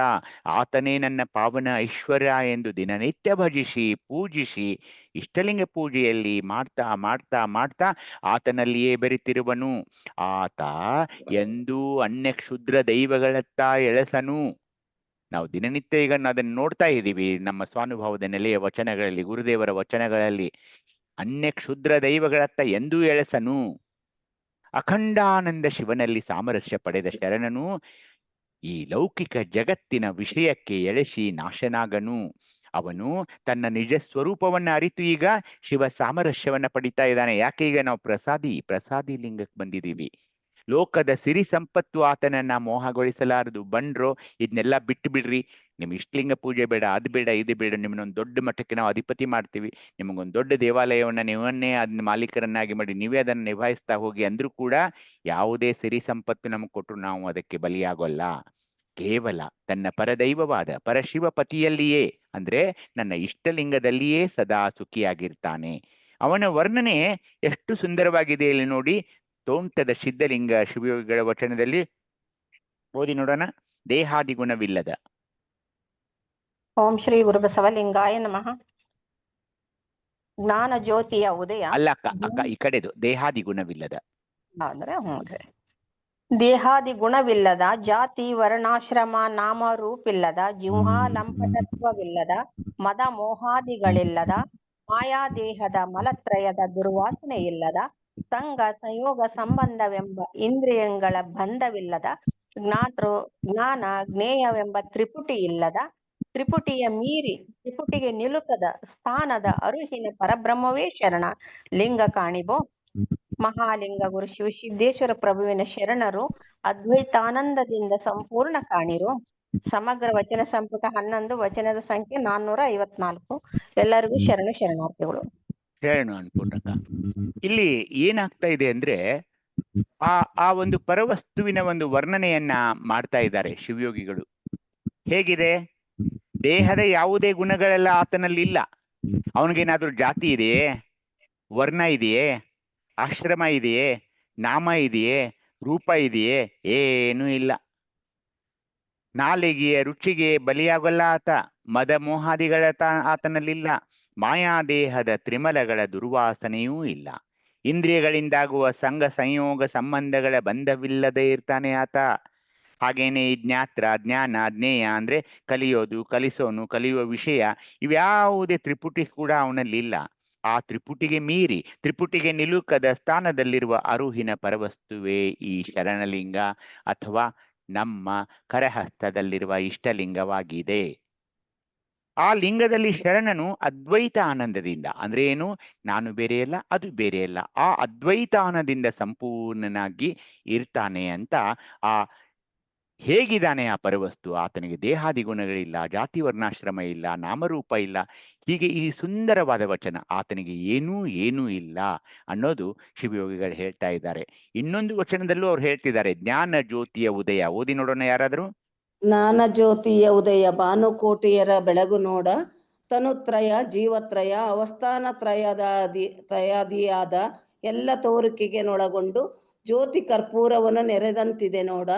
ಆತನೇ ನನ್ನ ಪಾವನ ಐಶ್ವರ್ಯ ಎಂದು ದಿನನಿತ್ಯ ಭಜಿಸಿ ಪೂಜಿಸಿ ಇಷ್ಟಲಿಂಗ ಪೂಜೆಯಲ್ಲಿ ಮಾಡ್ತಾ ಮಾಡ್ತಾ ಮಾಡ್ತಾ ಆತನಲ್ಲಿಯೇ ಬೆರೆತಿರುವನು. ಆತ ಎಂದೂ ಅನ್ಯ ಕ್ಷುದ್ರ ದೈವಗಳತ್ತ ಎಳಸನು. ನಾವು ದಿನನಿತ್ಯ ಈಗ ಅದನ್ನು ನೋಡ್ತಾ ಇದ್ದೀವಿ ನಮ್ಮ ಸ್ವಾನುಭವದ ನೆಲೆಯ ವಚನಗಳಲ್ಲಿ, ಗುರುದೇವರ ವಚನಗಳಲ್ಲಿ. ಅನ್ಯ ಕ್ಷುದ್ರ ದೈವಗಳತ್ತ ಎಂದೂ ಎಳಸನು. ಅಖಂಡಾನಂದ ಶಿವನಲ್ಲಿ ಸಾಮರಸ್ಯ ಪಡೆದ ಶರಣನು ಈ ಲೌಕಿಕ ಜಗತ್ತಿನ ವಿಷಯಕ್ಕೆ ಎಳೆಸಿ ನಾಶನಾಗನು. ಅವನು ತನ್ನ ನಿಜ ಸ್ವರೂಪವನ್ನ ಅರಿತು ಈಗ ಶಿವ ಸಾಮರಸ್ಯವನ್ನ ಪಡಿತಾ ಇದ್ದಾನೆ. ಯಾಕೆ? ಈಗ ನಾವು ಪ್ರಸಾದಿ ಲಿಂಗಕ್ಕೆ ಬಂದಿದ್ದೀವಿ. ಲೋಕದ ಸಿರಿ ಸಂಪತ್ತು ಆತನನ್ನ ಮೋಹಗೊಳಿಸಲಾರದು. ಬಂಡ್ರೋ ಇದನ್ನೆಲ್ಲ ಬಿಟ್ಟು ಬಿಡ್ರಿ, ನಿಮ್ ಇಷ್ಟಲಿಂಗ ಪೂಜೆ ಬೇಡ, ಅದು ಬೇಡ, ಇದು ಬೇಡ, ನಿಮ್ಮನ್ನೊಂದು ದೊಡ್ಡ ಮಟ್ಟಕ್ಕೆ ನಾವು ಅಧಿಪತಿ ಮಾಡ್ತೀವಿ, ನಿಮಗೊಂದು ದೊಡ್ಡ ದೇವಾಲಯವನ್ನ ನೀವನ್ನೇ ಅದನ್ನ ಮಾಲೀಕರನ್ನಾಗಿ ಮಾಡಿ ನೀವೇ ಅದನ್ನ ನಿಭಾಯಿಸ್ತಾ ಹೋಗಿ ಅಂದ್ರೂ ಕೂಡ ಯಾವುದೇ ಸಿರಿ ಸಂಪತ್ತು ನಮಗೆ ಕೊಟ್ಟರು ನಾವು ಅದಕ್ಕೆ ಬಲಿಯಾಗೋಲ್ಲ. ಕೇವಲ ತನ್ನ ಪರದೈವವಾದ ಪರಶಿವ ಪತಿಯಲ್ಲಿಯೇ ಅಂದ್ರೆ ನನ್ನ ಇಷ್ಟಲಿಂಗದಲ್ಲಿಯೇ ಸದಾ ಸುಖಿಯಾಗಿರ್ತಾನೆ. ಅವನ ವರ್ಣನೆ ಎಷ್ಟು ಸುಂದರವಾಗಿದೆ ಇಲ್ಲಿ ನೋಡಿ. ತೋಂಟದ ಸಿದ್ಧಲಿಂಗ ಶಿವಯೋಗಿಗಳ ವಚನದಲ್ಲಿ ಓದಿ ನೋಡೋಣ. ದೇಹಾದಿ ಗುಣವಿಲ್ಲದ. ಓಂ ಶ್ರೀ ಗುರುಬಸವಲಿಂಗಾಯ ನಮಃ. ಜ್ಞಾನ ಜ್ಯೋತಿಯ ಉದಯ. ಅಲ್ಲ ಅಕ್ಕ ಈ ಕಡೆದು ದೇಹಾದಿ ಗುಣವಿಲ್ಲದ ಅಂದ್ರೆ ದೇಹಾದಿ ಗುಣವಿಲ್ಲದ, ಜಾತಿ ವರ್ಣಾಶ್ರಮ ನಾಮ ರೂಪಿಲ್ಲದ, ಜಿಹ್ವಾಲಂಪಟತ್ವವಿಲ್ಲದ, ಮದ ಮೋಹಾದಿಗಳಿಲ್ಲದ, ಮಾಯಾದೇಹದ ಮಲತ್ರಯದ ದುರ್ವಾಸನೆ ಇಲ್ಲದ, ಸಂಘ ಸಂಯೋಗ ಸಂಬಂಧವೆಂಬ ಇಂದ್ರಿಯಗಳ ಬಂಧವಿಲ್ಲದ, ಜ್ಞಾನ ಜ್ಞೇಯವೆಂಬ ತ್ರಿಪುಟಿ ಇಲ್ಲದ, ತ್ರಿಪುಟಿಯ ಮೀರಿ ತ್ರಿಪುಟಿಗೆ ನಿಲುಕದ ಸ್ಥಾನದ ಅರುಹಿನ ಪರಬ್ರಹ್ಮವೇ ಶರಣ ಲಿಂಗ ಕಾಣಿಬೋ. ಮಹಾಲಿಂಗ ಗುರು ಶಿವಸಿದ್ದೇಶ್ವರ ಪ್ರಭುವಿನ ಶರಣರು ಅದ್ವೈತಾನಂದದಿಂದ ಸಂಪೂರ್ಣ ಕಾಣಿರು. ಸಮಗ್ರ ವಚನ ಸಂಪುಟ 11, ವಚನದ ಸಂಖ್ಯೆ 454. ಎಲ್ಲರಿಗೂ ಶರಣಾರ್ಥಿಗಳು. ಶರಣು ಅನ್ಪೂರ್ಣಕ. ಇಲ್ಲಿ ಏನಾಗ್ತಾ ಇದೆ ಅಂದ್ರೆ ಆ ಒಂದು ಪರವಸ್ತುವಿನ ಒಂದು ವರ್ಣನೆಯನ್ನ ಮಾಡ್ತಾ ಇದ್ದಾರೆ ಶಿವಯೋಗಿಗಳು. ಹೇಗಿದೆ? ದೇಹದ ಯಾವುದೇ ಗುಣಗಳೆಲ್ಲ ಆತನಲ್ಲಿ ಇಲ್ಲ. ಅವನಿಗೇನಾದ್ರೂ ಜಾತಿ ಇದೆಯೇ? ವರ್ಣ ಇದೆಯೇ? ಆಶ್ರಮ ಇದೆಯೇ? ನಾಮ ಇದೆಯೇ? ರೂಪ ಇದೆಯೇ? ಏನೂ ಇಲ್ಲ. ನಾಲಿಗೆಯ ರುಚಿಗೆ ಬಲಿಯಾಗಲ್ಲ ಆತ. ಮದ ಮೋಹಾದಿಗಳ ಆತನಲ್ಲಿಲ್ಲ. ಮಾಯಾದೇಹದ ತ್ರಿಮಲಗಳ ದುರ್ವಾಸನೆಯೂ ಇಲ್ಲ. ಇಂದ್ರಿಯಗಳಿಂದಾಗುವ ಸಂಘ ಸಂಯೋಗ ಸಂಬಂಧಗಳ ಬಂಧವಿಲ್ಲದೆ ಇರ್ತಾನೆ ಆತ. ಹಾಗೇನೆ ಈ ಜ್ಞಾತ್ರ, ಜ್ಞಾನ, ಜ್ಞೇಯ ಅಂದ್ರೆ ಕಲಿಯೋದು, ಕಲಿಸೋನು, ಕಲಿಯುವ ವಿಷಯ, ಇವ್ಯಾವುದೇ ತ್ರಿಪುಟಿ ಕೂಡ ಅವನಲ್ಲಿಲ್ಲ. ಆ ತ್ರಿಪುಟಿಗೆ ಮೀರಿ ತ್ರಿಪುಟಿಗೆ ನಿಲುಕದ ಸ್ಥಾನದಲ್ಲಿರುವ ಅರುಹಿನ ಪರವಸ್ತುವೇ ಈ ಶರಣಲಿಂಗ ಅಥವಾ ನಮ್ಮ ಕರಹಸ್ತದಲ್ಲಿರುವ ಇಷ್ಟಲಿಂಗವಾಗಿದೆ. ಆ ಲಿಂಗದಲ್ಲಿ ಶರಣನು ಅದ್ವೈತ ಆನಂದದಿಂದ, ಅಂದ್ರೆ ಏನು, ನಾನು ಬೇರೆಯಲ್ಲ ಅದು ಬೇರೆಯಲ್ಲ, ಆ ಅದ್ವೈತ ಆನಂದದಿಂದ ಸಂಪೂರ್ಣನಾಗಿ ಇರ್ತಾನೆ ಅಂತ. ಆ ಹೇಗಿದ್ದಾನೆ ಆ ಪರವಸ್ತು, ಆತನಿಗೆ ದೇಹಾದಿ ಗುಣಗಳಿಲ್ಲ, ಜಾತಿ ವರ್ಣಾಶ್ರಮ ಇಲ್ಲ, ನಾಮರೂಪ ಇಲ್ಲ, ಹೀಗೆ ಈ ಸುಂದರವಾದ ವಚನ, ಆತನಿಗೆ ಏನೂ ಇಲ್ಲ ಅನ್ನೋದು ಶಿವಯೋಗಿಗಳು ಹೇಳ್ತಾ ಇದ್ದಾರೆ. ಇನ್ನೊಂದು ವಚನದಲ್ಲೂ ಅವ್ರು ಹೇಳ್ತಿದ್ದಾರೆ, ಜ್ಞಾನ ಜ್ಯೋತಿಯ ಉದಯ. ಓದಿ ನೋಡೋಣ ಯಾರಾದರೂ. ಜ್ಞಾನ ಜ್ಯೋತಿಯ ಉದಯ ಭಾನುಕೋಟಿಯರ ಬೆಳಗು ನೋಡ, ತನುತ್ರಯ ಜೀವತ್ರಯ ಅವಸ್ಥಾನ ತ್ರಯಾದಿಯಾದ ಎಲ್ಲ ತೋರಿಕೆಗೆ ನೊಳಗೊಂಡು ಜ್ಯೋತಿ ಕರ್ಪೂರವನ್ನು ನೆರೆದಂತಿದೆ ನೋಡ.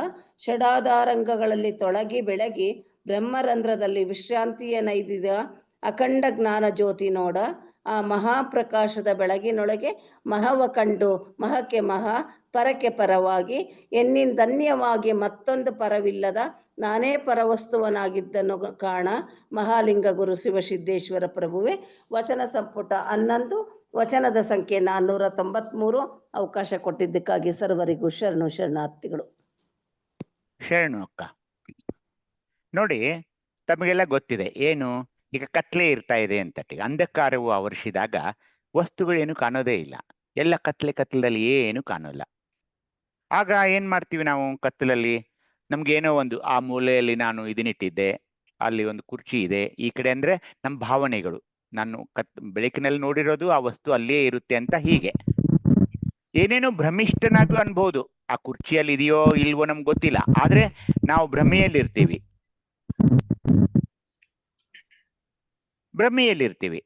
ಷಡಾಧಾರಂಗಗಳಲ್ಲಿ ತೊಳಗಿ ಬೆಳಗಿ ಬ್ರಹ್ಮರಂಧ್ರದಲ್ಲಿ ವಿಶ್ರಾಂತಿಯ ನೈದಿದ ಅಖಂಡ ಜ್ಞಾನ ಜ್ಯೋತಿ ನೋಡ. ಆ ಮಹಾಪ್ರಕಾಶದ ಬೆಳಗಿನೊಳಗೆ ಮಹವ ಕಂಡು ಮಹಕ್ಕೆ ಮಹ ಪರಕ್ಕೆ ಪರವಾಗಿ ಎನ್ನಿಂದನ್ಯವಾಗಿ ಮತ್ತೊಂದು ಪರವಿಲ್ಲದ ನಾನೇ ಪರವಸ್ತುವನಾಗಿದ್ದನ್ನು ಕಾಣ. ಮಹಾಲಿಂಗ ಗುರು ಶಿವಸಿದ್ದೇಶ್ವರ ಪ್ರಭುವೆ. ವಚನ ಸಂಪುಟ 11, ವಚನದ ಸಂಖ್ಯೆ 493. ಅವಕಾಶ ಕೊಟ್ಟಿದ್ದಕ್ಕಾಗಿ ಸರ್ವರಿಗೂ ಶರಣಾರ್ಥಿಗಳು. ಶರಣು ಅಕ್ಕ. ನೋಡಿ, ತಮಗೆಲ್ಲ ಗೊತ್ತಿದೆ ಏನು, ಈಗ ಕತ್ಲೆ ಇರ್ತಾ ಇದೆ ಅಂತ. ಅಂಧಕಾರವು ಆವರಿಸಿದಾಗ ವಸ್ತುಗಳೇನು ಕಾಣೋದೇ ಇಲ್ಲ, ಎಲ್ಲ ಕತ್ಲದಲ್ಲಿ ಏನು ಕಾಣೋಲ್ಲ. ಆಗ ಏನ್ ಮಾಡ್ತೀವಿ ನಾವು ಕತ್ತಲಲ್ಲಿ? ನಮ್ಗೇನೋ ಒಂದು, ಆ ಮೂಲೆಯಲ್ಲಿ ನಾನು ಇದನ್ನಿಟ್ಟಿದ್ದೆ, ಅಲ್ಲಿ ಒಂದು ಕುರ್ಚಿ ಇದೆ, ಈ ಕಡೆ ಅಂದ್ರೆ ನಮ್ಮ ಭಾವನೆಗಳು, ನಾನು ಬೆಳಕಿನಲ್ಲಿ ನೋಡಿರೋದು ಆ ವಸ್ತು ಅಲ್ಲಿಯೇ ಇರುತ್ತೆ ಅಂತ, ಹೀಗೆ ಏನೇನೋ ಭ್ರಮಿಷ್ಠನಾಗೂ ಅನ್ಬಹುದು. ಆ ಕುರ್ಚಿಯಲ್ಲಿ ಇದೆಯೋ ಇಲ್ವೋ ನಮ್ಗೆ ಗೊತ್ತಿಲ್ಲ, ಆದ್ರೆ ನಾವು ಭ್ರಮೆಯಲ್ಲಿರ್ತೀವಿ.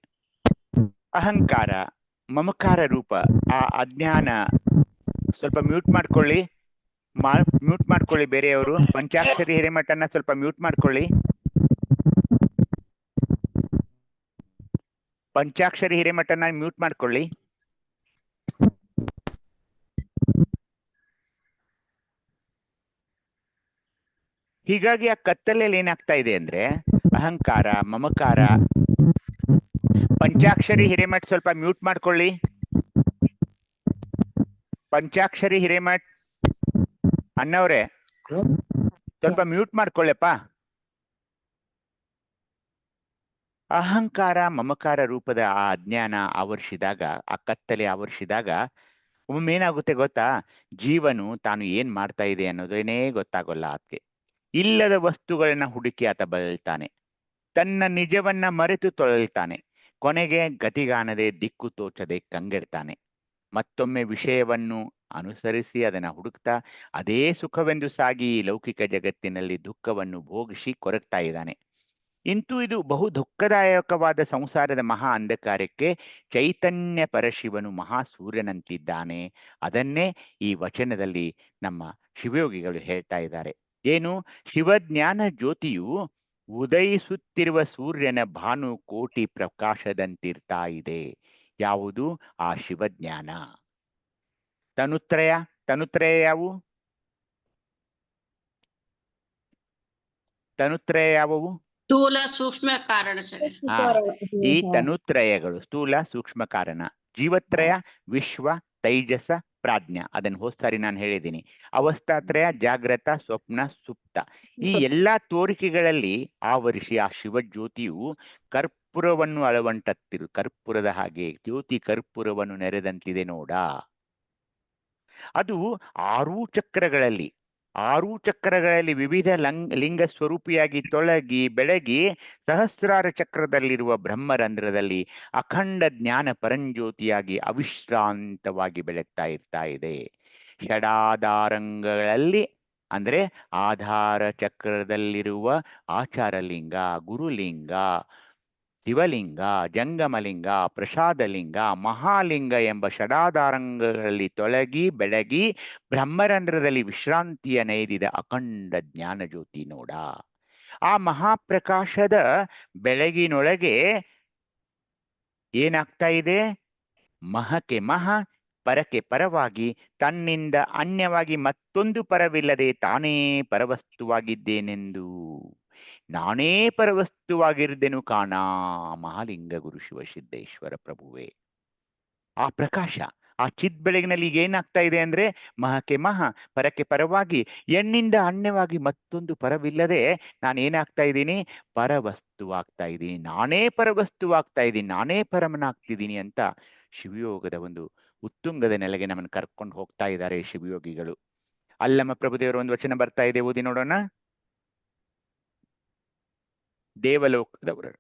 ಅಹಂಕಾರ, ಮಮಕಾರ ರೂಪ, ಆ ಅಜ್ಞಾನ. ಸ್ವಲ್ಪ ಮ್ಯೂಟ್ ಮಾಡ್ಕೊಳ್ಳಿ ಬೇರೆಯವರು. ಪಂಚಾಕ್ಷರಿ ಹಿರೇಮಠನ ಸ್ವಲ್ಪ ಮ್ಯೂಟ್ ಮಾಡ್ಕೊಳ್ಳಿ. ಪಂಚಾಕ್ಷರಿ ಹಿರೇಮಠನ ಮ್ಯೂಟ್ ಮಾಡ್ಕೊಳ್ಳಿ. ಹೀಗಾಗಿ ಆ ಕತ್ತಲೆಯಲ್ಲಿ ಏನಾಗ್ತಾ ಇದೆ ಅಂದ್ರೆ ಅಹಂಕಾರ, ಮಮಕಾರ. ಪಂಚಾಕ್ಷರಿ ಹಿರೇಮಠ್ ಸ್ವಲ್ಪ ಮ್ಯೂಟ್ ಮಾಡ್ಕೊಳ್ಳಿ. ಪಂಚಾಕ್ಷರಿ ಹಿರೇಮಠ್ ಅಣ್ಣವ್ರೆ ಸ್ವಲ್ಪ ಮ್ಯೂಟ್ ಮಾಡ್ಕೊಳ್ಳಪ್ಪ. ಅಹಂಕಾರ, ಮಮಕಾರ ರೂಪದ ಆ ಅಜ್ಞಾನ ಆವರಿಸಿದಾಗ, ಆ ಕತ್ತಲೆ ಆವರಿಸಿದಾಗ ಒಮ್ಮೆ ಏನಾಗುತ್ತೆ ಗೊತ್ತಾ? ಜೀವನು ತಾನು ಏನ್ ಮಾಡ್ತಾ ಇದೆ ಅನ್ನೋದೇನೇ ಗೊತ್ತಾಗೋಲ್ಲ ಆತಗೆ. ಇಲ್ಲದ ವಸ್ತುಗಳನ್ನ ಹುಡುಕಿ ಆತ ಬಳಲ್ತಾನೆ, ತನ್ನ ನಿಜವನ್ನ ಮರೆತು ತೊಳಲ್ತಾನೆ. ಕೊನೆಗೆ ಗತಿಗಾನದೆ ದಿಕ್ಕು ತೋಚದೆ ಕಂಗೆಡ್ತಾನೆ. ಮತ್ತೊಮ್ಮೆ ವಿಷಯವನ್ನು ಅನುಸರಿಸಿ ಅದನ್ನ ಹುಡುಕ್ತಾ ಅದೇ ಸುಖವೆಂದು ಸಾಗಿ ಲೌಕಿಕ ಜಗತ್ತಿನಲ್ಲಿ ದುಃಖವನ್ನು ಭೋಗಿಸಿ ಕೊರಗ್ತಾ ಇದ್ದಾನೆ. ಇದು ಬಹು ದುಃಖದಾಯಕವಾದ ಸಂಸಾರದ ಮಹಾ ಅಂಧಕಾರಕ್ಕೆ ಚೈತನ್ಯ ಪರಶಿವನು ಮಹಾ ಸೂರ್ಯನಂತಿದ್ದಾನೆ. ಅದನ್ನೇ ಈ ವಚನದಲ್ಲಿ ನಮ್ಮ ಶಿವಯೋಗಿಗಳು ಹೇಳ್ತಾ ಇದ್ದಾರೆ. ಏನು? ಶಿವಜ್ಞಾನ ಜ್ಯೋತಿಯು ಉದಯಿಸುತ್ತಿರುವ ಸೂರ್ಯನ ಭಾನು ಕೋಟಿ ಪ್ರಕಾಶದಂತಿರ್ತಾ ಇದೆ. ಯಾವುದು? ಆ ಶಿವಜ್ಞಾನ. ತನುತ್ರಯ ಯಾವುವು? ಸ್ಥೂಲ ಸೂಕ್ಷ್ಮ ಕಾರಣ. ಈ ತನುತ್ರಯಗಳು ಸ್ಥೂಲ ಸೂಕ್ಷ್ಮ ಕಾರಣ. ಜೀವತ್ರಯ ವಿಶ್ವ ತೈಜಸ ಪ್ರಾಜ್ಞ. ಅದನ್ನು ಹೋದ್ಸಾರಿ ನಾನು ಹೇಳಿದ್ದೀನಿ. ಅವಸ್ಥಾತ್ರಯ ಜಾಗ್ರತ ಸ್ವಪ್ನ ಸುಪ್ತ. ಈ ಎಲ್ಲಾ ತೋರಿಕೆಗಳಲ್ಲಿ ಆವರಿಸಿ ಆ ಶಿವಜ್ಯೋತಿಯು ಕರ್ಪೂರವನ್ನು ಅಳವಂಟತ್ತಿರು, ಕರ್ಪೂರದ ಹಾಗೆ ಜ್ಯೋತಿ ಕರ್ಪೂರವನ್ನು ನೆರೆದಂತಿದೆ ನೋಡ. ಅದು ಆರೂ ಚಕ್ರಗಳಲ್ಲಿ ವಿವಿಧ ಲಿಂಗ ಸ್ವರೂಪಿಯಾಗಿ ತೊಳಗಿ ಬೆಳಗಿ ಸಹಸ್ರಾರ ಚಕ್ರದಲ್ಲಿರುವ ಬ್ರಹ್ಮರಂಧ್ರದಲ್ಲಿ ಅಖಂಡ ಜ್ಞಾನ ಪರಂಜ್ಯೋತಿಯಾಗಿ ಅವಿಶ್ರಾಂತವಾಗಿ ಬೆಳಗ್ತಾ ಇರ್ತಾ ಇದೆ. ಷಡಾಧಾರಂಗಗಳಲ್ಲಿ ಅಂದ್ರೆ ಆಧಾರ ಚಕ್ರದಲ್ಲಿರುವ ಆಚಾರಲಿಂಗ, ಗುರುಲಿಂಗ, ಶಿವಲಿಂಗ, ಜಂಗಮಲಿಂಗ, ಪ್ರಸಾದಲಿಂಗ, ಮಹಾಲಿಂಗ ಎಂಬ ಷಡಾಧಾರಂಗಗಳಲ್ಲಿ ತೊಳಗಿ ಬೆಳಗಿ ಬ್ರಹ್ಮರಂಧ್ರದಲ್ಲಿ ವಿಶ್ರಾಂತಿಯ ನೈದಿದ ಅಖಂಡ ಜ್ಞಾನ ಜ್ಯೋತಿ ನೋಡ. ಆ ಮಹಾಪ್ರಕಾಶದ ಬೆಳಗಿನೊಳಗೆ ಏನಾಗ್ತಾ ಇದೆ? ಮಹಕ್ಕೆ ಮಹ, ಪರಕ್ಕೆ ಪರವಾಗಿ, ತನ್ನಿಂದ ಅನ್ಯವಾಗಿ ಮತ್ತೊಂದು ಪರವಿಲ್ಲದೆ ತಾನೇ ಪರವಸ್ತುವಾಗಿದ್ದೇನೆಂದು ನಾನೇ ಪರವಸ್ತುವಾಗಿರ್ದೆನು ಕಾಣ. ಮಹಾಲಿಂಗ ಗುರು ಶಿವಸಿದ್ದೇಶ್ವರ ಪ್ರಭುವೆ. ಆ ಪ್ರಕಾಶ, ಆ ಚಿತ್ ಬೆಳಗಿನಲ್ಲಿ ಈಗ ಏನಾಗ್ತಾ ಇದೆ ಅಂದ್ರೆ ಮಹಕ್ಕೆ ಮಹ, ಪರಕ್ಕೆ ಪರವಾಗಿ, ಎಣ್ಣಿಂದ ಅಣ್ಯವಾಗಿ ಮತ್ತೊಂದು ಪರವಿಲ್ಲದೆ ನಾನು ಏನಾಗ್ತಾ ಇದ್ದೀನಿ, ಪರವಸ್ತುವಾಗ್ತಾ ಇದ್ದೀನಿ, ನಾನೇ ಪರವಸ್ತುವಾಗ್ತಾ ಇದ್ದೀನಿ, ನಾನೇ ಪರಮನಾಗ್ತಿದ್ದೀನಿ ಅಂತ ಶಿವಯೋಗದ ಒಂದು ಉತ್ತುಂಗದ ನೆಲೆಗೆ ನಮ್ಮನ್ನು ಕರ್ಕೊಂಡು ಹೋಗ್ತಾ ಇದ್ದಾರೆ ಶಿವಯೋಗಿಗಳು. ಅಲ್ಲಮ್ಮ ಪ್ರಭುದೇವರ ಒಂದು ವಚನ ಬರ್ತಾ ಇದೆ, ಓದಿ ನೋಡೋಣ. ದೇವಲೋಕದವರು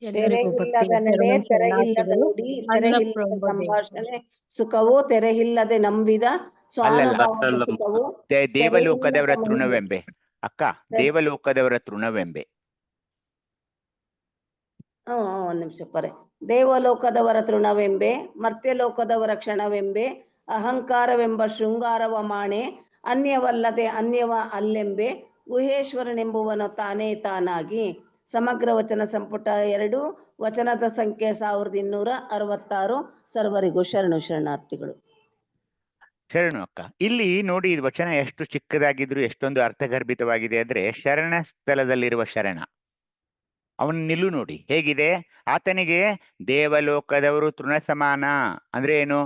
ಎಲ್ಲರಿಗೂ ಭಕ್ತಿ ತೆರೆಯಿಲ್ಲದ ನಡೆ, ತೆರೆಯಿಲ್ಲದ ಶರಣಾರ್ಥಿಗಳು. ನುಡಿ, ತೆರೆಯಿಲ್ಲದ ಸಂಭಾಷಣೆ ಸುಖವು, ತೆರೆಯಿಲ್ಲದೆ ನಂಬಿದ ಅಲ್ಲಲ್ಲ ಸ್ವಾನುಭಾವದ ಸುಖವು, ದೇವಲೋಕದವರ ತೆರೆಯಿಲ್ಲದ ಮಹಿಮೆ. ತೃಣವೆಂಬೆ ಅಕ್ಕ, ದೇವಲೋಕದವರ ತೃಣವೆಂಬೆ. ಒಂದ್ ನಿಮಿಷ ಪರೆ. ದೇವಲೋಕದವರ ತೃಣವೆಂಬೆ, ಮರ್ತ್ಯಲೋಕದವರ ಕ್ಷಣವೆಂಬೆ, ಅಹಂಕಾರವೆಂಬ ಶೃಂಗಾರವ ಮಾಣೆ, ಅನ್ಯವಲ್ಲದೆ ಅನ್ಯವ ಅಲ್ಲೆಂಬೆ, ಗುಹೇಶ್ವರನೆಂಬುವನು ತಾನೇ ತಾನಾಗಿ. ಸಮಗ್ರ ವಚನ ಸಂಪುಟ 2, ವಚನದ ಸಂಖ್ಯೆ 1266. ಸರ್ವರಿಗೂ ಶರಣಾರ್ಥಿಗಳು. ಶರಣು ಅಕ್ಕ. ಇಲ್ಲಿ ನೋಡಿ, ಇದು ವಚನ ಎಷ್ಟು ಚಿಕ್ಕದಾಗಿದ್ರು ಎಷ್ಟೊಂದು ಅರ್ಥಗರ್ಭಿತವಾಗಿದೆ ಅಂದ್ರೆ, ಶರಣ ಸ್ಥಳದಲ್ಲಿರುವ ಶರಣ ಅವನ ನಿಲ್ಲು ನೋಡಿ ಹೇಗಿದೆ. ಆತನಿಗೆ ದೇವಲೋಕದವರು ತೃಣ ಸಮಾನ ಅಂದ್ರೆ ಏನು,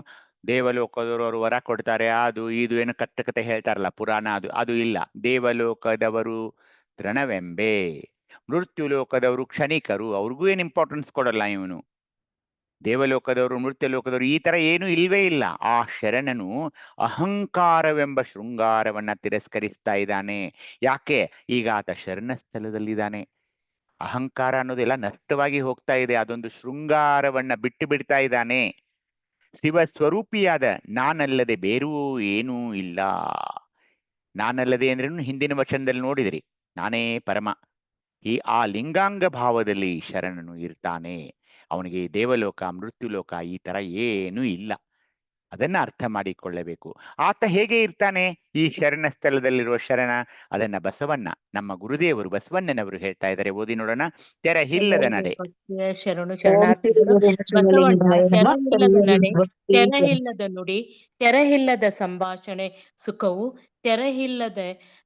ದೇವಲೋಕದವರು ಅವರು ವರ ಕೊಡ್ತಾರೆ, ಅದು ಇದು ಏನು ಕಟ್ಟಕತೆ ಹೇಳ್ತಾರಲ್ಲ ಪುರಾಣ, ಅದು ಇಲ್ಲ. ದೇವಲೋಕದವರು ತೃಣವೆಂಬೆ, ಮೃತ್ಯು ಲೋಕದವರು ಕ್ಷಣಿಕರು, ಅವ್ರಿಗೂ ಏನು ಇಂಪಾರ್ಟೆನ್ಸ್ ಕೊಡಲ್ಲ ಇವನು. ದೇವಲೋಕದವರು ಮೃತ್ಯು ಲೋಕದವರು ಈ ತರ ಏನು ಇಲ್ವೇ ಇಲ್ಲ. ಆ ಶರಣನು ಅಹಂಕಾರವೆಂಬ ಶೃಂಗಾರವನ್ನ ತಿರಸ್ಕರಿಸ್ತಾ ಇದ್ದಾನೆ. ಯಾಕೆ? ಈಗ ಆತ ಶರಣ ಸ್ಥಳದಲ್ಲಿದ್ದಾನೆ. ಅಹಂಕಾರ ಅನ್ನೋದೆಲ್ಲ ನಷ್ಟವಾಗಿ ಹೋಗ್ತಾ ಇದೆ, ಅದೊಂದು ಶೃಂಗಾರವನ್ನ ಬಿಟ್ಟು ಬಿಡ್ತಾ ಇದ್ದಾನೆ. ಶಿವ ಸ್ವರೂಪಿಯಾದ ನಾನಲ್ಲದೆ ಬೇರೂ ಏನೂ ಇಲ್ಲ. ನಾನಲ್ಲದೆ ಅಂದ್ರೇನು ಹಿಂದಿನ ವಚನದಲ್ಲಿ ನೋಡಿದ್ರಿ, ನಾನೇ ಪರಮ. ಆ ಲಿಂಗಾಂಗ ಭಾವದಲ್ಲಿ ಶರಣನು ಇರ್ತಾನೆ. ಅವನಿಗೆ ದೇವಲೋಕ ಮೃತ್ಯುಲೋಕ ಈ ತರ ಏನೂ ಇಲ್ಲ. ಅದನ್ನ ಅರ್ಥ ಮಾಡಿಕೊಳ್ಳಬೇಕು. ಆತ ಹೇಗೆ ಇರ್ತಾನೆ ಈ ಶರಣ ಸ್ಥಳದಲ್ಲಿರುವ ಶರಣ? ಅದನ್ನ ಬಸವಣ್ಣ, ನಮ್ಮ ಗುರುದೇವರು ಬಸವಣ್ಣನವರು ಹೇಳ್ತಾ ಇದ್ದಾರೆ, ಓದಿ ನೋಡೋಣ. ತೆರಹಿಲ್ಲದ ನಡೆ. ಶರಣು ಶರಣಾರ್ಥಿಗಳು. ಬಸವಣ್ಣ ತೆರಹಿಲ್ಲದ ನಡೆ, ತೆರಹಿಲ್ಲದ ನುಡಿ, ತೆರಹಿಲ್ಲದ ಸಂಭಾಷಣೆ ಸುಖವು, ತೆರಹಿಲ್ಲದ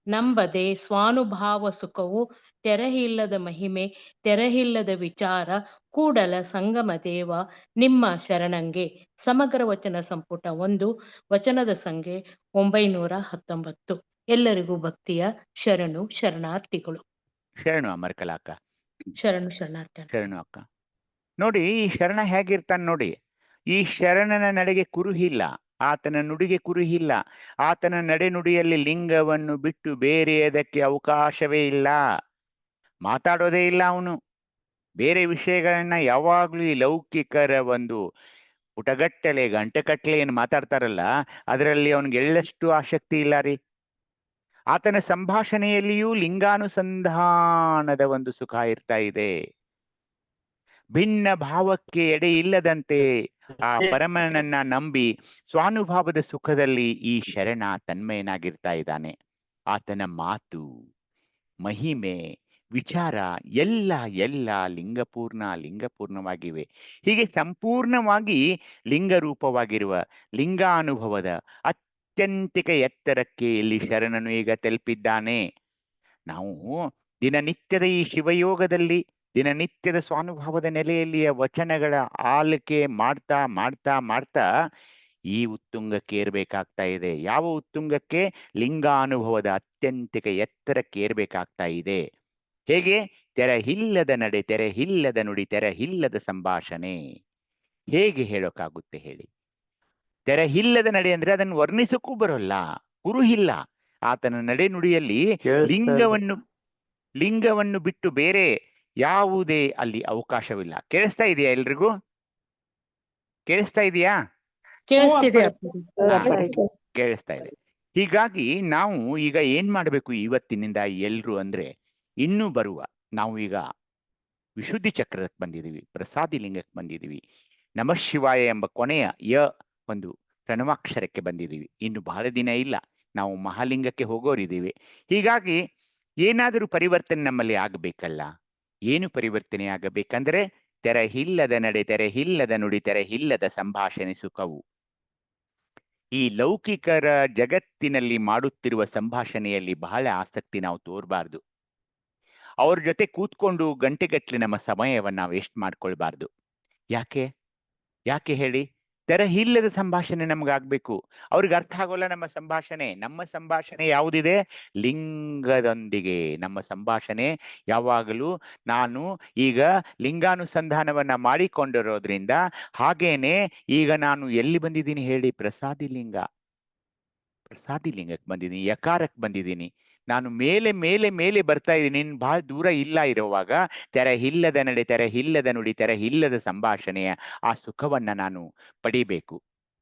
ನಂಬದೆ ಸ್ವಾನುಭಾವ ಸುಖವು, ತೆರಹಿಲ್ಲದ ಮಹಿಮೆ, ತೆರಹಿಲ್ಲದ ವಿಚಾರ, ಕೂಡಲ ಸಂಗಮ ದೇವ ನಿಮ್ಮ ಶರಣಂಗೆ. ಸಮಗ್ರ ವಚನ ಸಂಪುಟ 1, ವಚನದ ಸಂಖ್ಯೆ 919. ಎಲ್ಲರಿಗೂ ಭಕ್ತಿಯ ಶರಣಾರ್ಥಿಗಳು. ಶರಣು ಅಮರ್ಕಲಾಕ. ಶರಣಾರ್ಥಿ. ಶರಣು ಅಕ್ಕ. ನೋಡಿ ಈ ಶರಣ ಹೇಗಿರ್ತಾನೆ ನೋಡಿ. ಈ ಶರಣನ ನಡೆಗೆ ಕುರುಹಿಲ್ಲ, ಆತನ ನುಡಿಗೆ ಕುರುಹಿಲ್ಲ. ಆತನ ನಡೆ ನುಡಿಯಲ್ಲಿ ಲಿಂಗವನ್ನು ಬಿಟ್ಟು ಬೇರೆಯದಕ್ಕೆ ಅವಕಾಶವೇ ಇಲ್ಲ. ಮಾತಾಡೋದೇ ಇಲ್ಲ ಅವನು. ಬೇರೆ ವಿಷಯಗಳನ್ನ ಯಾವಾಗ್ಲೂ ಈ ಲೌಕಿಕರ ಒಂದು ಪುಟಗಟ್ಟಲೆ ಗಂಟೆಗಟ್ಟಲೆ ಏನು ಮಾತಾಡ್ತಾರಲ್ಲ, ಅದರಲ್ಲಿ ಅವನಿಗೆ ಎಳ್ಳಷ್ಟು ಆಸಕ್ತಿ ಇಲ್ಲ ರೀ. ಆತನ ಸಂಭಾಷಣೆಯಲ್ಲಿಯೂ ಲಿಂಗಾನುಸಂಧಾನದ ಒಂದು ಸುಖ ಇರ್ತಾ ಇದೆ. ಭಿನ್ನ ಭಾವಕ್ಕೆ ಎಡೆ ಇಲ್ಲದಂತೆ ಆ ಪರಮನನ್ನ ನಂಬಿ ಸ್ವಾನುಭಾವದ ಸುಖದಲ್ಲಿ ಈ ಶರಣ ತನ್ಮಯನಾಗಿರ್ತಾ ಇದ್ದಾನೆ. ಆತನ ಮಾತು, ಮಹಿಮೆ, ವಿಚಾರ ಎಲ್ಲ ಲಿಂಗಪೂರ್ಣವಾಗಿವೆ. ಹೀಗೆ ಸಂಪೂರ್ಣವಾಗಿ ಲಿಂಗರೂಪವಾಗಿರುವ ಲಿಂಗಾನುಭವದ ಅತ್ಯಂತಿಕ ಎತ್ತರಕ್ಕೆ ಇಲ್ಲಿ ಶರಣನು ಈಗ ತಲುಪಿದ್ದಾನೆ. ನಾವು ದಿನನಿತ್ಯದ ಈ ಶಿವಯೋಗದಲ್ಲಿ, ದಿನನಿತ್ಯದ ಸ್ವಾನುಭಾವದ ನೆಲೆಯಲ್ಲಿಯ ವಚನಗಳ ಆಲಿಕೆ ಮಾಡ್ತಾ ಮಾಡ್ತಾ ಮಾಡ್ತಾ ಈ ಉತ್ತುಂಗಕ್ಕೆ ಏರ್ಬೇಕಾಗ್ತಾ ಇದೆ. ಯಾವ ಉತ್ತುಂಗಕ್ಕೆ? ಲಿಂಗಾನುಭವದ ಅತ್ಯಂತಿಕ ಎತ್ತರಕ್ಕೆ ಏರ್ಬೇಕಾಗ್ತಾ ಇದೆ. ಹೇಗೆ? ತೆರಹಿಲ್ಲದ ನಡೆ, ತೆರಹಿಲ್ಲದ ನುಡಿ, ತೆರಹಿಲ್ಲದ ಸಂಭಾಷಣೆ. ಹೇಗೆ ಹೇಳೋಕ್ಕಾಗುತ್ತೆ ಹೇಳಿ? ತೆರಹಿಲ್ಲದ ನಡೆ ಅಂದ್ರೆ ಅದನ್ನು ವರ್ಣಿಸಕ್ಕೂ ಬರೋಲ್ಲ, ಕುರುಹಿಲ್ಲ. ಆತನ ನಡೆ ನುಡಿಯಲ್ಲಿ ಲಿಂಗವನ್ನು ಬಿಟ್ಟು ಬೇರೆ ಯಾವುದೇ ಅಲ್ಲಿ ಅವಕಾಶವಿಲ್ಲ. ಕೇಳಿಸ್ತಾ ಇದೆಯಾ ಎಲ್ರಿಗೂ? ಕೇಳಿಸ್ತಾ ಇದೆಯಾ? ಕೇಳಿಸ್ತಾ ಇದೆ. ಹೀಗಾಗಿ ನಾವು ಈಗ ಏನ್ ಮಾಡ್ಬೇಕು ಇವತ್ತಿನಿಂದ ಎಲ್ರು ಅಂದ್ರೆ, ಇನ್ನೂ ಬರುವ ನಾವು ಈಗ ವಿಶುದ್ಧಿ ಚಕ್ರಕ್ಕೆ ಬಂದಿದ್ದೀವಿ, ಪ್ರಸಾದಿ ಲಿಂಗಕ್ಕೆ ಬಂದಿದ್ದೀವಿ, ನಮಃ ಶಿವಾಯ ಎಂಬ ಕೊನೆಯ ಒಂದು ಪ್ರಣವಾಕ್ಷರಕ್ಕೆ ಬಂದಿದ್ದೀವಿ. ಇನ್ನು ಬಹಳ ದಿನ ಇಲ್ಲ, ನಾವು ಮಹಾಲಿಂಗಕ್ಕೆ ಹೋಗೋರಿದ್ದೀವಿ. ಹೀಗಾಗಿ ಏನಾದರೂ ಪರಿವರ್ತನೆ ನಮ್ಮಲ್ಲಿ ಆಗಬೇಕಲ್ಲ. ಏನು ಪರಿವರ್ತನೆ ಆಗಬೇಕಂದ್ರೆ, ತೆರಹಿಲ್ಲದ ನಡೆ, ತೆರಹಿಲ್ಲದ ನುಡಿ, ತೆರಹಿಲ್ಲದ ಸಂಭಾಷಣೆ ಸುಖವು. ಈ ಲೌಕಿಕರ ಜಗತ್ತಿನಲ್ಲಿ ಮಾಡುತ್ತಿರುವ ಸಂಭಾಷಣೆಯಲ್ಲಿ ಬಹಳ ಆಸಕ್ತಿ ನಾವು ತೋರಬಾರ್ದು. ಅವ್ರ ಜೊತೆ ಕೂತ್ಕೊಂಡು ಗಂಟೆಗಟ್ಟಲೆ ನಮ್ಮ ಸಮಯವನ್ನ ವೇಸ್ಟ್ ಮಾಡ್ಕೊಳ್ಬಾರ್ದು. ಯಾಕೆ ಹೇಳಿ? ತೆರೆ ಇಲ್ಲದ ಸಂಭಾಷಣೆ ನಮ್ಗಾಗ್ಬೇಕು. ಅವ್ರಿಗೆ ಅರ್ಥ ಆಗೋಲ್ಲ ನಮ್ಮ ಸಂಭಾಷಣೆ. ನಮ್ಮ ಸಂಭಾಷಣೆ ಯಾವುದಿದೆ? ಲಿಂಗದೊಂದಿಗೆ ನಮ್ಮ ಸಂಭಾಷಣೆ ಯಾವಾಗಲೂ ನಾನು ಈಗ ಲಿಂಗಾನುಸಂಧಾನವನ್ನ ಮಾಡಿಕೊಂಡಿರೋದ್ರಿಂದ, ಹಾಗೇನೆ ಈಗ ನಾನು ಎಲ್ಲಿ ಬಂದಿದ್ದೀನಿ ಹೇಳಿ? ಪ್ರಸಾದಿ ಲಿಂಗಕ್ಕೆ ಬಂದಿದ್ದೀನಿ, ಯಕಾರಕ್ಕೆ ಬಂದಿದ್ದೀನಿ. ನಾನು ಮೇಲೆ ಮೇಲೆ ಮೇಲೆ ಬರ್ತಾ ಇದ್ದೀನಿ. ನೀನು ಬಹಳ ದೂರ ಇಲ್ಲ ಇರುವಾಗ ತೆರೆ ಇಲ್ಲದ ನಡೆ, ತೆರೆ ಇಲ್ಲದ ನುಡಿ, ತೆರೆ ಇಲ್ಲದ ಸಂಭಾಷಣೆಯ ಆ ಸುಖವನ್ನ ನಾನು ಪಡಿಬೇಕು.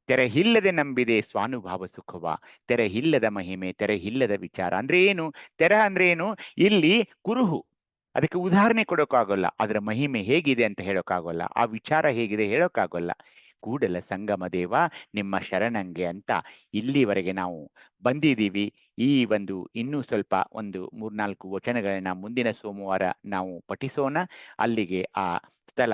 ತೆರೆ ಇಲ್ಲದೆ ನಂಬಿದೆ ಸ್ವಾನುಭಾವ ಸುಖವ, ತೆರೆ ಇಲ್ಲದ ಮಹಿಮೆ, ತೆರೆ ಇಲ್ಲದ ವಿಚಾರ. ಅಂದ್ರೆ ಏನು? ತೆರೆ ಅಂದ್ರೆ ಏನು? ಇಲ್ಲಿ ಕುರುಹು, ಅದಕ್ಕೆ ಉದಾಹರಣೆ ಕೊಡೋಕ್ಕಾಗಲ್ಲ. ಅದರ ಮಹಿಮೆ ಹೇಗಿದೆ ಅಂತ ಹೇಳೋಕ್ಕಾಗಲ್ಲ, ಆ ವಿಚಾರ ಹೇಗಿದೆ ಹೇಳೋಕ್ಕಾಗಲ್ಲ. ಕೂಡಲ ಸಂಗಮ ದೇವ ನಿಮ್ಮ ಶರಣಂಗೆ ಅಂತ ಇಲ್ಲಿವರೆಗೆ ನಾವು ಬಂದಿದ್ದೀವಿ. ಈ ಒಂದು ಇನ್ನೂ ಸ್ವಲ್ಪ ಒಂದು 3-4 ವಚನಗಳನ್ನ ಮುಂದಿನ ಸೋಮವಾರ ನಾವು ಪಠಿಸೋಣ. ಅಲ್ಲಿಗೆ ಆ ಸ್ಥಳ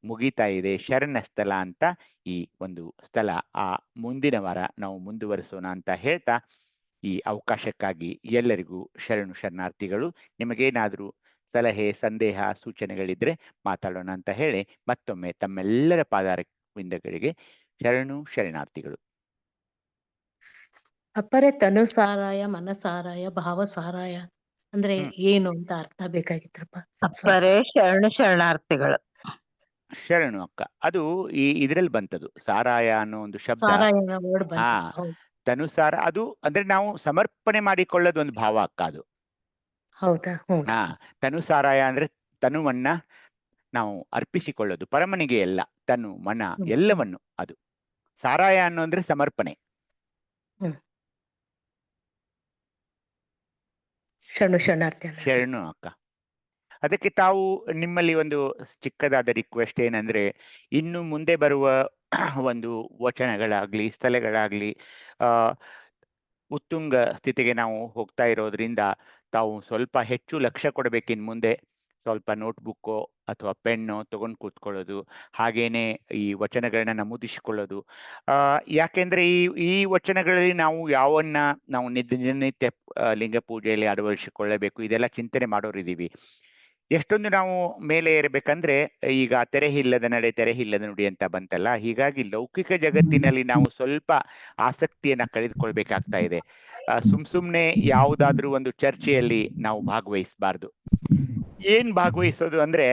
ಮುಗಿತಾ ಇದೆ. ಶರಣ ಸ್ಥಳ ಅಂತ ಈ ಒಂದು ಸ್ಥಳ ಆ ಮುಂದಿನ ವಾರ ನಾವು ಮುಂದುವರಿಸೋಣ ಅಂತ ಹೇಳ್ತಾ, ಈ ಅವಕಾಶಕ್ಕಾಗಿ ಎಲ್ಲರಿಗೂ ಶರಣಾರ್ಥಿಗಳು. ನಿಮಗೇನಾದರೂ ಸಲಹೆ, ಸಂದೇಹ, ಸೂಚನೆಗಳಿದ್ರೆ ಮಾತಾಡೋಣ ಅಂತ ಹೇಳಿ ಮತ್ತೊಮ್ಮೆ ತಮ್ಮೆಲ್ಲರ ಪಾದಾರವಿಂದಗಳಿಗೆ ಶರಣಾರ್ಥಿಗಳು. ಅಪ್ಪರೇ ತನುಸಾರಾಯ, ಮನಸಾರಾಯ, ಭಾವಸಾರಾಯ ಅಂದ್ರೆ ಏನು ಅಂತ ಅರ್ಥ ಬೇಕಾಗಿತ್ರಪ್ಪ. ಅಪ್ಪರೇ ಶರಣಾರ್ಥಿಗಳು. ಶರಣು ಅಕ್ಕ, ಅದು ಇದ್ರಲ್ಲಿ ಬಂತದು. ಸಾರಾಯ ಅನ್ನೋ ಒಂದು ಶಬ್ದ. ಸಾರಾಯನ ವರ್ಡ್ ಹಾ, ಬಂತು. ತನುಸಾರ ಅದು ಅಂದ್ರೆ ನಾವು ಸಮರ್ಪಣೆ ಮಾಡಿಕೊಳ್ಳೋದು ಒಂದು ಭಾವ ಅಕ್ಕ ಅದು. ಹೌದಾ? ಹಾ, ತನುಸಾರಾಯ ಅಂದ್ರೆ ತನುವನ್ನ ನಾವು ಅರ್ಪಿಸಿಕೊಳ್ಳೋದು ಪರಮನಿಗೆ, ಎಲ್ಲ ತನು ಮನ ಎಲ್ಲವನ್ನು. ಅದು ಸಾರಾಯ ಅನ್ನೋ ಅಂದ್ರೆ ಸಮರ್ಪಣೆ. ಶರಣು ಅಕ್ಕ. ಅದಕ್ಕೆ ತಾವು ನಿಮ್ಮಲ್ಲಿ ಒಂದು ಚಿಕ್ಕದಾದ ರಿಕ್ವೆಸ್ಟ್ ಏನಂದ್ರೆ, ಇನ್ನು ಮುಂದೆ ಬರುವ ಒಂದು ವಚನಗಳಾಗ್ಲಿ, ಸ್ಥಳಗಳಾಗ್ಲಿ ಉತ್ತುಂಗ ಸ್ಥಿತಿಗೆ ನಾವು ಹೋಗ್ತಾ ಇರೋದ್ರಿಂದ ತಾವು ಸ್ವಲ್ಪ ಹೆಚ್ಚು ಲಕ್ಷ್ಯ ಕೊಡಬೇಕು. ಇನ್ನು ಮುಂದೆ ಸ್ವಲ್ಪ ನೋಟ್ಬುಕ್ಕೋ ಅಥವಾ ಪೆನ್ನು ತಗೊಂಡು ಕೂತ್ಕೊಳ್ಳೋದು, ಹಾಗೇನೆ ಈ ವಚನಗಳನ್ನ ನಮೂದಿಸಿಕೊಳ್ಳೋದು. ಯಾಕೆಂದ್ರೆ ಈ ವಚನಗಳಲ್ಲಿ ನಾವು ಯಾವನ್ನ ನಾವು ದಿನನಿತ್ಯ ಲಿಂಗ ಪೂಜೆಯಲ್ಲಿ ಅಳವಡಿಸಿಕೊಳ್ಳಬೇಕು, ಇದೆಲ್ಲ ಚಿಂತನೆ ಮಾಡೋರಿದ್ದೀವಿ. ಎಷ್ಟೊಂದು ನಾವು ಮೇಲೆ ಏರ್ಬೇಕಂದ್ರೆ, ಈಗ ತೆರೆ ಇಲ್ಲದ ನಡೆ, ತೆರೆ ಇಲ್ಲದ ನುಡಿ ಅಂತ ಬಂತಲ್ಲ, ಹೀಗಾಗಿ ಲೌಕಿಕ ಜಗತ್ತಿನಲ್ಲಿ ನಾವು ಸ್ವಲ್ಪ ಆಸಕ್ತಿಯನ್ನ ಕಳೆದುಕೊಳ್ಬೇಕಾಗ್ತಾ ಇದೆ. ಸುಮ್ನೆ ಯಾವುದಾದ್ರೂ ಒಂದು ಚರ್ಚೆಯಲ್ಲಿ ನಾವು ಭಾಗವಹಿಸಬಾರ್ದು. ಏನ್ ಭಾಗವಹಿಸೋದು ಅಂದ್ರೆ,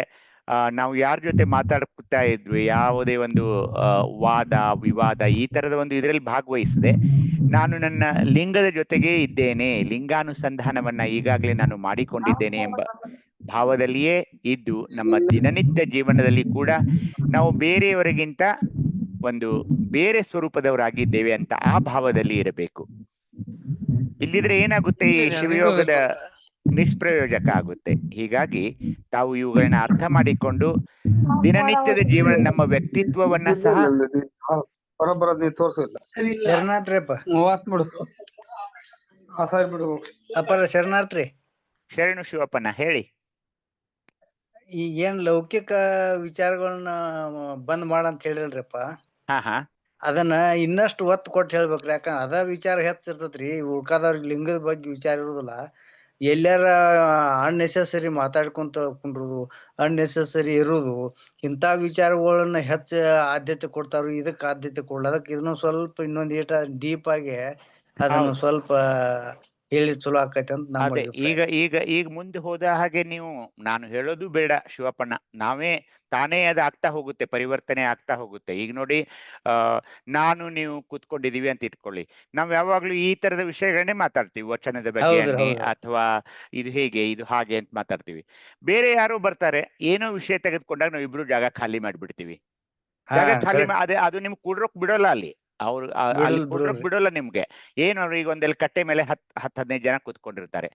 ನಾವು ಯಾರ ಜೊತೆ ಮಾತಾಡ್ತಾ ಇದ್ವಿ, ಯಾವುದೇ ಒಂದು ವಾದ ವಿವಾದ ಈ ತರದ ಒಂದು ಇದರಲ್ಲಿ ಭಾಗವಹಿಸದೆ, ನಾನು ನನ್ನ ಲಿಂಗದ ಜೊತೆಗೆ ಇದ್ದೇನೆ, ಲಿಂಗಾನುಸಂಧಾನವನ್ನ ಈಗಾಗಲೇ ನಾನು ಮಾಡಿಕೊಂಡಿದ್ದೇನೆ ಎಂಬ ಭಾವದಲ್ಲಿಯೇ ಇದ್ದು, ನಮ್ಮ ದಿನನಿತ್ಯ ಜೀವನದಲ್ಲಿ ಕೂಡ ನಾವು ಬೇರೆಯವರಿಗಿಂತ ಒಂದು ಬೇರೆ ಸ್ವರೂಪದವರಾಗಿದ್ದೇವೆ ಅಂತ ಆ ಭಾವದಲ್ಲಿ ಇರಬೇಕು. ಇಲ್ಲಿದ್ರೆ ಏನಾಗುತ್ತೆ, ಈ ಶಿವಯೋಗದ ನಿಷ್ಪ್ರಯೋಜಕ ಆಗುತ್ತೆ. ಹೀಗಾಗಿ ತಾವು ಇವುಗಳನ್ನ ಅರ್ಥ ಮಾಡಿಕೊಂಡು ದಿನನಿತ್ಯದ ಜೀವನ, ನಮ್ಮ ವ್ಯಕ್ತಿತ್ವವನ್ನ ಸಹ ಶರಣು ಶಿವಪ್ಪನ ಹೇಳಿ. ಈಗೇನ್ ಲೌಕಿಕ ವಿಚಾರಗಳನ್ನ ಬಂದ್ ಮಾಡಂತ ಹೇಳಿಲ್ರಿಪ್ಪ. ಹಾ, ಅದನ್ನ ಇನ್ನಷ್ಟು ಒತ್ತು ಕೊಟ್ಟು ಹೇಳ್ಬೇಕ್ರಿ. ಯಾಕಂದ್ರ ಅದ ವಿಚಾರ ಹೆಚ್ಚಿರ್ತೈತ್ರಿ. ಉಳ್ಕಾದವ್ರಿಗೆ ಲಿಂಗದ ಬಗ್ಗೆ ವಿಚಾರ ಇರುದಿಲ್ಲ. ಎಲ್ಲಾರ ಅನ್ನೆಸೆಸರಿ ಮಾತಾಡ್ಕೊಂತ ಕುಂಡ್ರುದು, ಅನ್ನೆಸೆಸರಿ ಇರುದು, ಇಂಥ ವಿಚಾರಗಳನ್ನ ಹೆಚ್ಚ ಆದ್ಯತೆ ಕೊಡ್ತಾರ. ಇದಕ್ ಆದ್ಯತೆ ಕೊಡ್ಲ. ಅದಕ್ಕೆ ಇದನ್ನ ಸ್ವಲ್ಪ ಇನ್ನೊಂದ್ ಈಟ ಡೀಪ್ ಆಗಿ ಅದನ್ನ ಸ್ವಲ್ಪ ಹೇಳಿ ಚಲೋ ಆಕೈತಿ ಅಂತ ನಮ್ಮ ಅದೇ. ಅಭಿಪ್ರಾಯ. ಈಗ ಮುಂದೆ ಹೋದ ಹಾಗೆ ನೀವು, ನಾನು ಹೇಳೋದು ಬೇಡ ಶಿವಪ್ಪಣ್ಣ, ತಾನೇ ಅದು ಆಗ್ತಾ ಹೋಗುತ್ತೆ, ಪರಿವರ್ತನೆ ಆಗ್ತಾ ಹೋಗುತ್ತೆ. ಈಗ ನೋಡಿ, ನಾನು ನೀವು ಕೂತ್ಕೊಂಡಿದೀವಿ ಅಂತ ಇಟ್ಕೊಳ್ಳಿ, ನಾವ್ ಯಾವಾಗ್ಲೂ ಈ ತರದ ವಿಷಯಗಳನ್ನೇ ಮಾತಾಡ್ತೀವಿ. ವಚನದ ಬಗ್ಗೆ ಅನ್ನಿ, ಅಥವಾ ಇದು ಹೇಗೆ, ಇದು ಹಾಗೆ ಅಂತ ಮಾತಾಡ್ತೀವಿ. ಬೇರೆ ಯಾರೋ ಬರ್ತಾರೆ, ಏನೋ ವಿಷಯ ತೆಗೆದುಕೊಂಡಾಗ ನಾವು ಇಬ್ರು ಜಾಗ ಖಾಲಿ ಮಾಡ್ಬಿಡ್ತೀವಿ. ಜಾಗ ಖಾಲಿ ಅದು ನಿಮ್ಗೆ ಕೂಡ್ರೋಕ್ ಬಿಡೋಲ್ಲ ಅಲ್ಲಿ. ಅವ್ರು ಅಲ್ಲಿ ಕೂಡ್ರೋಕ್ ಬಿಡೋಲ್ಲ ನಿಮ್ಗೆ. ಏನು ಅವ್ರು ಈಗ ಒಂದೆಲ್ಲ ಕಟ್ಟೆ ಮೇಲೆ 10-15 ಜನ ಕೂತ್ಕೊಂಡಿರ್ತಾರೆ.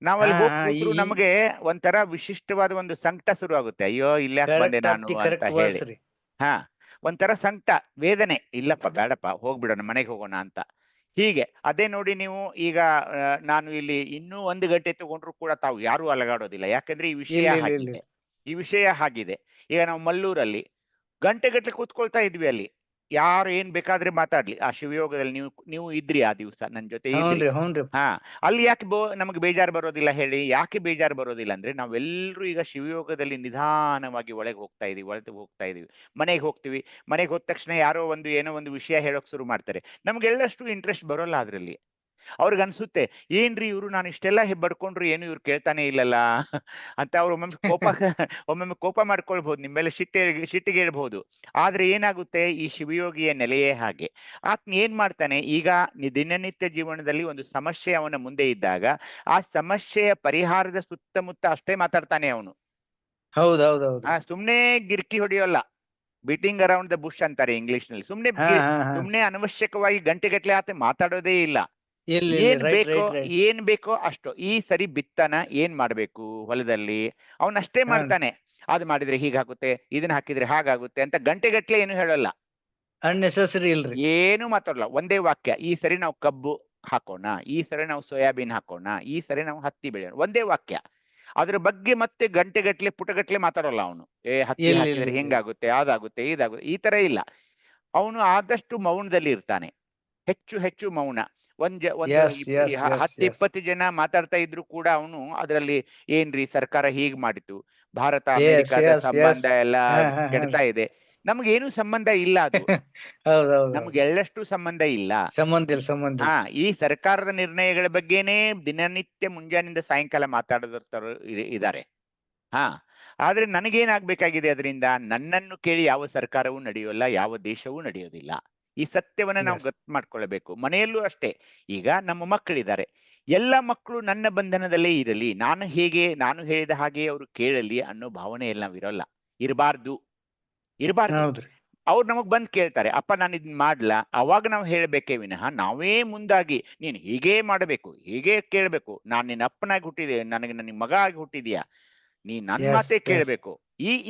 ನಾವಲ್ಲಿ ಹೋಗ್ಬಿಟ್ರು ನಮ್ಗೆ ಒಂಥರ ವಿಶಿಷ್ಟವಾದ ಒಂದು ಸಂಕಟ ಶುರು ಆಗುತ್ತೆ. ಅಯ್ಯೋ ಇಲ್ಲಾಕ್ ಬಂದೆ ನಾನು ಅಂತ ಹೇಳಿ. ಒಂಥರ ಸಂಕಟ, ವೇದನೆ. ಇಲ್ಲಪ್ಪ ಬೇಡಪ್ಪ, ಹೋಗ್ಬಿಡೋಣ, ಮನೆಗೆ ಹೋಗೋಣ ಅಂತ. ಹೀಗೆ ಅದೇ ನೋಡಿ ನೀವು ಈಗ ನಾನು ಇಲ್ಲಿ ಇನ್ನೂ 1 ಗಂಟೆ ತಗೊಂಡ್ರು ಕೂಡ ತಾವು ಯಾರು ಅಲಗಾಡೋದಿಲ್ಲ. ಯಾಕಂದ್ರೆ ಈ ವಿಷಯ ಹಾಗಿದೆ. ಈಗ ನಾವು ಮಲ್ಲೂರಲ್ಲಿ ಗಂಟೆಗಟ್ಟಲೆ ಕೂತ್ಕೊಳ್ತಾ ಇದ್ವಿ ಅಲ್ಲಿ. ಯಾರು ಏನ್ ಬೇಕಾದ್ರೆ ಮಾತಾಡ್ಲಿ. ಆ ಶಿವಯೋಗದಲ್ಲಿ ನೀವು ಇದ್ರಿ ಆ ದಿವಸ ನನ್ನ ಜೊತೆ ಇದ್ರಿ. ಹ್ಞೂನ್ರಿ ಹಾ, ಅಲ್ಲಿ ಯಾಕೆ ನಮಗೆ ಬೇಜಾರು ಬರೋದಿಲ್ಲ ಹೇಳಿ? ಯಾಕೆ ಬೇಜಾರು ಬರೋದಿಲ್ಲ ಅಂದ್ರೆ ನಾವೆಲ್ಲರೂ ಈಗ ಶಿವಯೋಗದಲ್ಲಿ ನಿಧಾನವಾಗಿ ಒಳಗೆ ಹೋಗ್ತಾ ಇದೀವಿ. ಮನೆಗೆ ಹೋಗ್ತೀವಿ. ಮನೆಗೆ ಹೋದ ತಕ್ಷಣ ಯಾರೋ ಏನೋ ಒಂದು ವಿಷಯ ಹೇಳೋಕ್ ಶುರು ಮಾಡ್ತಾರೆ. ನಮ್ಗೆಲ್ಲಷ್ಟು ಇಂಟ್ರೆಸ್ಟ್ ಬರೋಲ್ಲ ಅದ್ರಲ್ಲಿ. ಅವ್ರಿಗೆ ಅನ್ಸುತ್ತೆ, ಏನ್ರಿ ಇವ್ರು ನಾನು ಇಷ್ಟೆಲ್ಲ ಬಡ್ಕೊಂಡ್ರು ಏನು ಇವ್ರು ಕೇಳ್ತಾನೆ ಇಲ್ಲಲ್ಲ ಅಂತ ಅವ್ರು ಒಮ್ಮೊಮ್ಮೆ ಕೋಪ ಮಾಡ್ಕೊಳ್ಬಹುದು, ನಿಮ್ಮ ಮೇಲೆ ಸಿಟ್ಟಿಗೆ ಹೇಳ್ಬಹುದು. ಆದ್ರೆ ಏನಾಗುತ್ತೆ, ಈ ಶಿವಯೋಗಿಯ ನೆಲೆಯೇ ಹಾಗೆ. ಆತ್ಮ ಏನ್ ಮಾಡ್ತಾನೆ, ಈಗ ದಿನನಿತ್ಯ ಜೀವನದಲ್ಲಿ ಒಂದು ಸಮಸ್ಯೆ ಅವನ ಮುಂದೆ ಇದ್ದಾಗ ಆ ಸಮಸ್ಯೆಯ ಪರಿಹಾರದ ಸುತ್ತಮುತ್ತ ಅಷ್ಟೇ ಮಾತಾಡ್ತಾನೆ ಅವನು. ಹೌದೌದು. ಸುಮ್ನೆ ಗಿರ್ಕಿ ಹೊಡೆಯೋಲ್ಲ, ಬೀಟಿಂಗ್ ಅರೌಂಡ್ ದ ಬುಷ್ ಅಂತಾರೆ ಇಂಗ್ಲಿಷ್ ನಲ್ಲಿ. ಸುಮ್ನೆ ಅನವಶ್ಯಕವಾಗಿ ಗಂಟೆಗಟ್ಲೆ ಆತ ಮಾತಾಡೋದೇ ಇಲ್ಲ. ಏನ್ ಬೇಕೋ ಅಷ್ಟು. ಈ ಸರಿ ಬಿತ್ತನ ಏನ್ ಮಾಡ್ಬೇಕು ಹೊಲದಲ್ಲಿ, ಅವನಷ್ಟೇ ಮಾಡ್ತಾನೆ. ಅದ್ ಮಾಡಿದ್ರೆ ಹೀಗಾಗುತ್ತೆ, ಇದನ್ನ ಹಾಕಿದ್ರೆ ಹಾಗಾಗುತ್ತೆ ಅಂತ ಗಂಟೆಗಟ್ಲೆ ಏನು ಹೇಳಲ್ಲ. ಅನ್ನೆಸೆಸರಿ ಇಲ್ರಿ, ಏನು ಮಾತಾಡಲ್ಲ. ಒಂದೇ ವಾಕ್ಯ, ಈ ಸರಿ ನಾವು ಕಬ್ಬು ಹಾಕೋಣ, ಈ ಸರಿ ನಾವು ಸೋಯಾಬೀನ್ ಹಾಕೋಣ, ಈ ಸರಿ ನಾವು ಹತ್ತಿ ಬೆಳೆಯೋಣ. ಒಂದೇ ವಾಕ್ಯ. ಅದ್ರ ಬಗ್ಗೆ ಮತ್ತೆ ಗಂಟೆಗಟ್ಲೆ ಪುಟಗಟ್ಲೆ ಮಾತಾಡೋಲ್ಲ ಅವನು. ಹತ್ತಿ ಹಾಕಿದ್ರೆ ಹೆಂಗಾಗುತ್ತೆ, ಅದಾಗುತ್ತೆ, ಇದಾಗುತ್ತೆ, ಈ ತರ ಇಲ್ಲ. ಅವನು ಆದಷ್ಟು ಮೌನದಲ್ಲಿ ಇರ್ತಾನೆ, ಹೆಚ್ಚು ಮೌನ. 10-20 ಜನ ಮಾತಾಡ್ತಾ ಇದ್ರು ಕೂಡ ಅವನು ಅದರಲ್ಲಿ ಏನ್ರಿ ಸರ್ಕಾರ ಹೀಗ್ ಮಾಡಿತು, ಭಾರತ ಅಮೆರಿಕದ ಸಂಬಂಧ ಎಲ್ಲ ಕೆಡ್ತಾ ಇದೆ, ನಮ್ಗೇನು ಸಂಬಂಧ ಇಲ್ಲ. ಅದು ನಮ್ಗೆ ಎಳ್ಳಷ್ಟು ಸಂಬಂಧ ಇಲ್ಲ. ಈ ಸರ್ಕಾರದ ನಿರ್ಣಯಗಳ ಬಗ್ಗೆನೇ ದಿನನಿತ್ಯ ಮುಂಜಾನಿಂದ ಸಾಯಂಕಾಲ ಮಾತಾಡೋದರ್ತರು ಇದ್ದಾರೆ. ಆದ್ರೆ ನನಗೇನಾಗ್ಬೇಕಾಗಿದೆ ಅದರಿಂದ, ನನ್ನನ್ನು ಕೇಳಿ ಯಾವ ಸರ್ಕಾರವೂ ನಡೆಯೋಲ್ಲ, ಯಾವ ದೇಶವೂ ನಡೆಯೋದಿಲ್ಲ. ಈ ಸತ್ಯವನ್ನ ನಾವು ಗೊತ್ತು ಮಾಡ್ಕೊಳ್ಬೇಕು. ಮನೆಯಲ್ಲೂ ಅಷ್ಟೇ. ಈಗ ನಮ್ಮ ಮಕ್ಕಳಿದ್ದಾರೆ, ಎಲ್ಲ ಮಕ್ಕಳು ನನ್ನ ಬಂಧನದಲ್ಲೇ ಇರಲಿ, ನಾನು ಹೇಳಿದ ಹಾಗೆ ಅವರು ಕೇಳಲಿ ಅನ್ನೋ ಭಾವನೆ ಎಲ್ಲ ನಾವಿರೋಲ್ಲ, ಇರಬಾರ್ದು. ಅವ್ರು ನಮಗ್ ಬಂದ್ ಕೇಳ್ತಾರೆ, ಅಪ್ಪ ನಾನು ಇದನ್ ಮಾಡ್ಲಾ, ಅವಾಗ ನಾವು ಹೇಳ್ಬೇಕೇ ವಿನಃ ನಾವೇ ಮುಂದಾಗಿ ನೀನ್ ಹೀಗೇ ಮಾಡಬೇಕು, ಹೀಗೆ ಕೇಳ್ಬೇಕು, ನಾನ್ ನಿನ್ನ ಅಪ್ಪನಾಗಿ ಹುಟ್ಟಿದೆ, ನನ್ನ ಮಗ ಆಗಿ ಹುಟ್ಟಿದ್ಯಾ, ನೀ ನನ್ನ ಮಾತೇ ಕೇಳ್ಬೇಕು.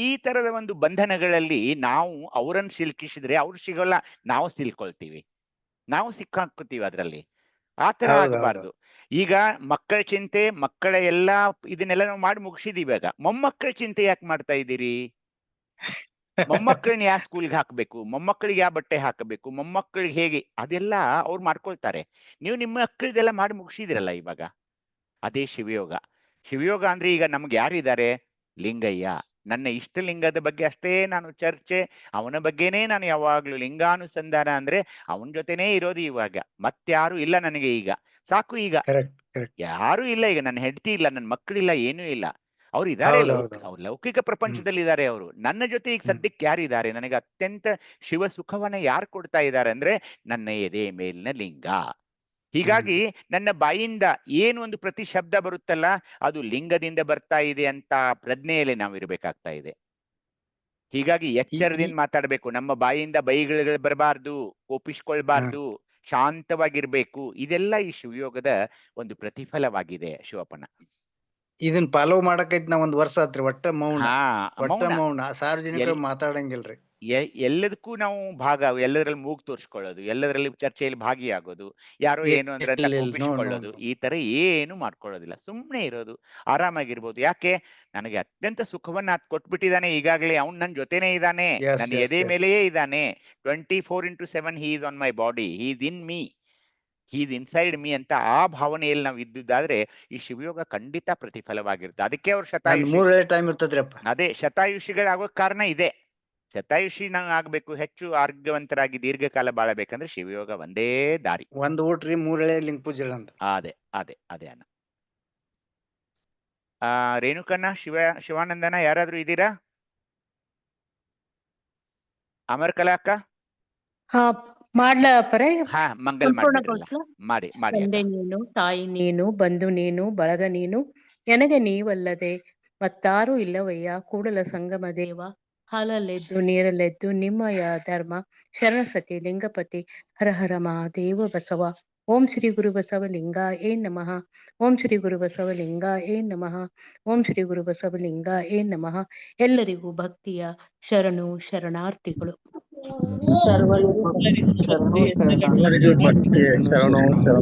ಈ ತರದ ಒಂದು ಬಂಧನಗಳಲ್ಲಿ ನಾವು ಅವರನ್ನು ಸಿಲುಕಿಸಿದ್ರೆ ಅವ್ರು ಸಿಗೋಲ್ಲ, ನಾವು ಸಿಲ್ಕೊಳ್ತೀವಿ, ನಾವು ಸಿಕ್ಕಾಕೋತೀವಿ ಅದ್ರಲ್ಲಿ. ಆ ತರ ಆಗಬಾರ್ದು. ಈಗ ಮಕ್ಕಳ ಚಿಂತೆ, ಮಕ್ಕಳ ಇದನ್ನೆಲ್ಲ ನಾವು ಮಾಡಿ ಮುಗಿಸಿದೀವಿ. ಇವಾಗ ಮೊಮ್ಮಕ್ಕಳ ಚಿಂತೆ ಯಾಕೆ ಮಾಡ್ತಾ ಇದ್ದೀರಿ? ಮೊಮ್ಮಕ್ಕಳನ್ನ ಯಾವ ಸ್ಕೂಲ್ಗೆ ಹಾಕ್ಬೇಕು, ಮೊಮ್ಮಕ್ಕಳಿಗೆ ಯಾವ ಬಟ್ಟೆ ಹಾಕಬೇಕು, ಮೊಮ್ಮಕ್ಕಳಿಗೆ ಹೇಗೆ, ಅದೆಲ್ಲ ಅವ್ರು ಮಾಡ್ಕೊಳ್ತಾರೆ. ನೀವು ನಿಮ್ಮ ಮಕ್ಕಳದೆಲ್ಲ ಮಾಡಿ ಮುಗಿಸಿದಿರಲ್ಲ ಇವಾಗ. ಅದೇ ಶಿವಯೋಗ. ಶಿವಯೋಗ ಅಂದ್ರೆ ಈಗ ನಮ್ಗೆ ಯಾರಿದ್ದಾರೆ? ಲಿಂಗಯ್ಯ. ನನ್ನ ಇಷ್ಟಲಿಂಗದ ಬಗ್ಗೆ ಅಷ್ಟೇ ನಾನು ಚರ್ಚೆ, ಅವನ ಬಗ್ಗೆನೇ ನಾನು ಯಾವಾಗ್ಲೂ ಲಿಂಗಾನುಸಂಧಾನ. ಅಂದ್ರೆ ಅವನ ಜೊತೆನೇ ಇರೋದು ಇವಾಗ, ಮತ್ಯಾರು ಇಲ್ಲ ನನಗೆ. ಈಗ ಸಾಕು, ಈಗ ಯಾರು ಇಲ್ಲ. ಈಗ ನನ್ನ ಹೆಂಡತಿ ಇಲ್ಲ, ನನ್ನ ಮಕ್ಕಳಿಲ್ಲ, ಏನೂ ಇಲ್ಲ. ಅವ್ರು ಇದಾರೆ, ಅವ್ರು ಲೌಕಿಕ ಪ್ರಪಂಚದಲ್ಲಿ ಇದ್ದಾರೆ. ಅವರು ನನ್ನ ಜೊತೆ ಈಗ ಸದ್ಯಕ್ಕೆ ಯಾರಿದ್ದಾರೆ? ನನಗೆ ಅತ್ಯಂತ ಶಿವ ಸುಖವನ್ನ ಯಾರು ಕೊಡ್ತಾ ಇದ್ದಾರೆ ಅಂದ್ರೆ ನನ್ನ ಎದೆ ಮೇಲಿನ ಲಿಂಗ. ಹೀಗಾಗಿ ನನ್ನ ಬಾಯಿಂದ ಏನು ಒಂದು ಪ್ರತಿ ಶಬ್ದ ಬರುತ್ತಲ್ಲ, ಅದು ಲಿಂಗದಿಂದ ಬರ್ತಾ ಇದೆ ಅಂತ ಪ್ರಜ್ಞೆಯಲ್ಲಿ ನಾವು ಇರ್ಬೇಕಾಗ್ತಾ ಇದೆ. ಹೀಗಾಗಿ ಎಚ್ಚರದಿಂದ ಮಾತಾಡ್ಬೇಕು. ನಮ್ಮ ಬಾಯಿಂದ ಬೈಗಳು ಬರಬಾರ್ದು, ಕೋಪಿಸ್ಕೊಳ್ಬಾರ್ದು, ಶಾಂತವಾಗಿರ್ಬೇಕು. ಇದೆಲ್ಲ ಈ ಶಿವಯೋಗದ ಒಂದು ಪ್ರತಿಫಲವಾಗಿದೆ ಶಿವಪ್ಪನ. ಇದನ್ ಫಾಲೋ ಮಾಡಕೈತಿ ನಾವ್ 1 ವರ್ಷ ಆತ್ರಿ. ಒಟ್ಟ ಮೌನ, ಸಾರ್ವಜನಿಕರು ಮಾತಾಡಂಗಿಲ್ರಿ. ಎಲ್ಲದಕ್ಕೂ ನಾವು ಎಲ್ಲದ್ರಲ್ಲಿ ಮೂಗು ತೋರಿಸ್ಕೊಳ್ಳೋದು, ಎಲ್ಲದರಲ್ಲಿ ಚರ್ಚೆಯಲ್ಲಿ ಭಾಗಿಯಾಗೋದು, ಯಾರೋ ಏನು ಅಂದ್ರೆ ಅಂತ ಕೋಪಿಸ್ಕೊಳ್ಳೋದು, ಈ ತರ ಏನು ಮಾಡ್ಕೊಳ್ಳೋದಿಲ್ಲ. ಸುಮ್ನೆ ಇರೋದು, ಆರಾಮಾಗಿರ್ಬೋದು. ಯಾಕೆ? ನನಗೆ ಅತ್ಯಂತ ಸುಖವನ್ನ ಕೊಟ್ಬಿಟ್ಟಿದ್ದಾನೆ ಈಗಾಗಲೇ. ಅವ್ನು ನನ್ನ ಜೊತೆನೇ ಇದ್ದಾನೆ, ನನ್ನ ಎದೆ ಮೇಲೆಯೇ ಇದ್ದಾನೆ. 24/7 he is on my body, he is in me, he is inside me ಅಂತ ಆ ಭಾವನೆಯಲ್ಲಿ ನಾವು ಇದ್ದುದಾದ್ರೆ ಈ ಶಿವಯೋಗ ಖಂಡಿತ ಪ್ರತಿಫಲವಾಗಿರುತ್ತೆ. ಅದಕ್ಕೆ ಅವ್ರು ಶತಾಯುಷಿಗಳಾಗೋ ಕಾರಣ ಇದೆ. ಶತಾಯುಷಿ ನಾವು ಆಗ್ಬೇಕು, ಹೆಚ್ಚು ಆರೋಗ್ಯವಂತರಾಗಿ ದೀರ್ಘಕಾಲ ಬಾಳಬೇಕಂದ್ರೆ ಶಿವಯೋಗ ಒಂದೇ ದಾರಿ. 1 ಊಟ್ರಿ 3 ಎಳೆ ಲಿಂಗ ಪೂಜೆ ಅಂತ. ಅದೇ ಅನ್ನ. ರೇಣುಕನ್ನ, ಶಿವಾನಂದನ ಯಾರಾದ್ರೂ ಇದ್ದೀರಾ? ಅಮರ್ಕಲಾ ಅಕ್ಕ ಮಂಗಲ್ ಮಾಡಿ. ತಂದೆ ನೀನು, ತಾಯಿ ನೀನು, ಬಂಧು ನೀನು, ಬಳಗ ನೀನು, ನನಗೆ ನೀವಲ್ಲದೆ ಮತ್ತಾರು ಇಲ್ಲವಯ್ಯ. ಕೂಡಲ ಸಂಗಮ ದೇವ, ಹಾಲಲ್ಲೆದ್ದು ನೀರಲ್ಲೆದ್ದು ನಿಮ್ಮಯ ಧರ್ಮ. ಶರಣಸತಿ ಲಿಂಗಪತಿ, ಹರ ಹರ ಮಹಾದೇವ ಬಸವ. ಓಂ ಶ್ರೀ ಗುರು ಬಸವಲಿಂಗ ಏ ನಮಃ. ಓಂ ಶ್ರೀ ಗುರು ಬಸವಲಿಂಗ ಏ ನಮಃ. ಓಂ ಶ್ರೀ ಗುರು ಬಸವಲಿಂಗ ಏ ನಮಃ. ಎಲ್ಲರಿಗೂ ಭಕ್ತಿಯ ಶರಣಾರ್ಥಿಗಳು. ಸರ್ವರಿಗೂ ಭಕ್ತಿಯ ಶರಣು